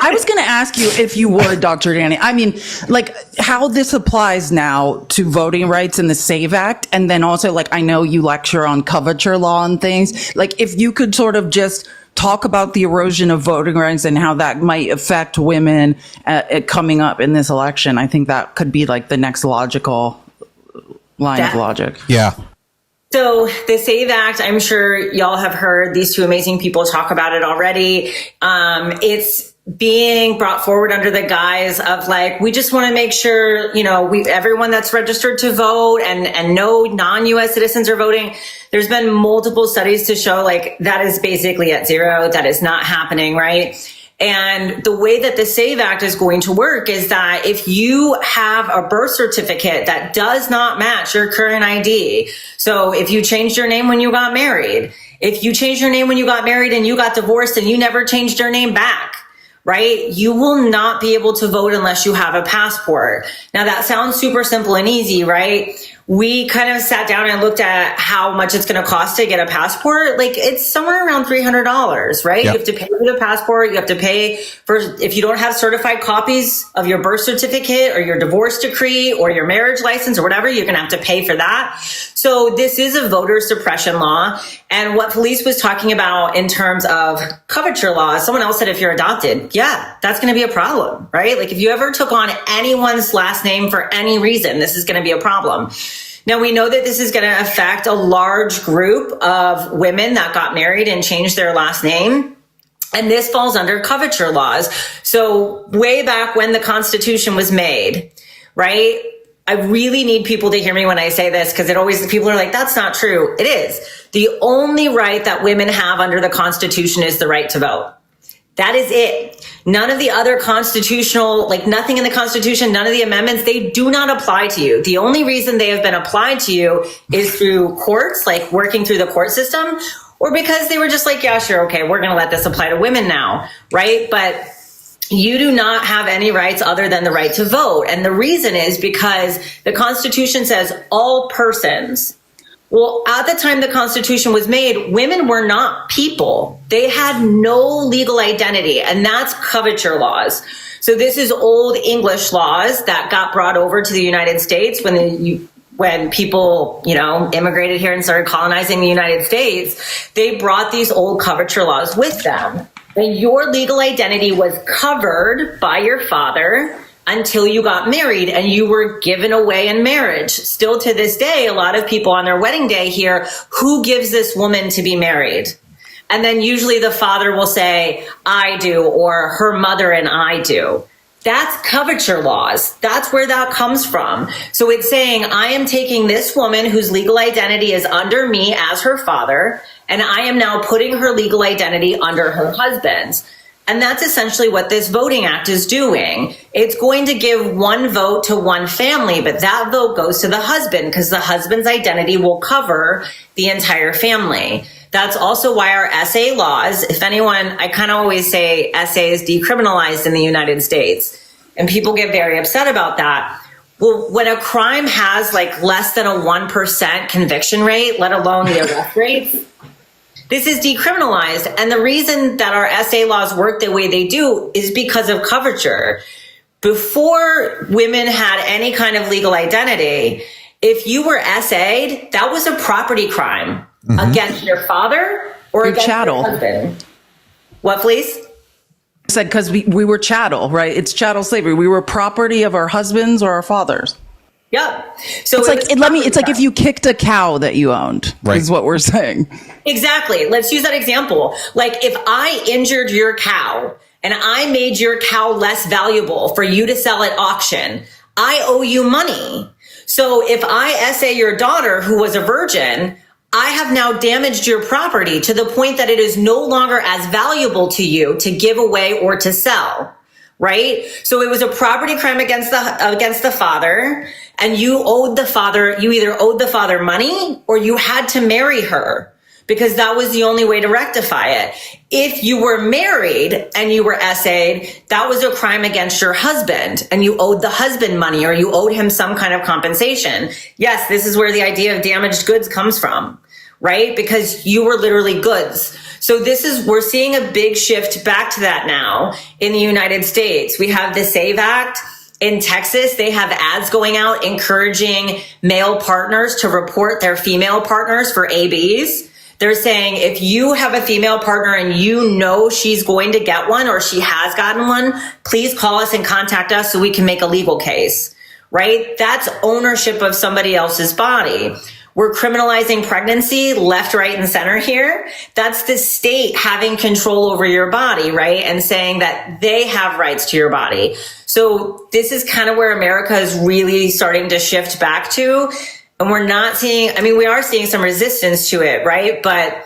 I was going to ask you if you would, Dr. Danny. I mean, like how this applies now to voting rights in the SAVE Act. And then also, like, I know you lecture on coverture law and things. Like, if you could sort of just talk about the erosion of voting rights and how that might affect women coming up in this election. I think that could be like the next logical line of logic. Yeah. So the SAVE Act, I'm sure y'all have heard these two amazing people talk about it already. It's being brought forward under the guise of like, we just want to make sure, everyone that's registered to vote and no non-US citizens are voting. There's been multiple studies to show like that is basically at zero. That is not happening, right? And the way that the SAVE Act is going to work is that if you have a birth certificate that does not match your current ID, so if you changed your name when you got married, if you changed your name when you got married and you got divorced and you never changed your name back, right? You will not be able to vote unless you have a passport. Now that sounds super simple and easy, right? We kind of sat down and looked at how much it's going to cost to get a passport. Like it's somewhere around $300, right? Yep. You have to pay for the passport. You have to pay for, if you don't have certified copies of your birth certificate or your divorce decree or your marriage license or whatever, you're going to have to pay for that. So this is a voter suppression law. And what Felice was talking about in terms of coverture laws, someone else said if you're adopted, yeah, that's going to be a problem, right? Like if you ever took on anyone's last name for any reason, this is going to be a problem. Now, we know that this is going to affect a large group of women that got married and changed their last name. And this falls under coverture laws. So way back when the Constitution was made, right? I really need people to hear me when I say this because people are like, that's not true. It is. The only right that women have under the Constitution is the right to vote. That is it. None of the other constitutional, like nothing in the Constitution, none of the amendments, they do not apply to you. The only reason they have been applied to you is through courts, like working through the court system, or because they were just like, yeah, sure, okay, we're going to let this apply to women now, right? But you do not have any rights other than the right to vote. And the reason is because the Constitution says all persons. Well, at the time the Constitution was made, women were not people. They had no legal identity, and that's coverture laws. So this is old English laws that got brought over to the United States when people, immigrated here and started colonizing the United States. They brought these old coverture laws with them. And your legal identity was covered by your father until you got married and you were given away in marriage. Still to this day, a lot of people on their wedding day hear, who gives this woman to be married? And then usually the father will say, I do, or her mother and I do. That's coverture laws. That's where that comes from. So it's saying, I am taking this woman whose legal identity is under me as her father, and I am now putting her legal identity under her husband's. And that's essentially what this voting act is doing. It's going to give one vote to one family, but that vote goes to the husband because the husband's identity will cover the entire family. That's also why our SA laws, if anyone, I kind of always say SA is decriminalized in the United States, and people get very upset about that. Well, when a crime has like less than a 1% conviction rate, let alone the arrest rates, this is decriminalized. And the reason that our SA laws work the way they do is because of coverture. Before women had any kind of legal identity, If you were SA'd, that was a property crime against your father or against chattel. your husband. What, please? Said because we were chattel, right? It's chattel slavery. We were property of our husbands or our fathers. Yep. So It's like if you kicked a cow that you owned, Right. is what we're saying. Exactly. Let's use that example. Like if I injured your cow and I made your cow less valuable for you to sell at auction, I owe you money. So if I SA your daughter who was a virgin, I have now damaged your property to the point that it is no longer as valuable to you to give away or to sell. Right? So it was a property crime against the father, and you either owed the father money or you had to marry her, because that was the only way to rectify it. If you were married and you were SA'd, that was a crime against your husband and you owed the husband money or you owed him some kind of compensation. Yes, this is where the idea of damaged goods comes from, right? Because you were literally goods. So we're seeing a big shift back to that now in the United States. We have the SAVE Act. In Texas, they have ads going out encouraging male partners to report their female partners for ABs. They're saying if you have a female partner and you know she's going to get one or she has gotten one, please call us and contact us so we can make a legal case, right? That's ownership of somebody else's body. We're criminalizing pregnancy left, right, and center here. That's the state having control over your body, right? And saying that they have rights to your body. So this is kind of where America is really starting to shift back to. And we're not seeing, we are seeing some resistance to it, right? But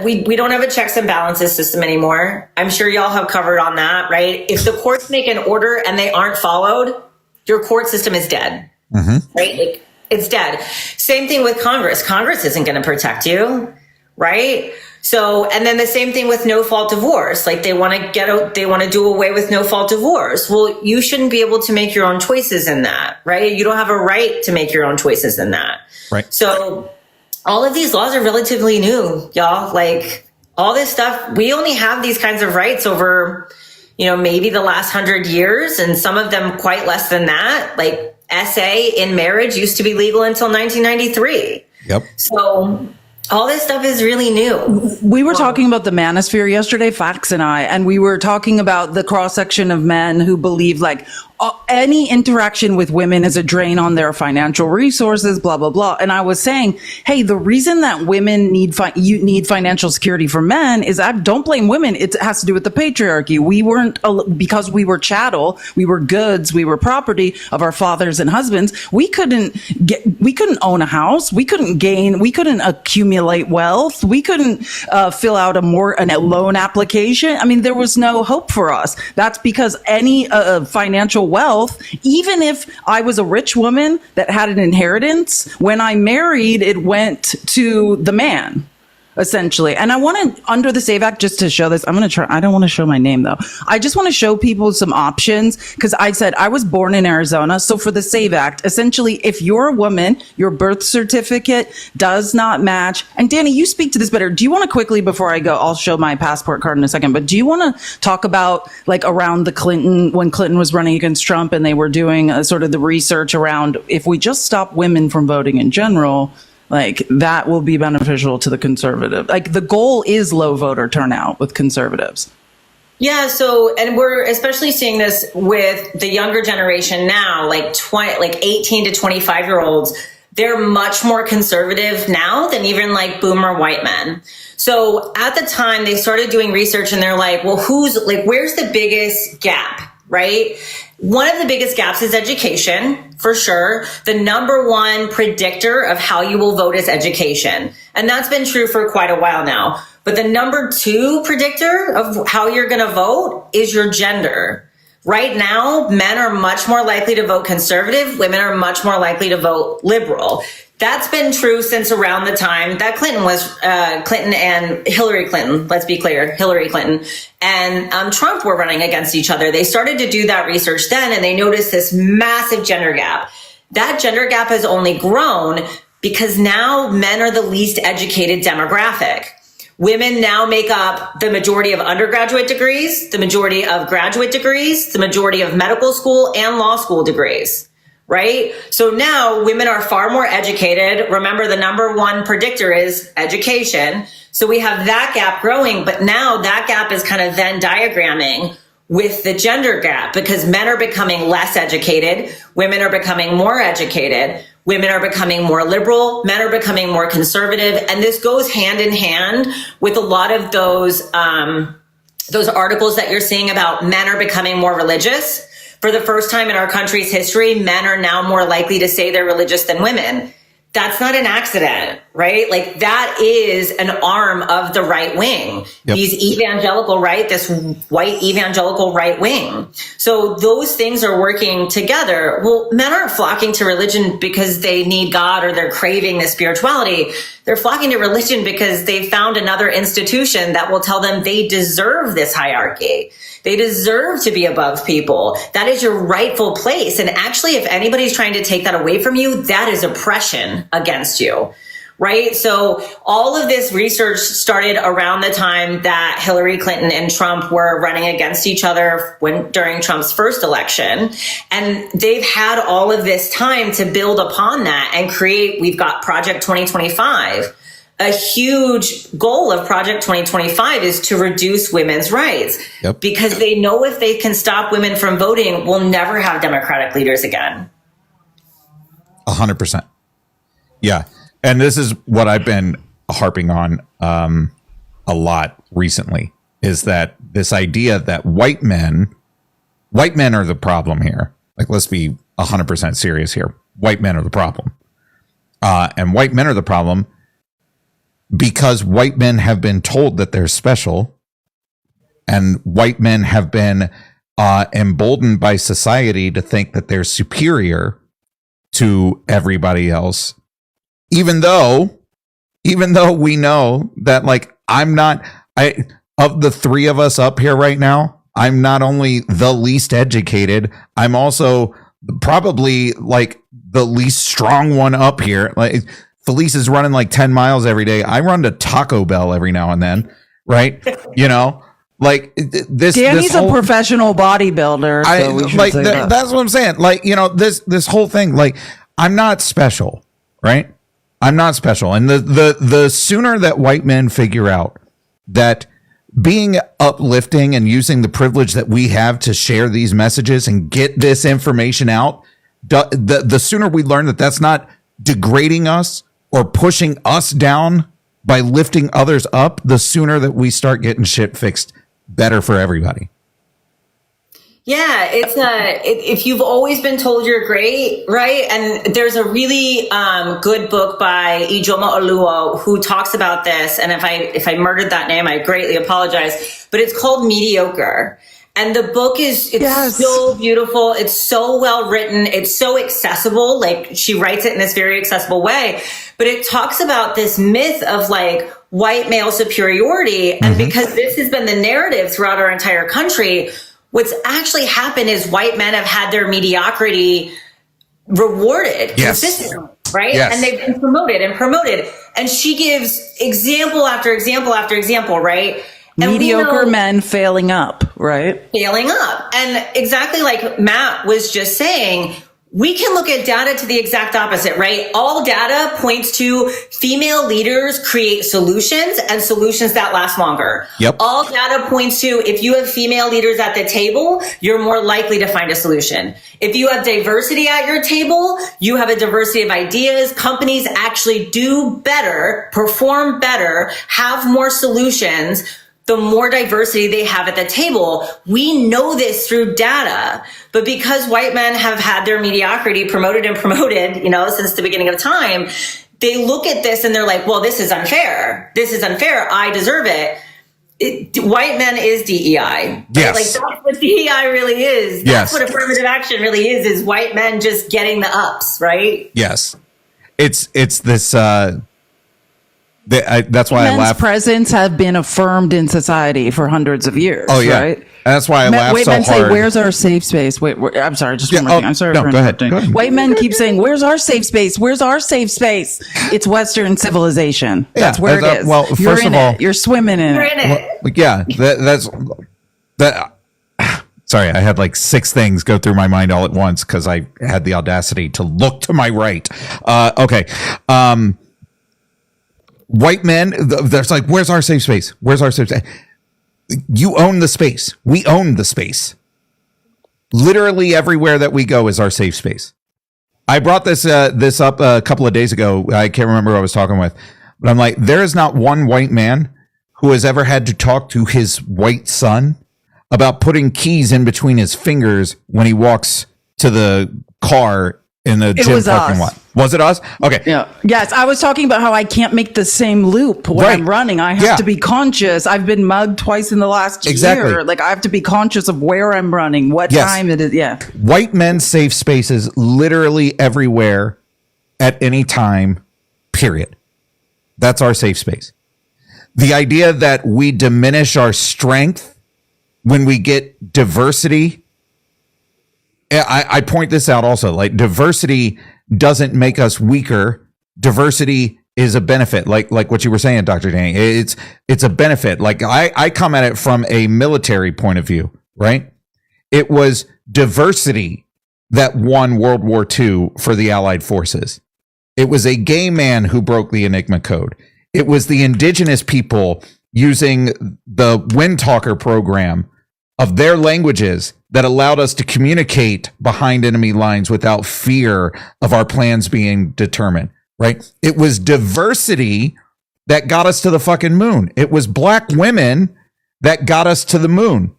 we don't have a checks and balances system anymore. I'm sure y'all have covered on that, right? If the courts make an order and they aren't followed, your court system is dead, right? Like, it's dead. Same thing with Congress. Congress isn't going to protect you, right? So, and then the same thing with no fault divorce. Like they want to do away with no fault divorce. Well, you shouldn't be able to make your own choices in that, right? You don't have a right to make your own choices in that. Right. So all of these laws are relatively new, y'all. Like all this stuff, we only have these kinds of rights over, maybe the last 100 years, and some of them quite less than that. Like SA in marriage used to be legal until 1993. Yep. So all this stuff is really new. We were talking about the manosphere yesterday, Fax and I, and we were talking about the cross section of men who believe like any interaction with women is a drain on their financial resources, blah, blah, blah. And I was saying, hey, the reason that women need financial security for men is I don't blame women. It has to do with the patriarchy. We weren't, because we were chattel, we were goods, we were property of our fathers and husbands. We couldn't own a house. We couldn't accumulate wealth. We couldn't fill out a loan application. There was no hope for us. That's because any financial wealth, even if I was a rich woman that had an inheritance, when I married, it went to the man, essentially. And I want to, under the SAVE Act, just to show this, I'm going to try, I don't want to show my name though. I just want to show people some options, because I said I was born in Arizona. So for the SAVE Act, essentially, if you're a woman, your birth certificate does not match. And Danny, you speak to this better. Do you want to quickly, before I go, I'll show my passport card in a second, but do you want to talk about like around when Clinton was running against Trump and they were doing sort of the research around if we just stop women from voting in general, like that will be beneficial to the conservative. Like the goal is low voter turnout with conservatives. Yeah. So, and we're especially seeing this with the younger generation now, like 18 to 25-year-olds. They're much more conservative now than even like boomer white men. So at the time they started doing research and they're like, well, where's the biggest gap? Right? One of the biggest gaps is education, for sure. The number one predictor of how you will vote is education. And that's been true for quite a while now. But the number two predictor of how you're going to vote is your gender. Right now, men are much more likely to vote conservative. Women are much more likely to vote liberal. That's been true since around the time that Clinton and Hillary Clinton, let's be clear, Hillary Clinton and Trump were running against each other. They started to do that research then, and they noticed this massive gender gap. That gender gap has only grown because now men are the least educated demographic. Women now make up the majority of undergraduate degrees, the majority of graduate degrees, the majority of medical school and law school degrees. right? So now women are far more educated. Remember, the number one predictor is education. So we have that gap growing, but now that gap is kind of Venn diagramming with the gender gap, because men are becoming less educated, women are becoming more educated, women are becoming more liberal, men are becoming more conservative, and this goes hand in hand with a lot of those articles that you're seeing about men are becoming more religious. For the first time in our country's history, men are now more likely to say they're religious than women. That's not an accident, right? Like, that is an arm of the right wing. Yep. These evangelical right, this white evangelical right wing. So those things are working together. Well, men aren't flocking to religion because they need God or they're craving this spirituality. They're flocking to religion because they found another institution that will tell them they deserve this hierarchy. They deserve to be above people. That is your rightful place. And actually, if anybody's trying to take that away from you, that is oppression against you, right? So all of this research started around the time that Hillary Clinton and Trump were running against each other during Trump's first election. And they've had all of this time to build upon that and create, we've got Project 2025. A huge goal of Project 2025 is to reduce women's rights, because they know if they can stop women from voting, we'll never have Democratic leaders again. 100%. Yeah. And this is what I've been harping on a lot recently, is that this idea that white men are the problem here. Like, let's be 100% serious here. White men are the problem. And white men are the problem because white men have been told that they're special, and white men have been emboldened by society to think that they're superior to everybody else, even though we know that, like, of the three of us up here right now, I'm not only the least educated, I'm also probably like the least strong one up here. Like, Felice is running like 10 miles every day. I run to Taco Bell every now and then, right? You know, like this. Danny's a professional bodybuilder. So that's what I'm saying. Like, you know, this whole thing, like, I'm not special, right? I'm not special. And the sooner that white men figure out that being uplifting and using the privilege that we have to share these messages and get this information out, the sooner we learn that that's not degrading us or pushing us down by lifting others up, the sooner that we start getting shit fixed better for everybody. Yeah, it's if you've always been told you're great, right? And there's a really good book by Ijoma Oluo who talks about this. And if I murdered that name, I greatly apologize. But it's called Mediocre. And the book is so beautiful. It's so well written. It's so accessible. Like, she writes it in this very accessible way. But it talks about this myth of like white male superiority. And because this has been the narrative throughout our entire country, what's actually happened is white men have had their mediocrity rewarded consistently, right? Yes. And they've been promoted and promoted. And she gives example after example after example, right? And mediocre men failing up, right? Failing up. And exactly like Matt was just saying, we can look at data to the exact opposite, right? All data points to female leaders create solutions and solutions that last longer. Yep. All data points to if you have female leaders at the table, you're more likely to find a solution. If you have diversity at your table, you have a diversity of ideas. Companies actually do better, perform better, have more solutions the more diversity they have at the table. We know this through data, but because white men have had their mediocrity promoted and promoted, you know, since the beginning of time, they look at this and they're like, well, this is unfair. This is unfair. I deserve it. White men is DEI. Right? Yes. Like, that's what DEI really is. That's Yes. what affirmative action really is white men just getting the ups, right? Yes. It's this, that's why I Men's laugh. presence have been affirmed in society for hundreds of years. Oh, yeah. Right? That's why I laugh white so men hard. say, "Where's our safe space?" Wait, I'm sorry. Just one more thing. I'm sorry for go ahead. interrupting. Go ahead. White men keep saying, "Where's our safe space? Where's our safe space?" It's Western civilization. That's where it is. Well, you're first in of all, it. You're swimming in You're it. in it. yeah, Sorry, I had like 6 things go through my mind all at once because I had the audacity to look to my right. Okay. White men, there's like, where's our safe space? Where's our safe space? You own the space. We own the space. Literally everywhere that we go is our safe space. I brought this up a couple of days ago. I can't remember who I was talking with, but I'm like, there is not one white man who has ever had to talk to his white son about putting keys in between his fingers when he walks to the car in the gym parking lot. Was it us? Okay. Yeah. Yes. I was talking about how I can't make the same loop when I'm running. I have to be conscious. I've been mugged twice in the last year. Like, I have to be conscious of where I'm running, what time it is. Yeah. White men's safe spaces literally everywhere at any time, period. That's our safe space. The idea that we diminish our strength when we get diversity, I point this out also, like diversity doesn't make us weaker. Diversity is a benefit, like what you were saying, Dr. Danny. It's a benefit. Like I come at it from a military point of view, right? It was diversity that won World War II for the Allied forces. It was a gay man who broke the Enigma code. It was the indigenous people using the Windtalker program of their languages that allowed us to communicate behind enemy lines without fear of our plans being determined, right? It was diversity that got us to the fucking moon. It was black women that got us to the moon,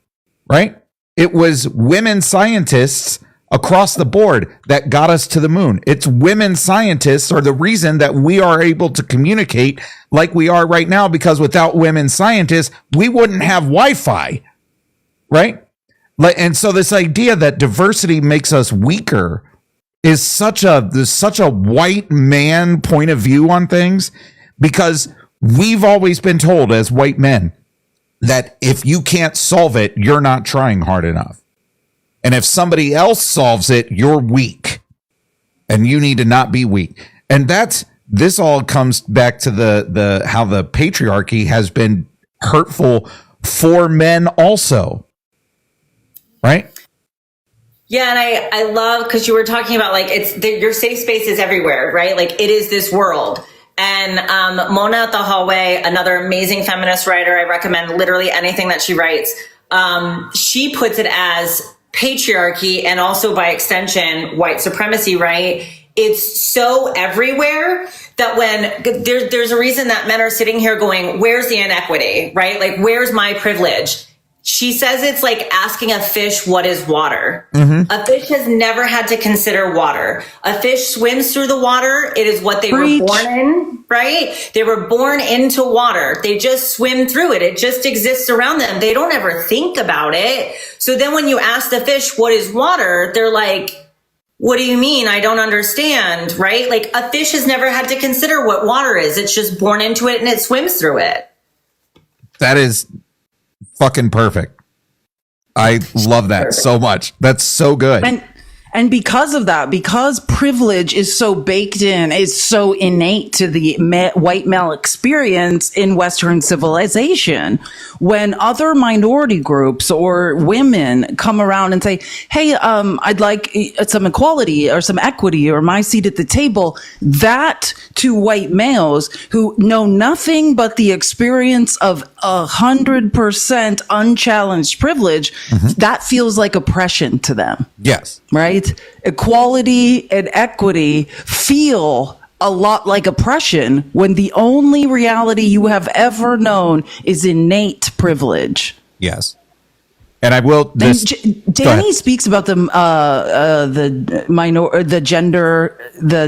right? It was women scientists across the board that got us to the moon. It's women scientists are the reason that we are able to communicate like we are right now, because without women scientists, we wouldn't have Wi-Fi, right? And so this idea that diversity makes us weaker is such a white man point of view on things, because we've always been told as white men that if you can't solve it, you're not trying hard enough. And if somebody else solves it, you're weak and you need to not be weak. And this all comes back to the how the patriarchy has been hurtful for men also. Right? Yeah, and I love, because you were talking about like your safe space is everywhere, right? Like it is this world. And Mona at the Hallway, another amazing feminist writer, I recommend literally anything that she writes. She puts it as patriarchy and also by extension white supremacy, right? It's so everywhere that when there's a reason that men are sitting here going, where's the inequity, right? Like, where's my privilege? She says it's like asking a fish, what is water? Mm-hmm. A fish has never had to consider water. A fish swims through the water. It is what they were born in, right? They were born into water. They just swim through it. It just exists around them. They don't ever think about it. So then when you ask the fish, what is water? They're like, what do you mean? I don't understand, right? Like a fish has never had to consider what water is. It's just born into it and it swims through it. That is fucking perfect. I love that so much. That's so good. And because of that, because privilege is so baked in, is so innate to the white male experience in Western civilization, when other minority groups or women come around and say, hey, I'd like some equality or some equity or my seat at the table, that to white males who know nothing but the experience of 100% unchallenged privilege, that feels like oppression to them. Yes. Right? Equality and equity feel a lot like oppression when the only reality you have ever known is innate privilege. Yes. And I will. Danny speaks about the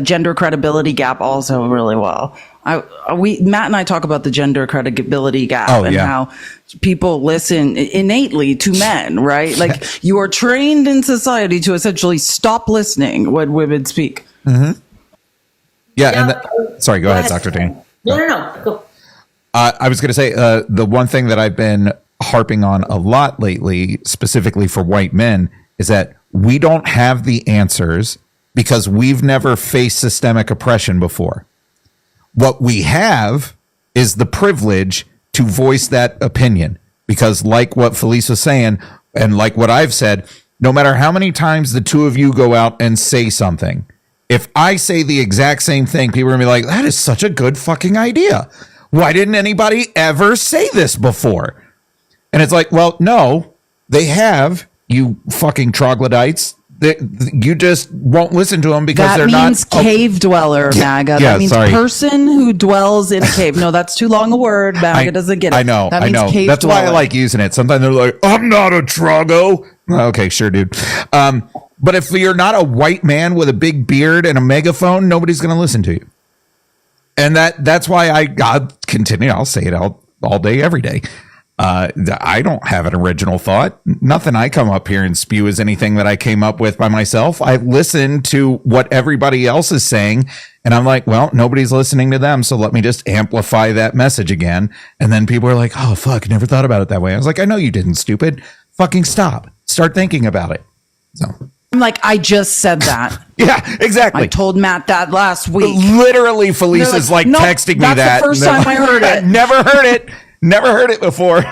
gender credibility gap also really well. Matt and I talk about the gender credibility gap how people listen innately to men, right? Like you are trained in society to essentially stop listening when women speak. Mm-hmm. Yeah. And sorry, go ahead, Dr. Dane. No. Go. I was going to say the one thing that I've been harping on a lot lately, specifically for white men, is that we don't have the answers because we've never faced systemic oppression before. What we have is the privilege to voice that opinion, because like what Felice was saying, and like what I've said, no matter how many times the two of you go out and say something, if I say the exact same thing, people are gonna be like, that is such a good fucking idea. Why didn't anybody ever say this before? And it's like, well, no, they have, you fucking troglodytes. You just won't listen to them because that they're not. means cave dweller, MAGA. Yeah, that means sorry. person who dwells in a cave. No, that's too long a word. MAGA doesn't get it. I know. That I means know. cave That's dweller. why I like using it. Sometimes they're like, I'm not a trogo. Okay, sure, dude. But if you're not a white man with a big beard and a megaphone, nobody's going to listen to you. And that's why I'll continue. I'll say it all day, every day. I don't have an original thought. Nothing I come up here and spew is anything that I came up with by myself. I listen to what everybody else is saying, and I'm like, well, nobody's listening to them, so let me just amplify that message again. And then people are like, oh, fuck, never thought about it that way. I was like, I know you didn't, stupid. Fucking stop. Start thinking about it. So I'm like, I just said that. yeah, exactly. I told Matt that last week. Literally, Felice is like "Nope, texting me that's that. the first and they're time I heard it. Never heard it. Never heard it before.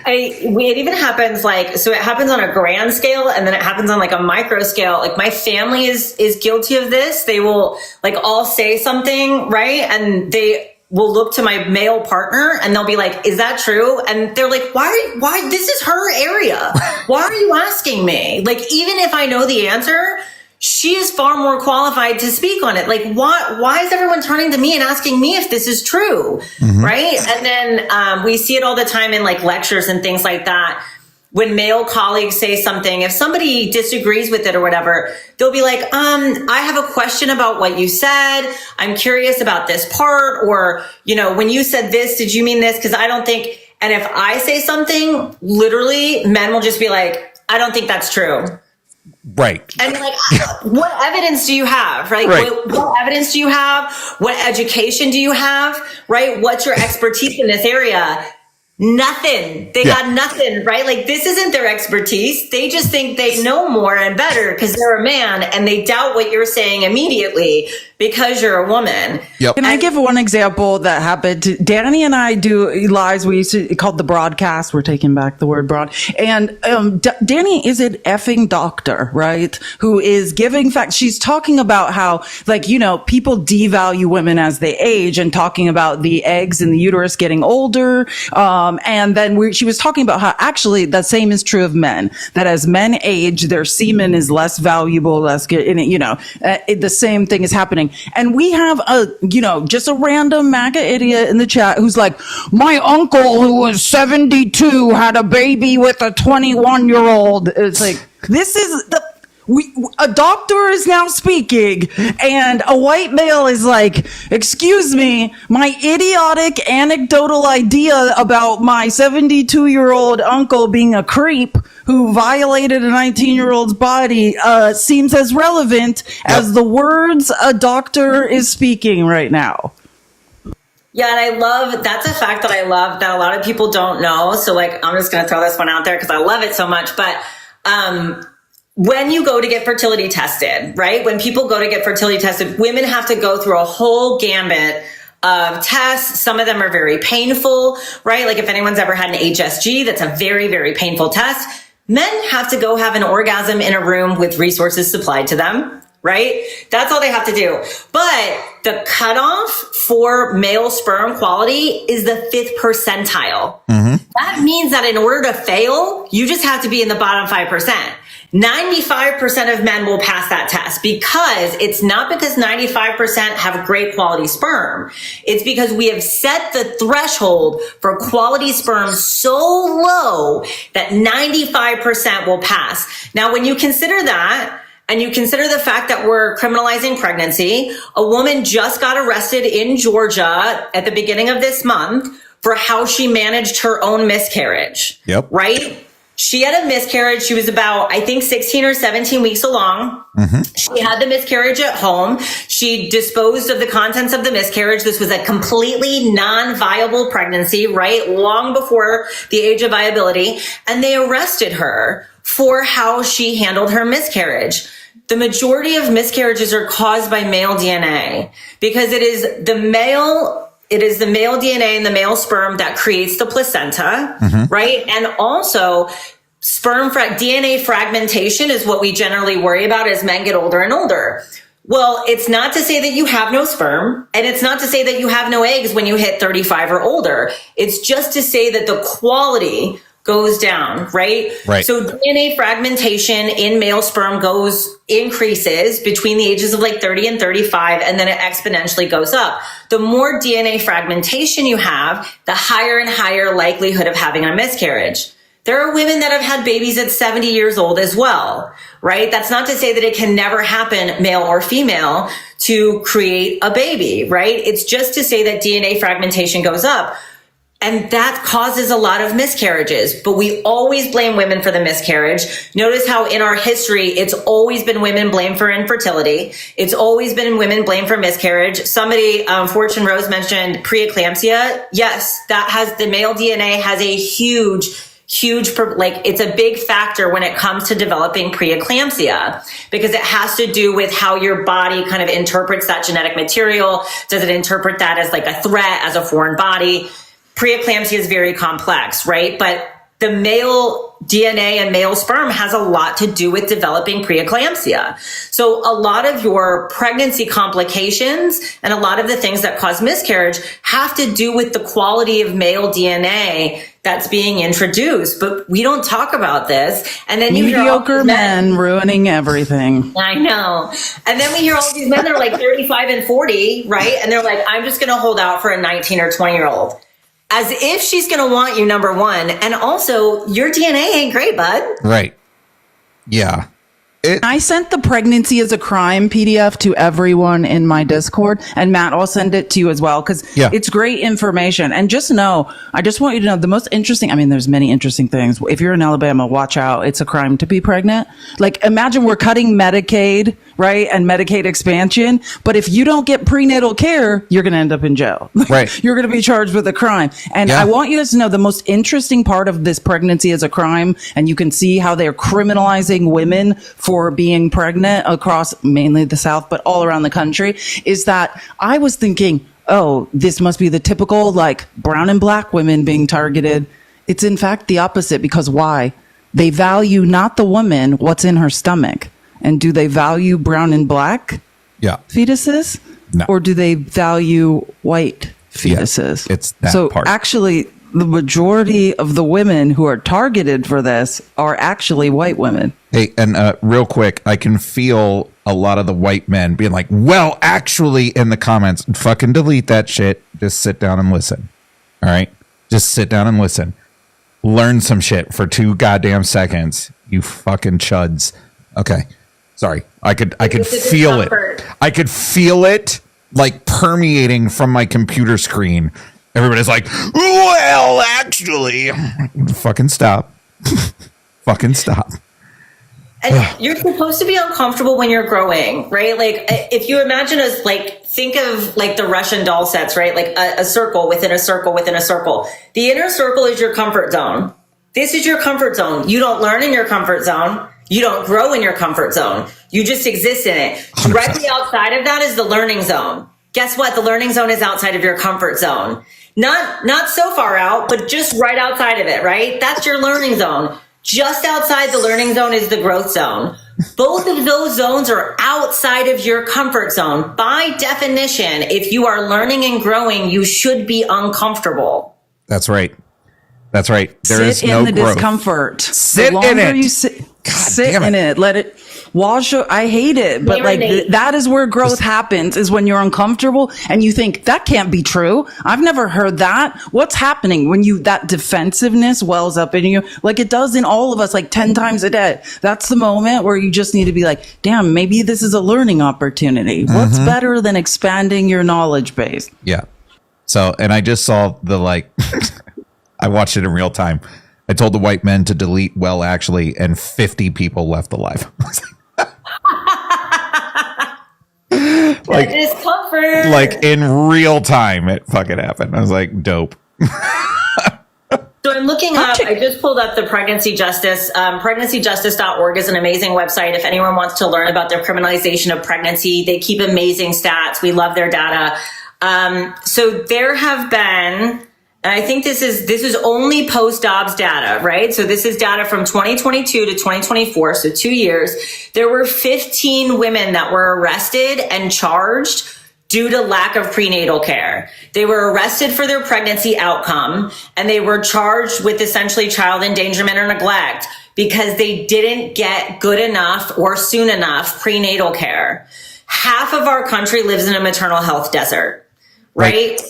It even happens so it happens on a grand scale, and then it happens on like a micro scale. Like my family is guilty of this. They will like all say something, right? And they will look to my male partner and they'll be like, is that true? And they're like, why, this is her area. Why are you asking me? Like, even if I know the answer, she is far more qualified to speak on it. Like, why is everyone turning to me and asking me if this is true? Mm-hmm. Right. And then we see it all the time in like lectures and things like that. When male colleagues say something, if somebody disagrees with it or whatever, they'll be like, I have a question about what you said. I'm curious about this part. Or, when you said this, did you mean this? Because I don't think, and if I say something, literally men will just be like, I don't think that's true. Right. And like, what evidence do you have? Right. What evidence do you have? What education do you have? Right. What's your expertise in this area? Nothing. They got nothing, right? Like, this isn't their expertise. They just think they know more and better because they're a man, and they doubt what you're saying immediately because you're a woman. Yep. Can I give one example that happened to Danny and I do lives we used to called the broadcast. We're taking back the word broad. And Danny is an effing doctor, right? Who is giving facts. She's talking about how, like, people devalue women as they age, and talking about the eggs in the uterus getting older. And then she was talking about how actually the same is true of men, that as men age, their semen is less valuable, less good, the same thing is happening. And we have just a random MAGA idiot in the chat who's like, my uncle who was 72 had a baby with a 21-year-old. It's like, this is a doctor is now speaking, and a white male is like, excuse me, my idiotic anecdotal idea about my 72-year-old uncle being a creep who violated a 19-year-old's body seems as relevant as the words a doctor is speaking right now. Yeah, and that's a fact that I love that a lot of people don't know. So like, I'm just going to throw this one out there because I love it so much. But when you go to get fertility tested, right? When people go to get fertility tested, women have to go through a whole gambit of tests. Some of them are very painful, right? Like if anyone's ever had an HSG, that's a very, very painful test. Men have to go have an orgasm in a room with resources supplied to them, right? That's all they have to do. But the cutoff for male sperm quality is the 5th percentile. Mm-hmm. That means that in order to fail, you just have to be in the bottom 5%. 95% of men will pass that test, because it's not because 95% have great quality sperm. It's because we have set the threshold for quality sperm so low that 95% will pass. Now, when you consider that, and you consider the fact that we're criminalizing pregnancy, a woman just got arrested in Georgia at the beginning of this month for how she managed her own miscarriage. Yep. Right? She had a miscarriage. She was about, I think, 16 or 17 weeks along. Mm-hmm. She had the miscarriage at home. She disposed of the contents of the miscarriage. This was a completely non-viable pregnancy, right? Long before the age of viability. And they arrested her for how she handled her miscarriage. The majority of miscarriages are caused by male DNA, because it is the male it is the male DNA and the male sperm that creates the placenta, right? And also DNA fragmentation is what we generally worry about as men get older and older. Well, it's not to say that you have no sperm, and it's not to say that you have no eggs when you hit 35 or older. It's just to say that the quality goes down, right? So DNA fragmentation in male sperm increases between the ages of like 30 and 35, and then it exponentially goes up. The more DNA fragmentation you have, the higher and higher likelihood of having a miscarriage. There are women that have had babies at 70 years old as well, right? That's not to say that it can never happen, male or female, to create a baby, right? It's just to say that DNA fragmentation goes up. And that causes a lot of miscarriages, but we always blame women for the miscarriage. Notice how in our history, it's always been women blamed for infertility. It's always been women blamed for miscarriage. Somebody, Fortune Rose mentioned preeclampsia. Yes, the male DNA has a huge, it's a big factor when it comes to developing preeclampsia, because it has to do with how your body kind of interprets that genetic material. Does it interpret that as like a threat, as a foreign body? Preeclampsia is very complex, right? But the male DNA and male sperm has a lot to do with developing preeclampsia. So a lot of your pregnancy complications and a lot of the things that cause miscarriage have to do with the quality of male DNA that's being introduced. But we don't talk about this. And then you hear mediocre men ruining everything. I know. And then we hear all these men that are like 35 and 40, right? And they're like, I'm just going to hold out for a 19 or 20-year-old. As if she's going to want you, number one. And also, your DNA ain't great, bud. Right. Yeah. I sent the pregnancy is a crime PDF to everyone in my Discord, and Matt, I'll send it to you as well, because it's great information. And just know, I just want you to know the most interesting, there's many interesting things. If you're in Alabama, watch out. It's a crime to be pregnant. Like, imagine we're cutting Medicaid, right? And Medicaid expansion. But if you don't get prenatal care, you're going to end up in jail. Right. You're going to be charged with a crime. And I want you guys to know the most interesting part of this pregnancy is a crime. And you can see how they're criminalizing women for being pregnant across mainly the South, but all around the country, is that I was thinking, oh, this must be the typical like brown and black women being targeted. It's in fact the opposite, because why? They value not the woman, what's in her stomach. And do they value brown and black fetuses? No. Or do they value white fetuses? It's that part. Actually, the majority of the women who are targeted for this are actually white women. Hey, and real quick, I can feel a lot of the white men being like, well, actually, in the comments, fucking delete that shit. Just sit down and listen. All right? Just sit down and listen. Learn some shit for 2 goddamn seconds. You fucking chuds. Okay. Sorry. I could feel it. I could feel it like permeating from my computer screen. Everybody's like, well, actually, fucking stop. Fucking stop. And you're supposed to be uncomfortable when you're growing, right? Like, if you imagine us, like, think of like the Russian doll sets, right? Like a circle within a circle within a circle. The inner circle is your comfort zone. This is your comfort zone. You don't learn in your comfort zone. You don't grow in your comfort zone. You just exist in it. 100%. Directly outside of that is the learning zone. Guess what? The learning zone is outside of your comfort zone. Not so far out, but just right outside of it, right? That's your learning zone. Just outside the learning zone is the growth zone. Both of those zones are outside of your comfort zone. By definition, if you are learning and growing, you should be uncomfortable. That's right. That's right. There is no growth. Sit in the discomfort. Sit in it. Sit in it. Let it wash. I hate it, but like that is where growth happens, is when you're uncomfortable and you think that can't be true. I've never heard that. What's happening when that defensiveness wells up in you, like it does in all of us, like 10 times a day? That's the moment where you just need to be like, damn, maybe this is a learning opportunity. What's better than expanding your knowledge base? Yeah. So, and I just saw the like, I watched it in real time. I told the white men to delete well, actually, and 50 people left alive. Like discomfort. Like in real time, it fucking happened. I was like, dope. So I'm looking up, I just pulled up the Pregnancy Justice. PregnancyJustice.org is an amazing website. If anyone wants to learn about the criminalization of pregnancy, they keep amazing stats. We love their data. So there have been, and I think this is only post-Dobbs data, right? So this is data from 2022 to 2024, so 2 years. There were 15 women that were arrested and charged due to lack of prenatal care. They were arrested for their pregnancy outcome, and they were charged with essentially child endangerment or neglect because they didn't get good enough or soon enough prenatal care. Half of our country lives in a maternal health desert, right?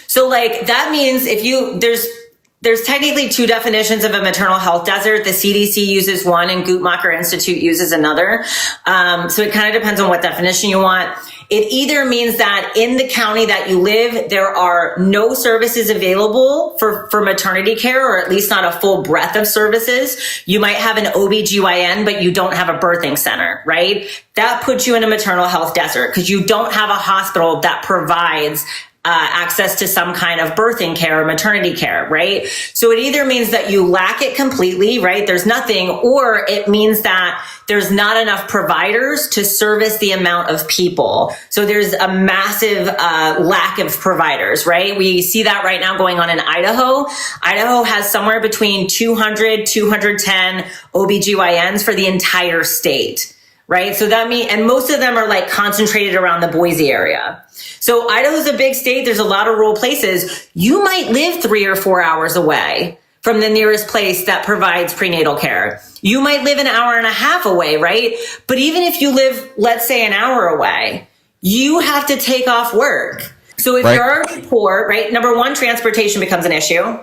So like that means there's technically two definitions of a maternal health desert. The CDC uses one and Guttmacher Institute uses another. So it kind of depends on what definition you want. It either means that in the county that you live, there are no services available for maternity care, or at least not a full breadth of services. You might have an OBGYN, but you don't have a birthing center, right? That puts you in a maternal health desert because you don't have a hospital that provides access to some kind of birthing care or maternity care, right? So it either means that you lack it completely, right? There's nothing, or it means that there's not enough providers to service the amount of people. So there's a massive lack of providers, right? We see that right now going on in Idaho. Idaho has somewhere between 200, 210 OBGYNs for the entire state, right? So that means, and most of them are like concentrated around the Boise area. So Idaho's a big state. There's a lot of rural places. You might live 3 or 4 hours away from the nearest place that provides prenatal care. You might live an hour and a half away, right? But even if you live, let's say, an hour away, you have to take off work. So if you're already poor, right? Number one, transportation becomes an issue.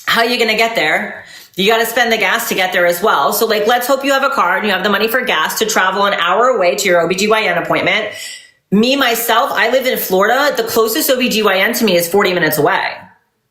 How are you going to get there? You got to spend the gas to get there as well. So like, let's hope you have a car and you have the money for gas to travel an hour away to your OBGYN appointment. Me, myself, I live in Florida. The closest OBGYN to me is 40 minutes away.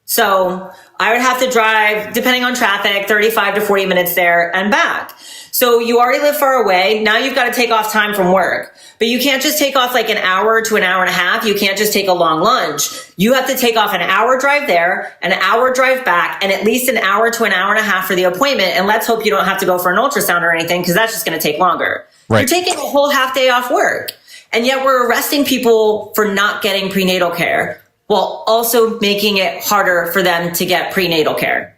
So I would have to drive, depending on traffic, 35 to 40 minutes there and back. So you already live far away. Now you've got to take off time from work. But you can't just take off like an hour to an hour and a half. You can't just take a long lunch. You have to take off an hour drive there, an hour drive back, and at least an hour to an hour and a half for the appointment. And let's hope you don't have to go for an ultrasound or anything, because that's just going to take longer. Right. You're taking a whole half day off work. And yet we're arresting people for not getting prenatal care, while also making it harder for them to get prenatal care.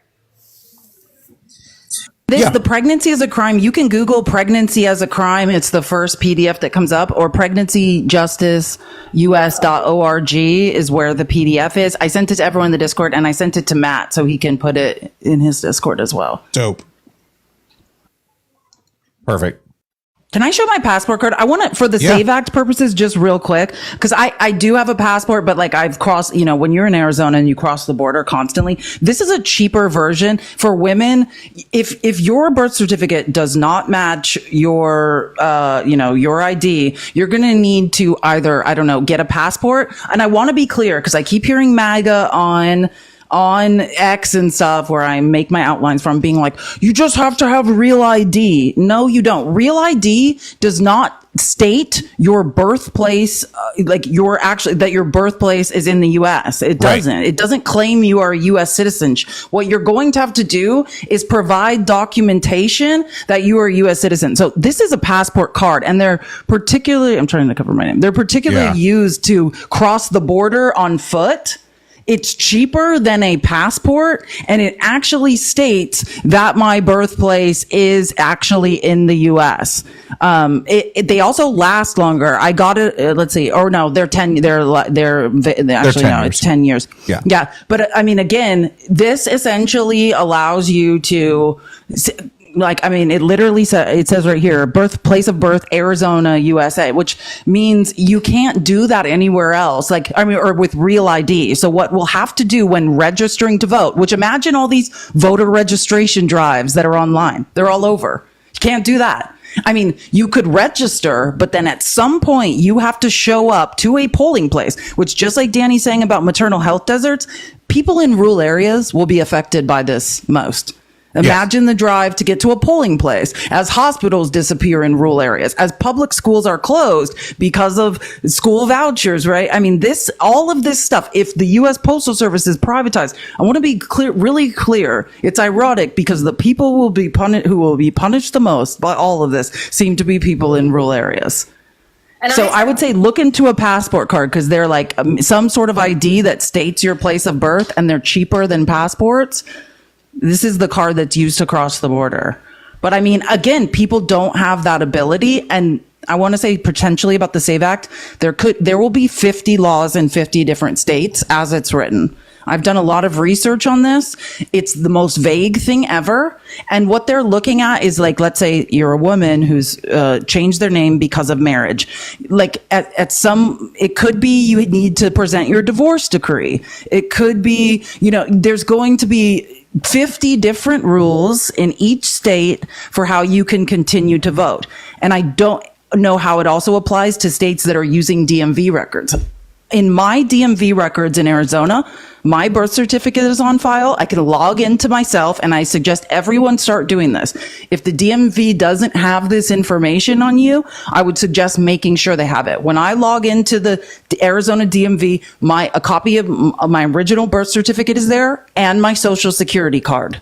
The pregnancy is a crime. You can Google pregnancy as a crime. It's the first PDF that comes up, or pregnancyjusticeus.org is where the PDF is. I sent it to everyone in the Discord, and I sent it to Matt so he can put it in his Discord as well. Dope. Perfect. Can I show my passport card? I want to, for the Save Act purposes, just real quick, because I do have a passport, but like I've crossed, when you're in Arizona and you cross the border constantly, this is a cheaper version for women. If your birth certificate does not match your, your ID, you're going to need to either, get a passport. And I want to be clear, because I keep hearing MAGA on X and stuff, where I make my outlines from, being like, you just have to have real ID. No, you don't. Real ID does not state your birthplace, that your birthplace is in the U.S. It doesn't. Right. It doesn't claim you are a U.S. citizen. What you're going to have to do is provide documentation that you are a U.S. citizen. So this is a passport card, and they're particularly, I'm trying to cover my name. They're particularly used to cross the border on foot. It's cheaper than a passport, and it actually states that my birthplace is actually in the U.S. They also last longer. I got it. Let's see. Or no, they're 10. It's 10 years. Yeah. But I mean, again, this essentially allows you to. It literally it says right here, place of birth, Arizona, USA, which means you can't do that anywhere else. Or with real ID. So what we'll have to do when registering to vote, which imagine all these voter registration drives that are online. They're all over. You can't do that. You could register, but then at some point you have to show up to a polling place, which, just like Danny's saying about maternal health deserts, people in rural areas will be affected by this most. Imagine the drive to get to a polling place, as hospitals disappear in rural areas, as public schools are closed because of school vouchers, right? All of this stuff, if the U.S. Postal Service is privatized, I want to be clear, really clear. It's ironic because the people who will be punished the most by all of this seem to be people in rural areas. So I would say look into a passport card because they're like some sort of ID that states your place of birth, and they're cheaper than passports. This is the card that's used to cross the border. But I mean, again, people don't have that ability. And I want to say potentially about the SAVE Act, there will be 50 laws in 50 different states as it's written. I've done a lot of research on this. It's the most vague thing ever. And what they're looking at is like, let's say you're a woman who's changed their name because of marriage. Like it could be you need to present your divorce decree. It could be, there's going to be 50 different rules in each state for how you can continue to vote. And I don't know how it also applies to states that are using DMV records. In my DMV records in Arizona, my birth certificate is on file. I can log into myself, and I suggest everyone start doing this. If the DMV doesn't have this information on you, I would suggest making sure they have it. When I log into the Arizona DMV, a copy of my original birth certificate is there and my social security card.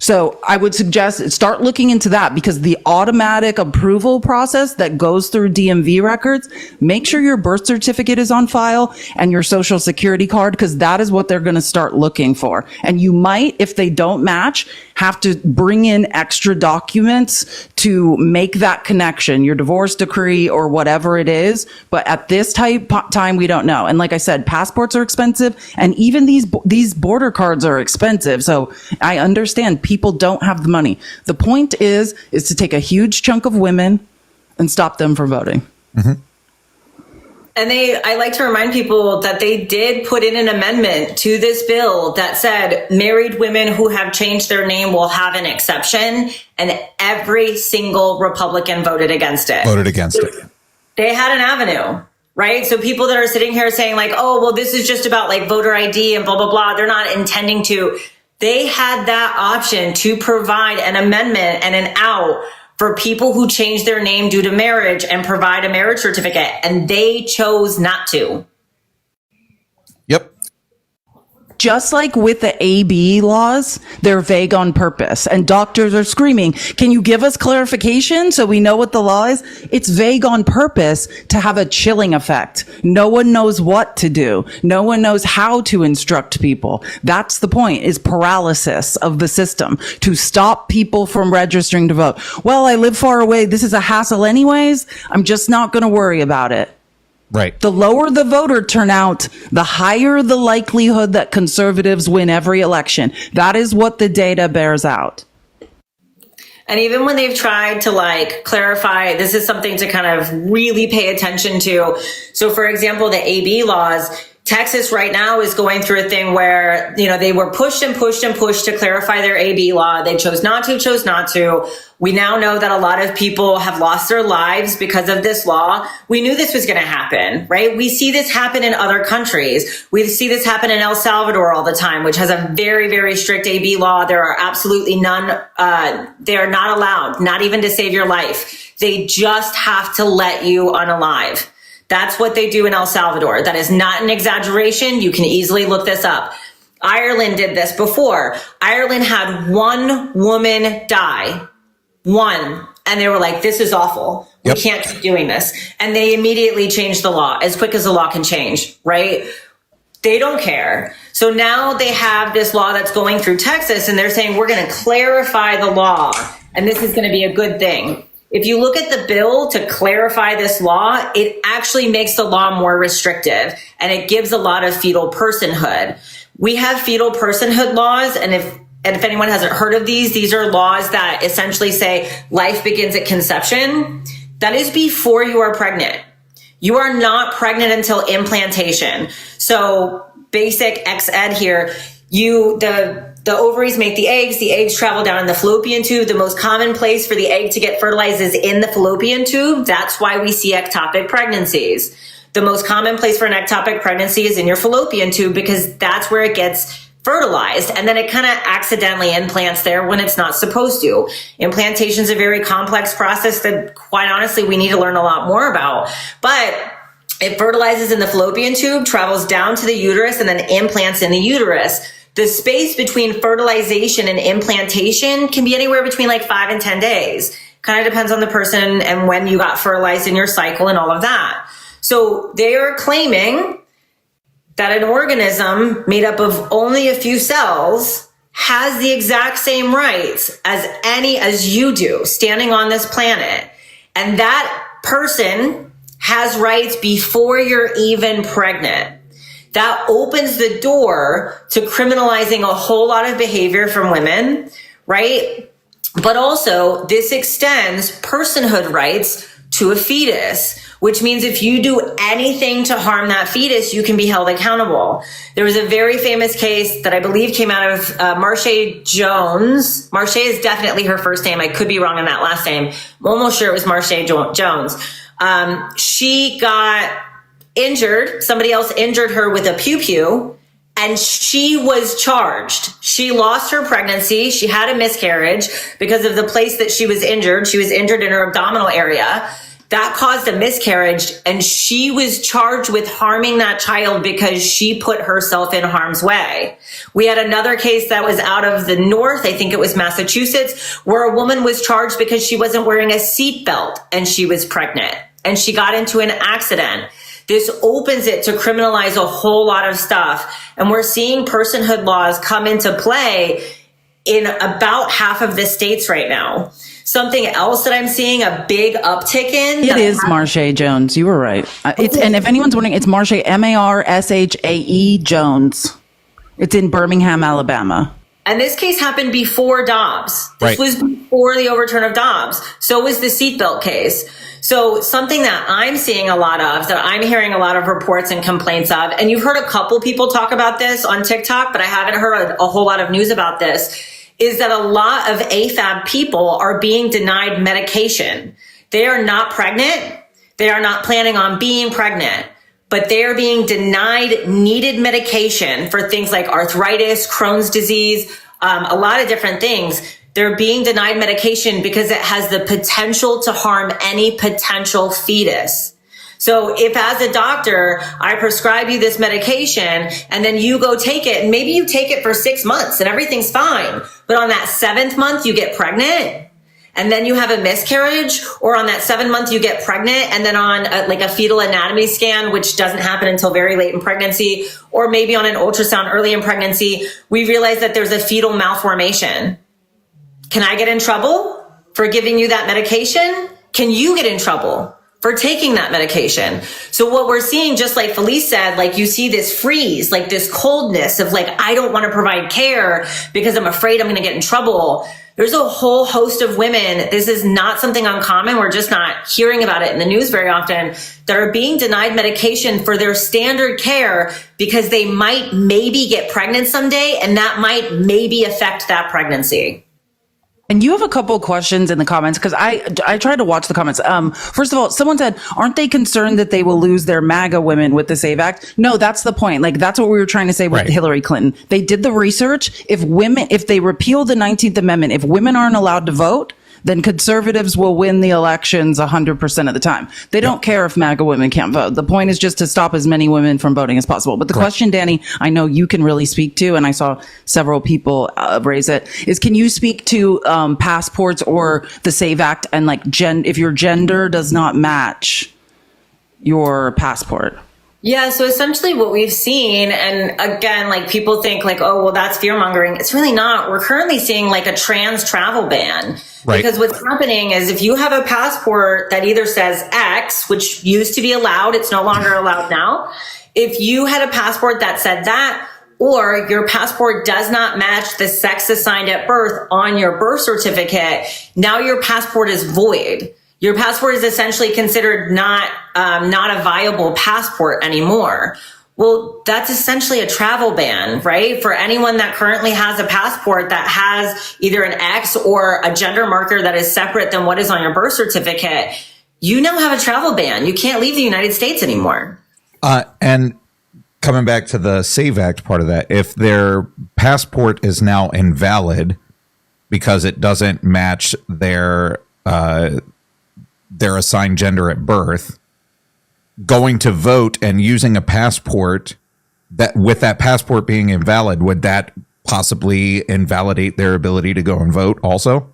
So I would suggest start looking into that, because the automatic approval process that goes through DMV records, make sure your birth certificate is on file and your social security card, because that is what they're going to start looking for. And you might, if they don't match, have to bring in extra documents to make that connection, your divorce decree or whatever it is. But at this time, we don't know. And like I said, passports are expensive, and even these border cards are expensive. So I understand people don't have the money. The point is to take a huge chunk of women and stop them from voting. Mm-hmm. And I like to remind people that they did put in an amendment to this bill that said married women who have changed their name will have an exception, and every single Republican voted against it. They had an avenue, right? So people that are sitting here saying like, oh, well, this is just about like voter ID and blah, blah, blah. They're not intending to. They had that option to provide an amendment and an out for people who change their name due to marriage and provide a marriage certificate, and they chose not to. Yep. Just like with the AB laws, they're vague on purpose, and doctors are screaming, can you give us clarification so we know what the law is? It's vague on purpose to have a chilling effect. No one knows what to do. No one knows how to instruct people. That's the point, is paralysis of the system to stop people from registering to vote. Well, I live far away. This is a hassle anyways. I'm just not going to worry about it. Right. The lower the voter turnout, the higher the likelihood that conservatives win every election. That is what the data bears out. And even when they've tried to like clarify, this is something to kind of really pay attention to. So for example, the AB laws, Texas right now is going through a thing where, they were pushed and pushed and pushed to clarify their AB law. They chose not to. We now know that a lot of people have lost their lives because of this law. We knew this was going to happen, right? We see this happen in other countries. We see this happen in El Salvador all the time, which has a very, very strict AB law. There are absolutely none. They are not allowed, not even to save your life. They just have to let you unalive. That's what they do in El Salvador. That is not an exaggeration. You can easily look this up. Ireland did this before. Ireland had one woman die. One. And they were like, this is awful. Yep. We can't keep doing this. And they immediately changed the law as quick as the law can change, right? They don't care. So now they have this law that's going through Texas, and they're saying, we're going to clarify the law, and this is going to be a good thing. If you look at the bill to clarify this law, it actually makes the law more restrictive, and it gives a lot of fetal personhood. We have fetal personhood laws, and if anyone hasn't heard of these are laws that essentially say life begins at conception. That is before you are pregnant. You are not pregnant until implantation. So basic ex-ed here, the ovaries make the eggs travel down in the fallopian tube. The most common place for the egg to get fertilized is in the fallopian tube. That's why we see ectopic pregnancies. The most common place for an ectopic pregnancy is in your fallopian tube, because that's where it gets fertilized, and then it kind of accidentally implants there when it's not supposed to. Implantation is a very complex process that, quite honestly, we need to learn a lot more about. But it fertilizes in the fallopian tube, travels down to the uterus, and then implants in the uterus. The space between fertilization and implantation can be anywhere between like 5 and 10 days. Kind of depends on the person and when you got fertilized in your cycle and all of that. So they are claiming that an organism made up of only a few cells has the exact same rights as you do standing on this planet. And that person has rights before you're even pregnant. That opens the door to criminalizing a whole lot of behavior from women, right? But also this extends personhood rights to a fetus, which means if you do anything to harm that fetus, you can be held accountable. There was a very famous case that I believe came out of Marche Jones. Marche is definitely her first name. I could be wrong on that last name. I'm almost sure it was Marche Jones. She got injured. Somebody else injured her with a pew-pew, and she was charged. She lost her pregnancy. She had a miscarriage because of the place that she was injured. She was injured in her abdominal area. That caused a miscarriage, and she was charged with harming that child because she put herself in harm's way. We had another case that was out of the north, I think it was Massachusetts, where a woman was charged because she wasn't wearing a seatbelt and she was pregnant and she got into an accident. This opens it to criminalize a whole lot of stuff. And we're seeing personhood laws come into play in about half of the states right now. Something else that I'm seeing a big uptick in. It is Marche Jones. You were right. And if anyone's wondering, it's Marche, Marshae Jones. It's in Birmingham, Alabama. And this case happened before Dobbs. This was before the overturn of Dobbs. So was the seatbelt case. So something that I'm seeing a lot of, that I'm hearing a lot of reports and complaints of, and you've heard a couple people talk about this on TikTok, but I haven't heard a whole lot of news about this, is that a lot of AFAB people are being denied medication. They are not pregnant. They are not planning on being pregnant, but they are being denied needed medication for things like arthritis, Crohn's disease, a lot of different things. They're being denied medication because it has the potential to harm any potential fetus. So if as a doctor, I prescribe you this medication and then you go take it and maybe you take it for 6 months and everything's fine. But on that 7th month, you get pregnant and then you have a miscarriage, or on that 7th month, you get pregnant and then on a fetal anatomy scan, which doesn't happen until very late in pregnancy, or maybe on an ultrasound early in pregnancy, we realize that there's a fetal malformation. Can I get in trouble for giving you that medication? Can you get in trouble for taking that medication? So what we're seeing, just like Felice said, like you see this freeze, like this coldness of like, I don't want to provide care because I'm afraid I'm going to get in trouble. There's a whole host of women. This is not something uncommon. We're just not hearing about it in the news very often, that are being denied medication for their standard care because they might maybe get pregnant someday, and that might maybe affect that pregnancy. And you have a couple of questions in the comments, because I tried to watch the comments. First of all, someone said, aren't they concerned that they will lose their MAGA women with the SAVE Act? No, that's the point. Like, that's what we were trying to say with Hillary Clinton. They did the research. If they repeal the 19th Amendment, if women aren't allowed to vote, then conservatives will win the elections 100% of the time. They don't care if MAGA women can't vote. The point is just to stop as many women from voting as possible. But the question, Danny, I know you can really speak to, and I saw several people raise it, is can you speak to passports or the SAVE Act and like if your gender does not match your passport? Yeah, so essentially what we've seen, and again, like people think like, oh, well, that's fear mongering. It's really not. We're currently seeing like a trans travel ban. Because what's happening is if you have a passport that either says X, which used to be allowed, it's no longer allowed now. If you had a passport that said that, or your passport does not match the sex assigned at birth on your birth certificate, now your passport is void. Your passport is essentially considered not a viable passport anymore. Well, that's essentially a travel ban, right? For anyone that currently has a passport that has either an X or a gender marker that is separate than what is on your birth certificate, you now have a travel ban. You can't leave the United States anymore. And coming back to the SAVE Act part of that, if their passport is now invalid because it doesn't match their assigned gender at birth, going to vote and using a passport that with that passport being invalid, would that possibly invalidate their ability to go and vote also?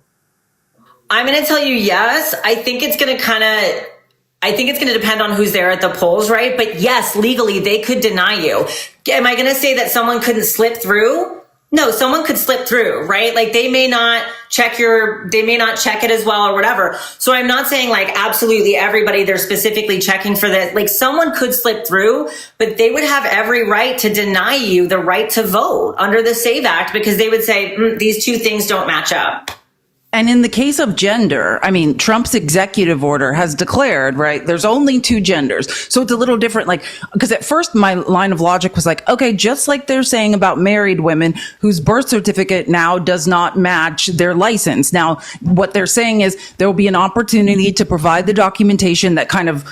I'm going to tell you yes. I think it's going to depend on who's there at the polls, right? But yes, legally, they could deny you. Am I going to say that someone couldn't slip through? No, someone could slip through, right? Like they may not check it as well or whatever. So I'm not saying like absolutely everybody they're specifically checking for this. Like someone could slip through, but they would have every right to deny you the right to vote under the SAVE Act because they would say these two things don't match up. And in the case of gender, I mean, Trump's executive order has declared, right, there's only two genders. So it's a little different, like, because at first my line of logic was like, okay, just like they're saying about married women whose birth certificate now does not match their license. Now, what they're saying is there will be an opportunity to provide the documentation that kind of,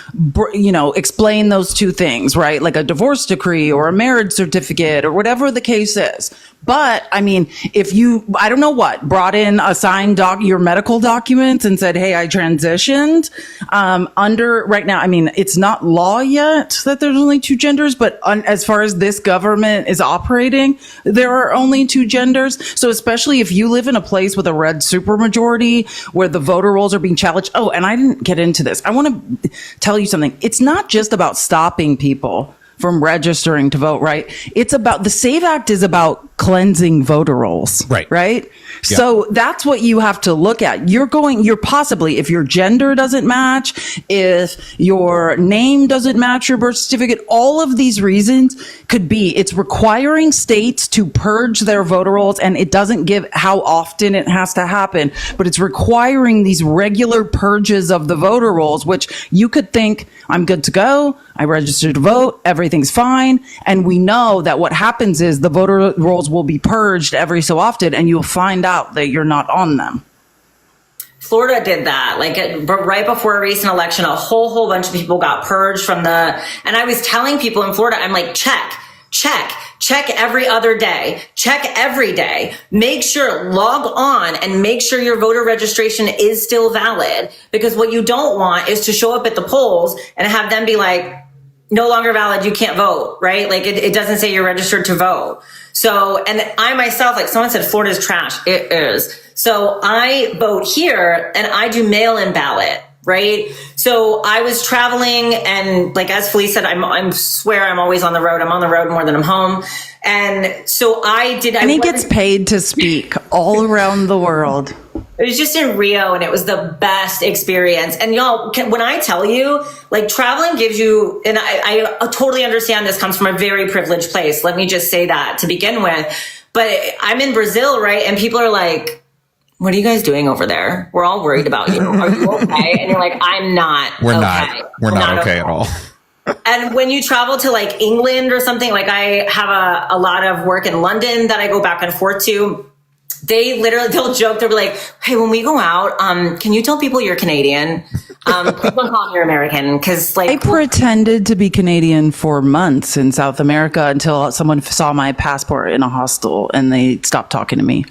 explain those two things, right? Like a divorce decree or a marriage certificate or whatever the case is. But I mean, if you, I don't know what, brought in a signed your medical documents and said, hey, I transitioned, under right now, I mean, it's not law yet that there's only two genders, but as far as this government is operating, there are only two genders. So especially if you live in a place with a red supermajority where the voter rolls are being challenged. Oh, and I didn't get into this. I want to tell you something. It's not just about stopping people from registering to vote, right? It's about the SAVE Act is about cleansing voter rolls, right? Right. Yeah. So that's what you have to look at. You're possibly, if your gender doesn't match, if your name doesn't match your birth certificate, all of these reasons could be, it's requiring states to purge their voter rolls, and it doesn't give how often it has to happen, but it's requiring these regular purges of the voter rolls, which you could think, I'm good to go, I registered to vote, everything's fine. And we know that what happens is the voter rolls will be purged every so often, and you'll find out that you're not on them. Florida did that. But right before a recent election, a whole bunch of people got purged and I was telling people in Florida, I'm like, check every other day, check every day, make sure, log on and make sure your voter registration is still valid. Because what you don't want is to show up at the polls and have them be like, no longer valid, you can't vote, right? Like it doesn't say you're registered to vote. So, and I myself, like someone said, Florida's trash. It is. So I vote here and I do mail-in ballot, right? So I was traveling and like, as Felice said, I swear I'm always on the road. I'm on the road more than I'm home. And so And he gets paid to speak all around the world. It was just in Rio and it was the best experience. And y'all, when I tell you, like traveling gives you, and I totally understand this comes from a very privileged place. Let me just say that to begin with. But I'm in Brazil, right? And people are like, what are you guys doing over there? We're all worried about you. Are you okay? And you're like, I'm not. We're okay. We're not okay at all. And when you travel to like England or something, like I have a lot of work in London that I go back and forth to. They'll joke. They'll be like, hey, when we go out, can you tell people you're Canadian? Please don't call me you're American. Cause like, I pretended to be Canadian for months in South America until someone saw my passport in a hostel and they stopped talking to me.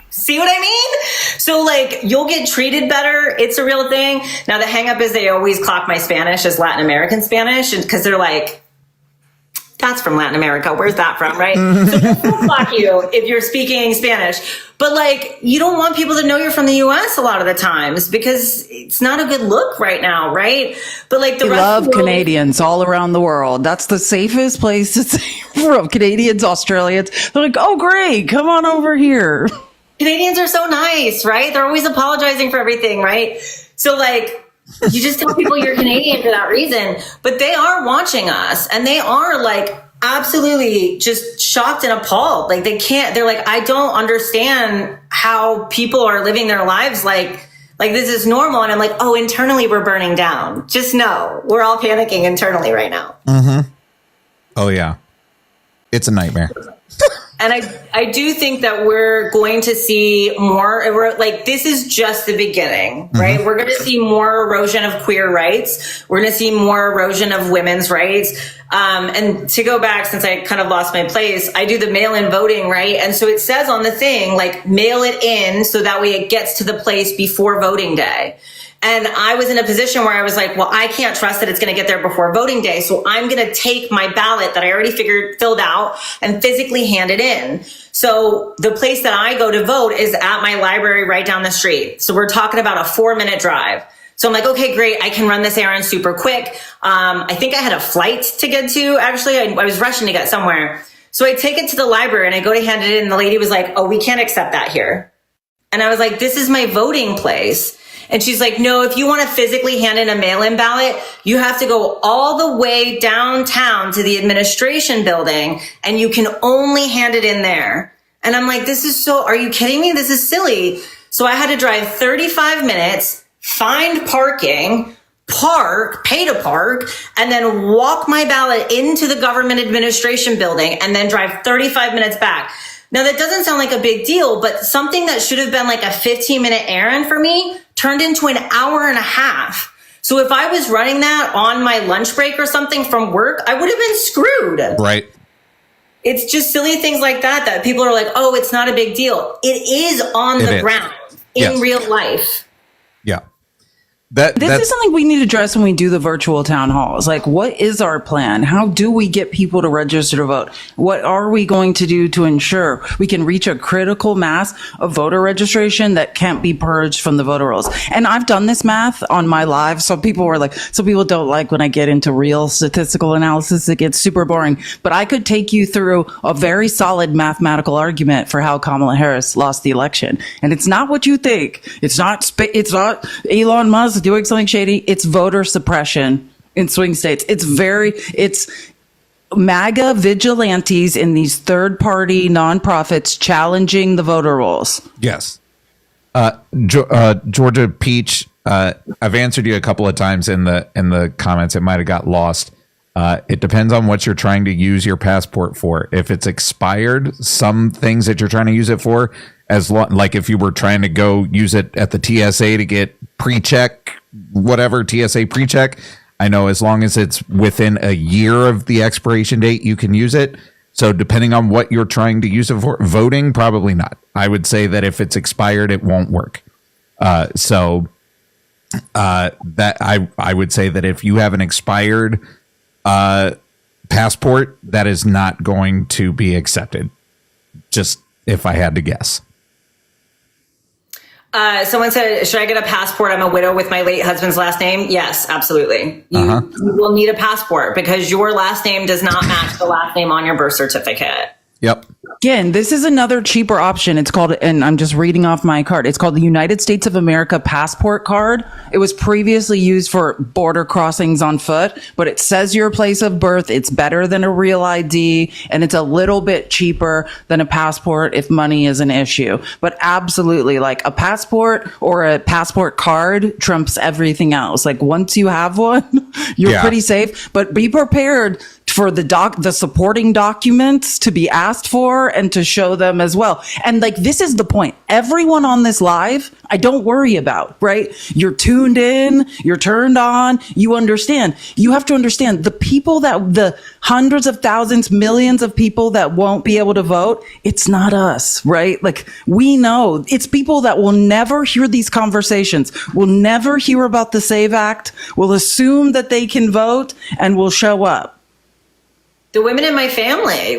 See what I mean? So like you'll get treated better. It's a real thing. Now the hang up is they always clock my Spanish as Latin American Spanish. And cause they're like, that's from Latin America. Where's that from? Right. So they'll clock you if you're speaking Spanish, but like, you don't want people to know you're from the US a lot of the times because it's not a good look right now. Right. But like we love Canadians all around the world. That's the safest place to say from. Canadians, Australians. They're like, oh, great. Come on over here. Canadians are so nice, right? They're always apologizing for everything, right? So like, you just tell people you're Canadian for that reason, but they are watching us and they are like absolutely just shocked and appalled. Like they're like, I don't understand how people are living their lives like this is normal. And I'm like, oh, internally we're burning down. Just know we're all panicking internally right now. Mm-hmm. Oh yeah. It's a nightmare. And I do think that we're going to see more, this is just the beginning, right? Mm-hmm. We're going to see more erosion of queer rights. We're going to see more erosion of women's rights. And to go back, since I kind of lost my place, I do the mail-in voting, right? And so it says on the thing, like, mail it in so that way it gets to the place before voting day. And I was in a position where I was like, well, I can't trust that it's going to get there before voting day. So I'm going to take my ballot that I already filled out and physically hand it in. So the place that I go to vote is at my library right down the street. So we're talking about a 4-minute drive. So I'm like, okay, great. I can run this errand super quick. I think I had a flight to get to. Actually, I was rushing to get somewhere. So I take it to the library and I go to hand it in. And the lady was like, oh, we can't accept that here. And I was like, this is my voting place. And she's like, no, if you want to physically hand in a mail-in ballot, you have to go all the way downtown to the administration building and you can only hand it in there. And I'm like, are you kidding me? This is silly. So I had to drive 35 minutes, find parking, pay to park, and then walk my ballot into the government administration building and then drive 35 minutes back. Now, that doesn't sound like a big deal, but something that should have been like a 15-minute errand for me turned into an hour and a half. So if I was running that on my lunch break or something from work, I would have been screwed. Right. It's just silly things like that people are like, oh, it's not a big deal. It is on the ground in real life. Yeah. This is something we need to address when we do the virtual town halls. Like, what is our plan? How do we get people to register to vote? What are we going to do to ensure we can reach a critical mass of voter registration that can't be purged from the voter rolls? And I've done this math on my live. Some people don't like when I get into real statistical analysis. It gets super boring. But I could take you through a very solid mathematical argument for how Kamala Harris lost the election. And it's not what you think. It's not Elon Musk doing something shady. It's voter suppression in swing states. It's MAGA vigilantes in these third-party nonprofits challenging the voter rolls. Yes. Georgia Peach, I've answered you a couple of times in the comments. It might have got lost. It depends on what you're trying to use your passport for. If it's expired, some things that you're trying to use it for, like if you were trying to go use it at the TSA to get pre-check, whatever, TSA pre-check, I know as long as it's within a year of the expiration date, you can use it. So depending on what you're trying to use it for, voting, probably not. I would say that if it's expired, it won't work. That I would say that if you have an expired passport, that is not going to be accepted. Just if I had to guess. Someone said, should I get a passport? I'm a widow with my late husband's last name. Yes, absolutely. You will need a passport because your last name does not match the last name on your birth certificate. Yep. Again, this is another cheaper option. It's called, and I'm just reading off my card. It's called the United States of America Passport Card. It was previously used for border crossings on foot, but it says your place of birth. It's better than a real ID, and it's a little bit cheaper than a passport if money is an issue. But absolutely, like a passport or a passport card trumps everything else. Like once you have one, you're pretty safe, but be prepared for the supporting documents to be asked for and to show them as well. And like, this is the point. Everyone on this live, I don't worry about, right? You're tuned in, you're turned on, you understand. You have to understand the hundreds of thousands, millions of people that won't be able to vote. It's not us, right? Like, we know it's people that will never hear these conversations, will never hear about the SAVE Act, will assume that they can vote and will show up. The women in my family,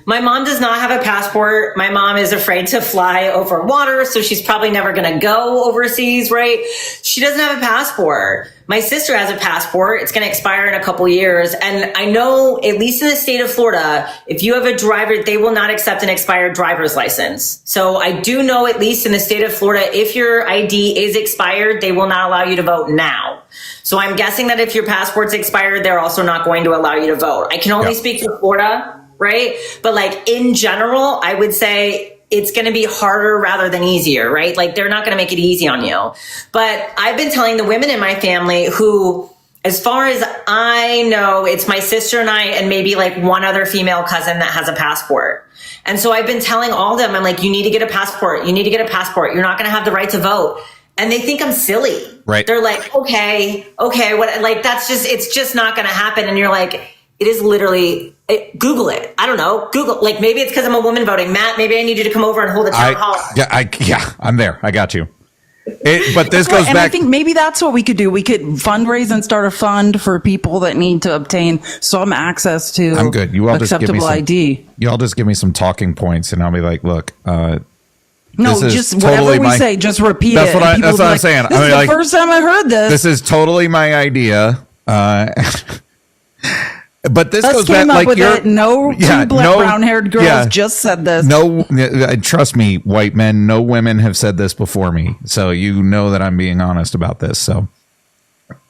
my mom does not have a passport. My mom is afraid to fly over water, so she's probably never going to go overseas, right? She doesn't have a passport. My sister has a passport. It's going to expire in a couple years. And I know, at least in the state of Florida, if you have a driver, they will not accept an expired driver's license. So I do know, at least in the state of Florida, if your ID is expired, they will not allow you to vote now. So I'm guessing that if your passport's expired, they're also not going to allow you to vote. I can only speak for Florida, right? But in general, I would say it's going to be harder rather than easier, right? They're not going to make it easy on you. But I've been telling the women in my family who, as far as I know, it's my sister and I and maybe one other female cousin that has a passport. And so I've been telling all of them, I'm like, you need to get a passport. You need to get a passport. You're not going to have the right to vote. And they think I'm silly. Right. They're like, okay, what? It's just not going to happen. And you're like, it is literally, Google it. I don't know. Google, maybe it's because I'm a woman voting. Matt, maybe I need you to come over and hold a town hall. Yeah, I'm there. I got you. But this goes and back. I think maybe that's what we could do. We could fundraise and start a fund for people that need to obtain some access to I'm good. You all just give me acceptable some, ID. You all just give me some talking points, and I'll be like, look. No, this is just totally whatever we my- say, just repeat That's it. what and I- people that's will what be I'm saying. This I is mean, the like, first time I heard this. This is totally my idea. But this Us goes came back up like with you're it. No two brown-haired girls just said this. No, trust me, white men. No women have said this before me, so you know that I'm being honest about this. So,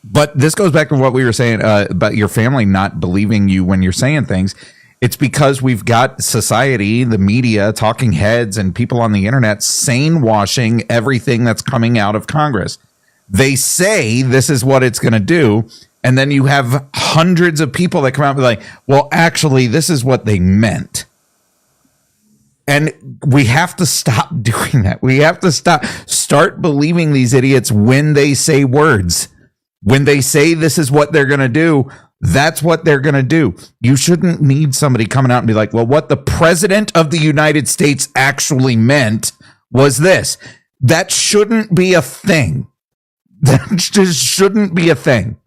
but this goes back to what we were saying about your family not believing you when you're saying things. It's because we've got society, the media, talking heads, and people on the internet sane washing everything that's coming out of Congress. They say this is what it's going to do. And then you have hundreds of people that come out and be like, well, actually, this is what they meant. And we have to stop doing that. We have to start believing these idiots when they say words. When they say this is what they're going to do, that's what they're going to do. You shouldn't need somebody coming out and be like, well, what the president of the United States actually meant was this. That shouldn't be a thing. That just shouldn't be a thing.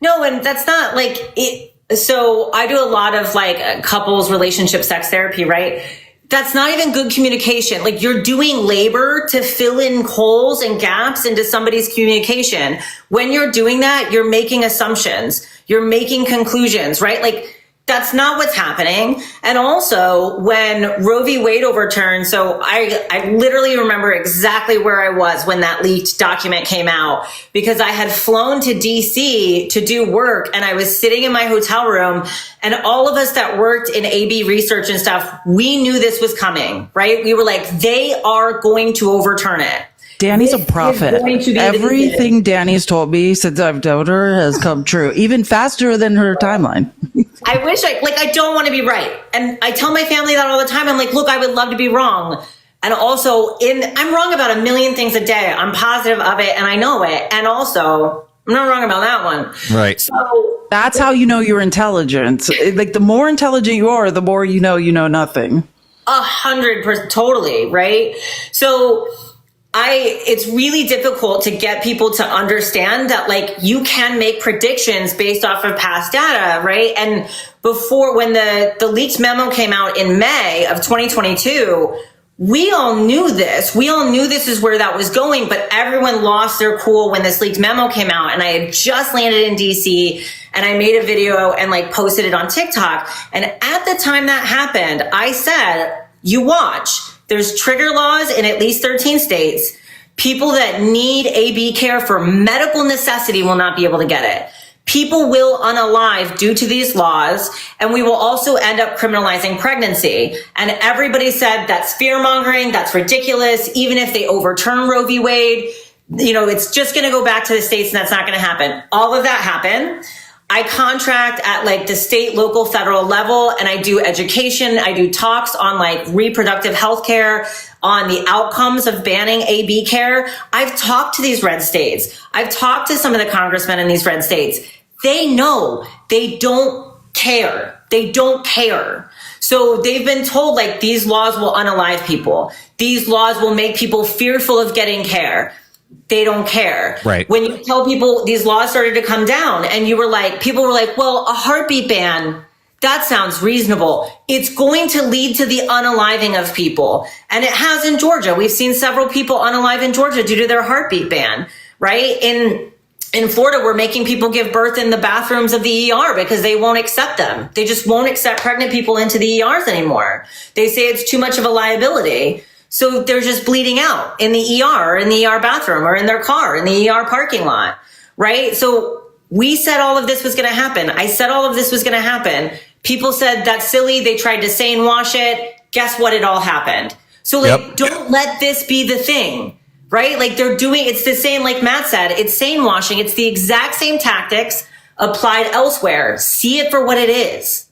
No, and that's not like it. So I do a lot of like couples relationship sex therapy, right? That's not even good communication. Like you're doing labor to fill in holes and gaps into somebody's communication. When you're doing that, you're making assumptions. You're making conclusions, right? Like that's not what's happening. And also when Roe v. Wade overturned, so I literally remember exactly where I was when that leaked document came out, because I had flown to DC to do work and I was sitting in my hotel room, and all of us that worked in AB research and stuff, we knew this was coming, right? We were like, they are going to overturn it. Danny's a prophet. Everything Danny's told me since I've known her has come true, even faster than her timeline. I wish I don't want to be right. And I tell my family that all the time. I'm like, look, I would love to be wrong. And also I'm wrong about a million things a day. I'm positive of it and I know it. And also I'm not wrong about that one. Right. So that's how you know you're intelligent. Like the more intelligent you are, the more you know nothing. 100%, totally. Right. So it's really difficult to get people to understand that like you can make predictions based off of past data, right? And before, when the leaked memo came out in May of 2022, we all knew this. We all knew this is where that was going, but everyone lost their cool when this leaked memo came out. And I had just landed in DC and I made a video and like posted it on TikTok. And at the time that happened, I said, you watch. There's trigger laws in at least 13 states. People that need AB care for medical necessity will not be able to get it. People will unalive due to these laws, and we will also end up criminalizing pregnancy. And everybody said that's fear-mongering, that's ridiculous. Even if they overturn Roe v. Wade, it's just going to go back to the states and that's not going to happen. All of that happened. I contract at like the state, local, federal level, and I do education. I do talks on like reproductive health care, on the outcomes of banning AB care. I've talked to these red states. I've talked to some of the congressmen in these red states. They know they don't care. They don't care. So they've been told like these laws will unalive people. These laws will make people fearful of getting care. They don't care. Right. When you tell people these laws started to come down and people were like, well, a heartbeat ban, that sounds reasonable. It's going to lead to the unaliving of people. And it has in Georgia. We've seen several people unalive in Georgia due to their heartbeat ban, right? In Florida, we're making people give birth in the bathrooms of the ER because they won't accept them. They just won't accept pregnant people into the ERs anymore. They say it's too much of a liability. So they're just bleeding out in the ER, or in the ER bathroom, or in their car, in the ER parking lot, right? So we said all of this was going to happen. I said all of this was going to happen. People said that's silly. They tried to sane wash it. Guess what? It all happened. So like, Don't let this be the thing, right? Like it's the same, like Matt said, it's sane washing. It's the exact same tactics applied elsewhere. See it for what it is.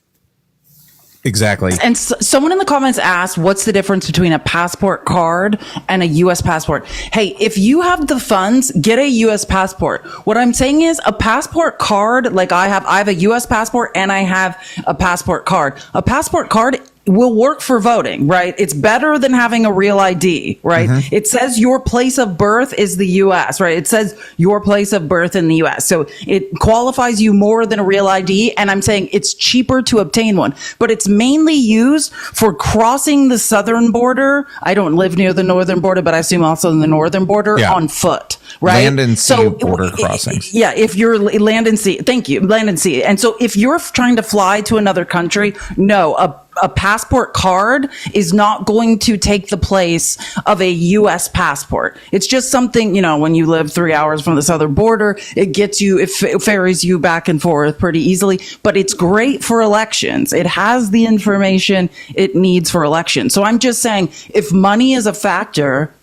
Exactly. And someone in the comments asked, what's the difference between a passport card and a U.S. passport? Hey, if you have the funds, get a U.S. passport. What I'm saying is a passport card, like I have a U.S. passport and I have a passport card. A passport card will work for voting, right? It's better than having a real ID, right? It says your place of birth is the U.S., right? It says your place of birth in the U.S. So it qualifies you more than a real ID. And I'm saying it's cheaper to obtain one, but it's mainly used for crossing the southern border. I don't live near the northern border, but I assume also in the northern border on foot, right? Land and sea border crossings. Yeah, if you're land and sea, thank you, land and sea. And so if you're trying to fly to another country, no, a passport card is not going to take the place of a U.S. passport. It's just something, when you live 3 hours from the southern border, it ferries you back and forth pretty easily, but it's great for elections. It has the information it needs for elections. So I'm just saying, if money is a factor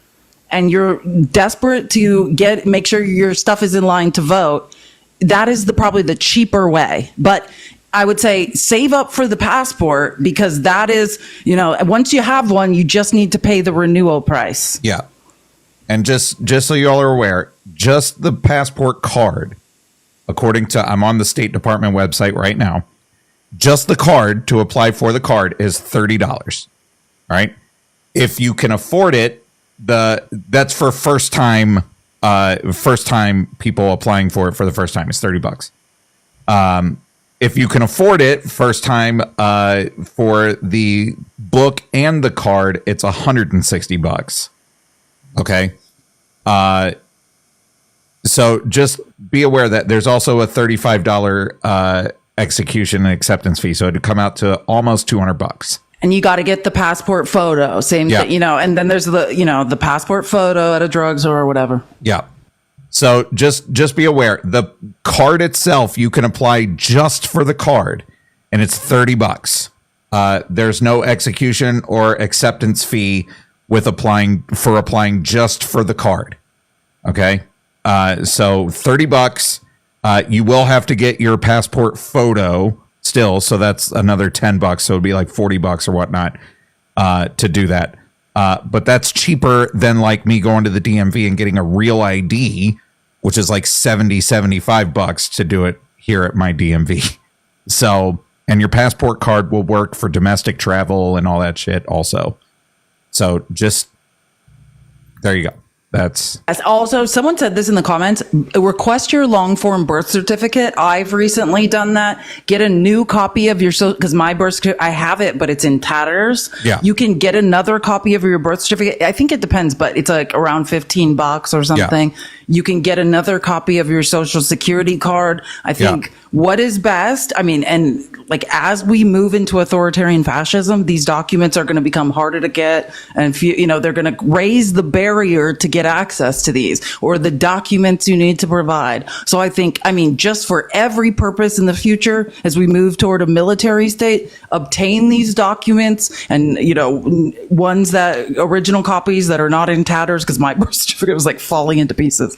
and you're desperate to make sure your stuff is in line to vote, that is probably the cheaper way. But I would say save up for the passport, because that is, once you have one, you just need to pay the renewal price. Yeah. And just so y'all are aware, just the passport card, according to, I'm on the State Department website right now, just the card to apply for the card is $30. Right? If you can afford it, that's for first time people applying for it for the first time. It's $30. If you can afford it first time for the book and the card, it's $160. Okay. So just be aware that there's also a $35 execution and acceptance fee. So it'd come out to almost $200. And you got to get the passport photo, same thing, and then there's the passport photo at a drugstore or whatever. Yeah. So just be aware, the card itself, you can apply just for the card, and it's $30. There's no execution or acceptance fee with applying just for the card. Okay. So $30. You will have to get your passport photo still, so that's another $10. So it'd be like $40 or whatnot to do that. But that's cheaper than like me going to the DMV and getting a real ID, which is like $75 to do it here at my DMV. So, and your passport card will work for domestic travel and all that shit also. So just, there you go. That's also, someone said this in the comments, request your long form birth certificate. I've recently done that. Get a new copy of your, because my birth certificate, I have it, but it's in tatters. Yeah. You can get another copy of your birth certificate. I think it depends, but it's like around $15 or something. Yeah. You can get another copy of your social security card. I think what is best, and like as we move into authoritarian fascism, these documents are going to become harder to get. And they're going to raise the barrier to get access to these, or the documents you need to provide. So I think, just for every purpose in the future, as we move toward a military state, obtain these documents and, ones original copies that are not in tatters, because my birth certificate was like falling into pieces.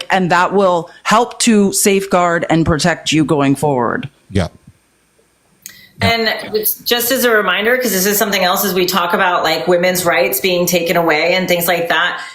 And that will help to safeguard and protect you going forward. Yeah. And just as a reminder, because this is something else as we talk about like women's rights being taken away and things like that.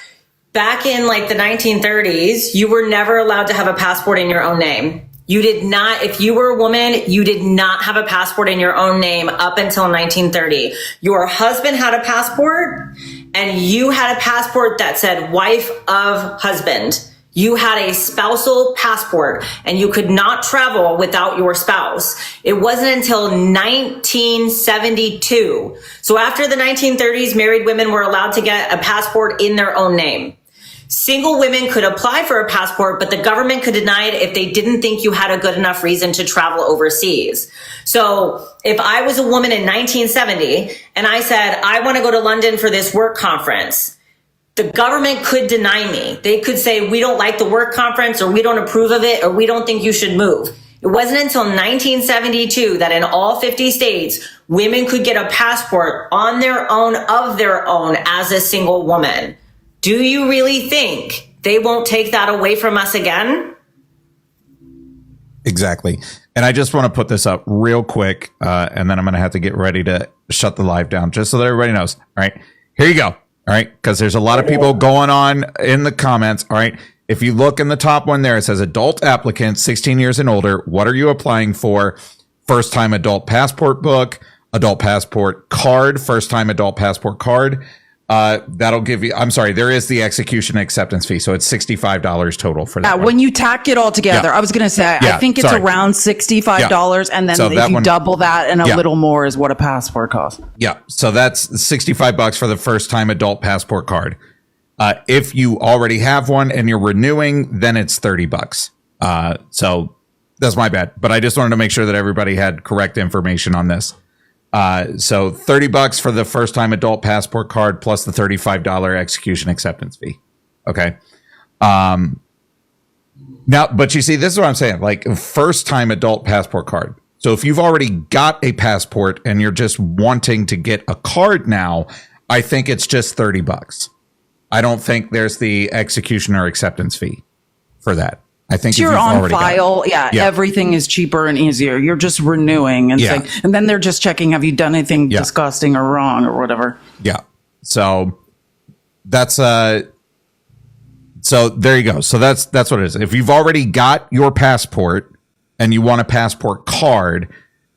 Back in like the 1930s, you were never allowed to have a passport in your own name. You did not, if you were a woman, you did not have a passport in your own name up until 1930. Your husband had a passport and you had a passport that said wife of husband. You had a spousal passport and you could not travel without your spouse. It wasn't until 1972. So after the 1930s, married women were allowed to get a passport in their own name. Single women could apply for a passport, but the government could deny it if they didn't think you had a good enough reason to travel overseas. So if I was a woman in 1970 and I said, I want to go to London for this work conference, the government could deny me. They could say, we don't like the work conference, or we don't approve of it, or we don't think you should move. It wasn't until 1972 that in all 50 states, women could get a passport on their own, of their own, as a single woman. Do you really think they won't take that away from us again? Exactly. And I just want to put this up real quick, and then I'm going to have to get ready to shut the live down, just so that everybody knows. All right, here you go. All right, because there's a lot of people going on in the comments. All right, if you look in the top one there, it says adult applicants 16 years and older. What are you applying for? First time adult passport book, adult passport card, first time adult passport card. That'll give you, I'm sorry, there is the execution acceptance fee. So it's $65 total for that. When you tack it all together, I was going to say, I think it's around $65. And then So if you double that and a little more is what a passport costs. Yeah. So that's $65 for the first time adult passport card. If you already have one and you're renewing, then it's $30. So that's my bad, but I just wanted to make sure that everybody had correct information on this. So $30 for the first time adult passport card plus the $35 execution acceptance fee. Okay. Now, but you see, this is what I'm saying, like first time adult passport card. So if you've already got a passport and you're just wanting to get a card now, I think it's just $30. I don't think there's the execution or acceptance fee for that. I think if you're you've on already file. Everything is cheaper and easier. You're just renewing and saying, and then they're just checking, have you done anything disgusting or wrong or whatever? Yeah. So that's, so there you go. So that's what it is. If you've already got your passport and you want a passport card,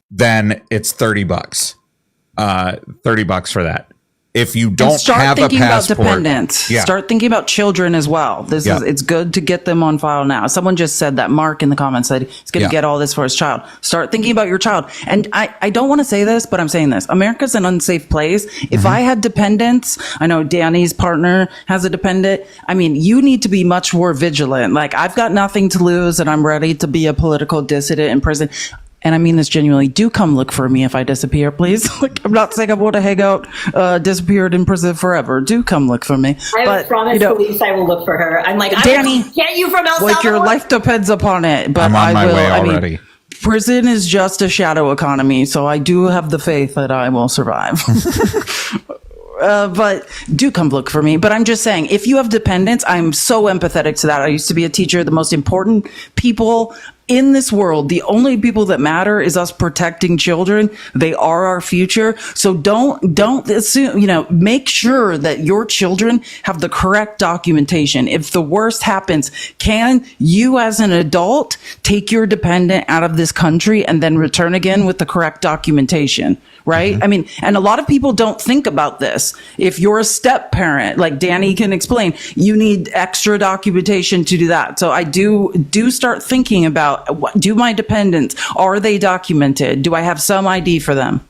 then it's $30. $30 for that. If you don't have a passport, about dependents. Start thinking about children as well. It's good to get them on file now. Someone just said that. Mark in the comments said he's going to get all this for his child. Start thinking about your child. And I don't want to say this, but I'm saying this. America's an unsafe place. If I had dependents, I know Danny's partner has a dependent. I mean, you need to be much more vigilant. Like, I've got nothing to lose and I'm ready to be a political dissident in prison. And I mean this genuinely. Do come look for me if I disappear, please. Like, I'm not saying I want to hang out, disappeared in prison forever. Do come look for me. I promise Felice I will look for her. I'm like, Danny, I will get you from El Salvador. Like, your life depends upon it. But I'm on my way I already. mean, prison is just a shadow economy, so I do have the faith that I will survive. But do come look for me. But I'm just saying, if you have dependents, I'm so empathetic to that. I used to be a teacher. The most important people in this world, the only people that matter is us protecting children. They are our future. So don't assume, make sure that your children have the correct documentation. If the worst happens, can you as an adult take your dependent out of this country and then return again with the correct documentation? Right? I mean, and a lot of people don't think about this. If you're a step parent, like Danny can explain, you need extra documentation to do that. So I do start thinking about, do my dependents, are they documented? Do I have some ID for them?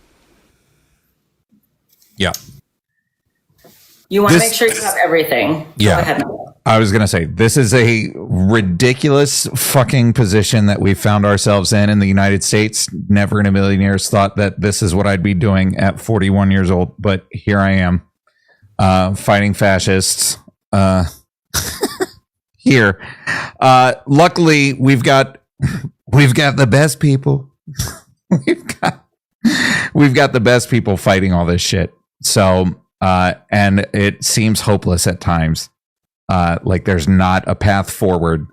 Yeah. You want to make sure you have everything. Yeah. Go ahead. I was going to say, this is a ridiculous fucking position that we found ourselves in the United States. Never in a million years thought that this is what I'd be doing at 41 years old. But here I am, fighting fascists here. Luckily, we've got the best people. we've got the best people fighting all this shit. So, and it seems hopeless at times. Like there's not a path forward.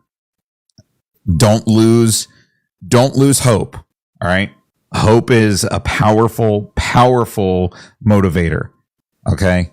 Don't lose hope. All right. Hope is a powerful motivator. Okay.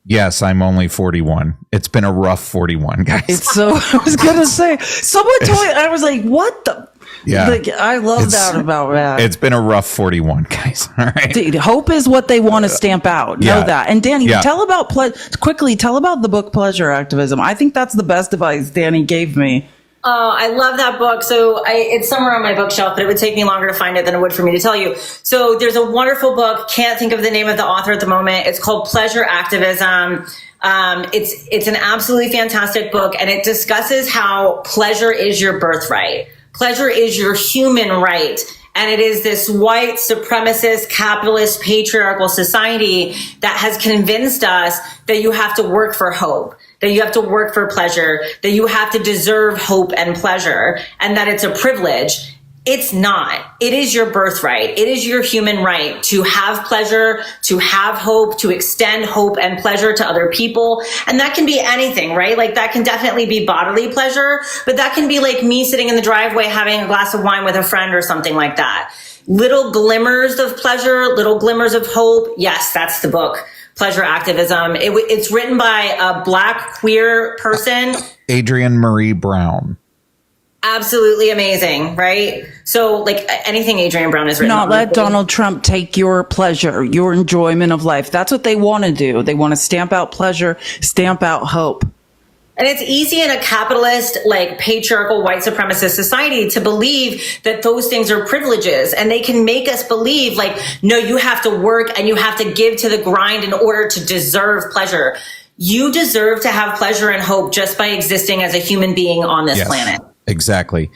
Yes, I'm only 41. It's been a rough 41, guys. I was going to say, someone told me, I was like, what the? Yeah. Like, I love that about that. It's been a rough 41, guys. All right. Dude, hope is what they want to stamp out. Know that. And Danny, tell about the book Pleasure Activism. I think that's the best advice Danny gave me. Oh, I love that book. So it's somewhere on my bookshelf, but it would take me longer to find it than it would for me to tell you. So there's a wonderful book. Can't think of the name of the author at the moment. It's called Pleasure Activism. It's an absolutely fantastic book, and it discusses how pleasure is your birthright. Pleasure is your human right. And it is this white supremacist, capitalist, patriarchal society that has convinced us that you have to work for hope, that you have to work for pleasure, that you have to deserve hope and pleasure, and that it's a privilege. It's not. It is your birthright. It is your human right to have pleasure, to have hope, to extend hope and pleasure to other people. And that can be anything, right? Like that can definitely be bodily pleasure, but that can be like me sitting in the driveway having a glass of wine with a friend or something like that. Little glimmers of pleasure, little glimmers of hope. Yes, that's the book, Pleasure Activism. It's written by a Black queer person. Adrienne Marie Brown. absolutely amazing, right? So like anything Adrienne Brown has written. Not let Donald Trump take your pleasure, your enjoyment of life. That's what they want to do. They want to stamp out pleasure, stamp out hope. And it's easy in a capitalist, like patriarchal, white supremacist society to believe that those things are privileges. And they can make us believe like, no, you have to work and you have to give to the grind in order to deserve pleasure. You deserve to have pleasure and hope just by existing as a human being on this planet. Exactly.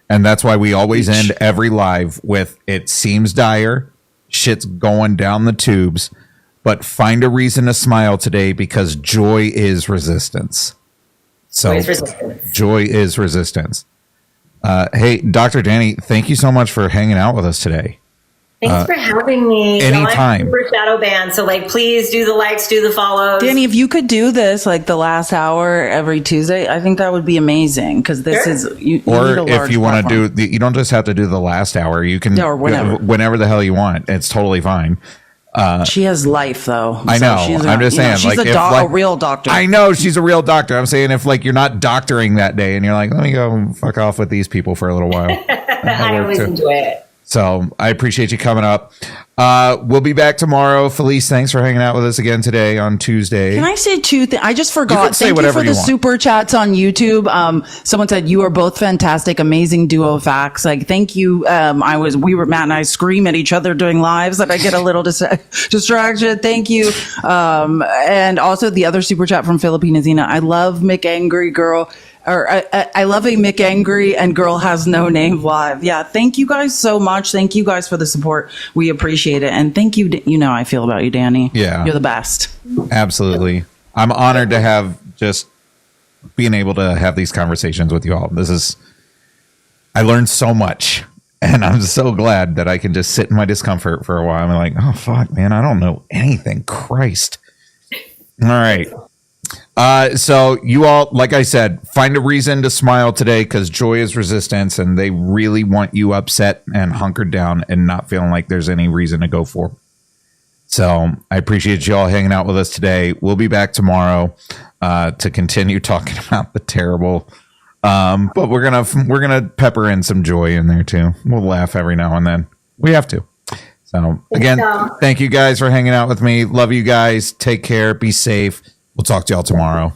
And that's why we always end every live with, it seems dire, shit's going down the tubes, but find a reason to smile today because joy is resistance. So joy is resistance. Hey, Dr. Danny, thank you so much for hanging out with us today. Thanks for having me. Anytime. I'm super shadow banned, so like, please do the likes, do the follows. Danny, if you could do this like the last hour every Tuesday, I think that would be amazing because this is. You or need a if you want to platform. you don't just have to do the last hour. You can or whenever the hell you want. It's totally fine. She has life, though. I know. I'm just saying, she's like, a real doctor. I know she's a real doctor. I'm saying if like you're not doctoring that day and you're like, let me go fuck off with these people for a little while. I always enjoy it. So I appreciate you coming up. We'll be back tomorrow. Felice, thanks for hanging out with us again today on Tuesday. Can I say two things? I just You forgot. can say Thank you whatever for you the want. super chats on YouTube. Someone said you are both fantastic, amazing duo of facts. Like, thank you. Matt and I scream at each other during lives that I get a little distraction. Thank you. And also the other super chat from Filipina Zena. I love Mick Angry Girl. Or I love a Mick Angry and Girl Has No Name live. Yeah, thank you guys so much. Thank you guys for the support. We appreciate it. And thank you. You know how I feel about you, Danny. Yeah. You're the best. Absolutely. I'm honored to have just being able to have these conversations with you all. I learned so much. And I'm so glad that I can just sit in my discomfort for a while. I'm like, oh, fuck, man, I don't know anything. Christ. All right. So you all, like I said, find a reason to smile today because joy is resistance and they really want you upset and hunkered down and not feeling like there's any reason to go for. So I appreciate you all hanging out with us today. We'll be back tomorrow to continue talking about the terrible. But we're gonna pepper in some joy in there too. We'll laugh every now and then. We have to. So again, thank you guys for hanging out with me. Love you guys. Take care. Be safe. We'll talk to y'all tomorrow.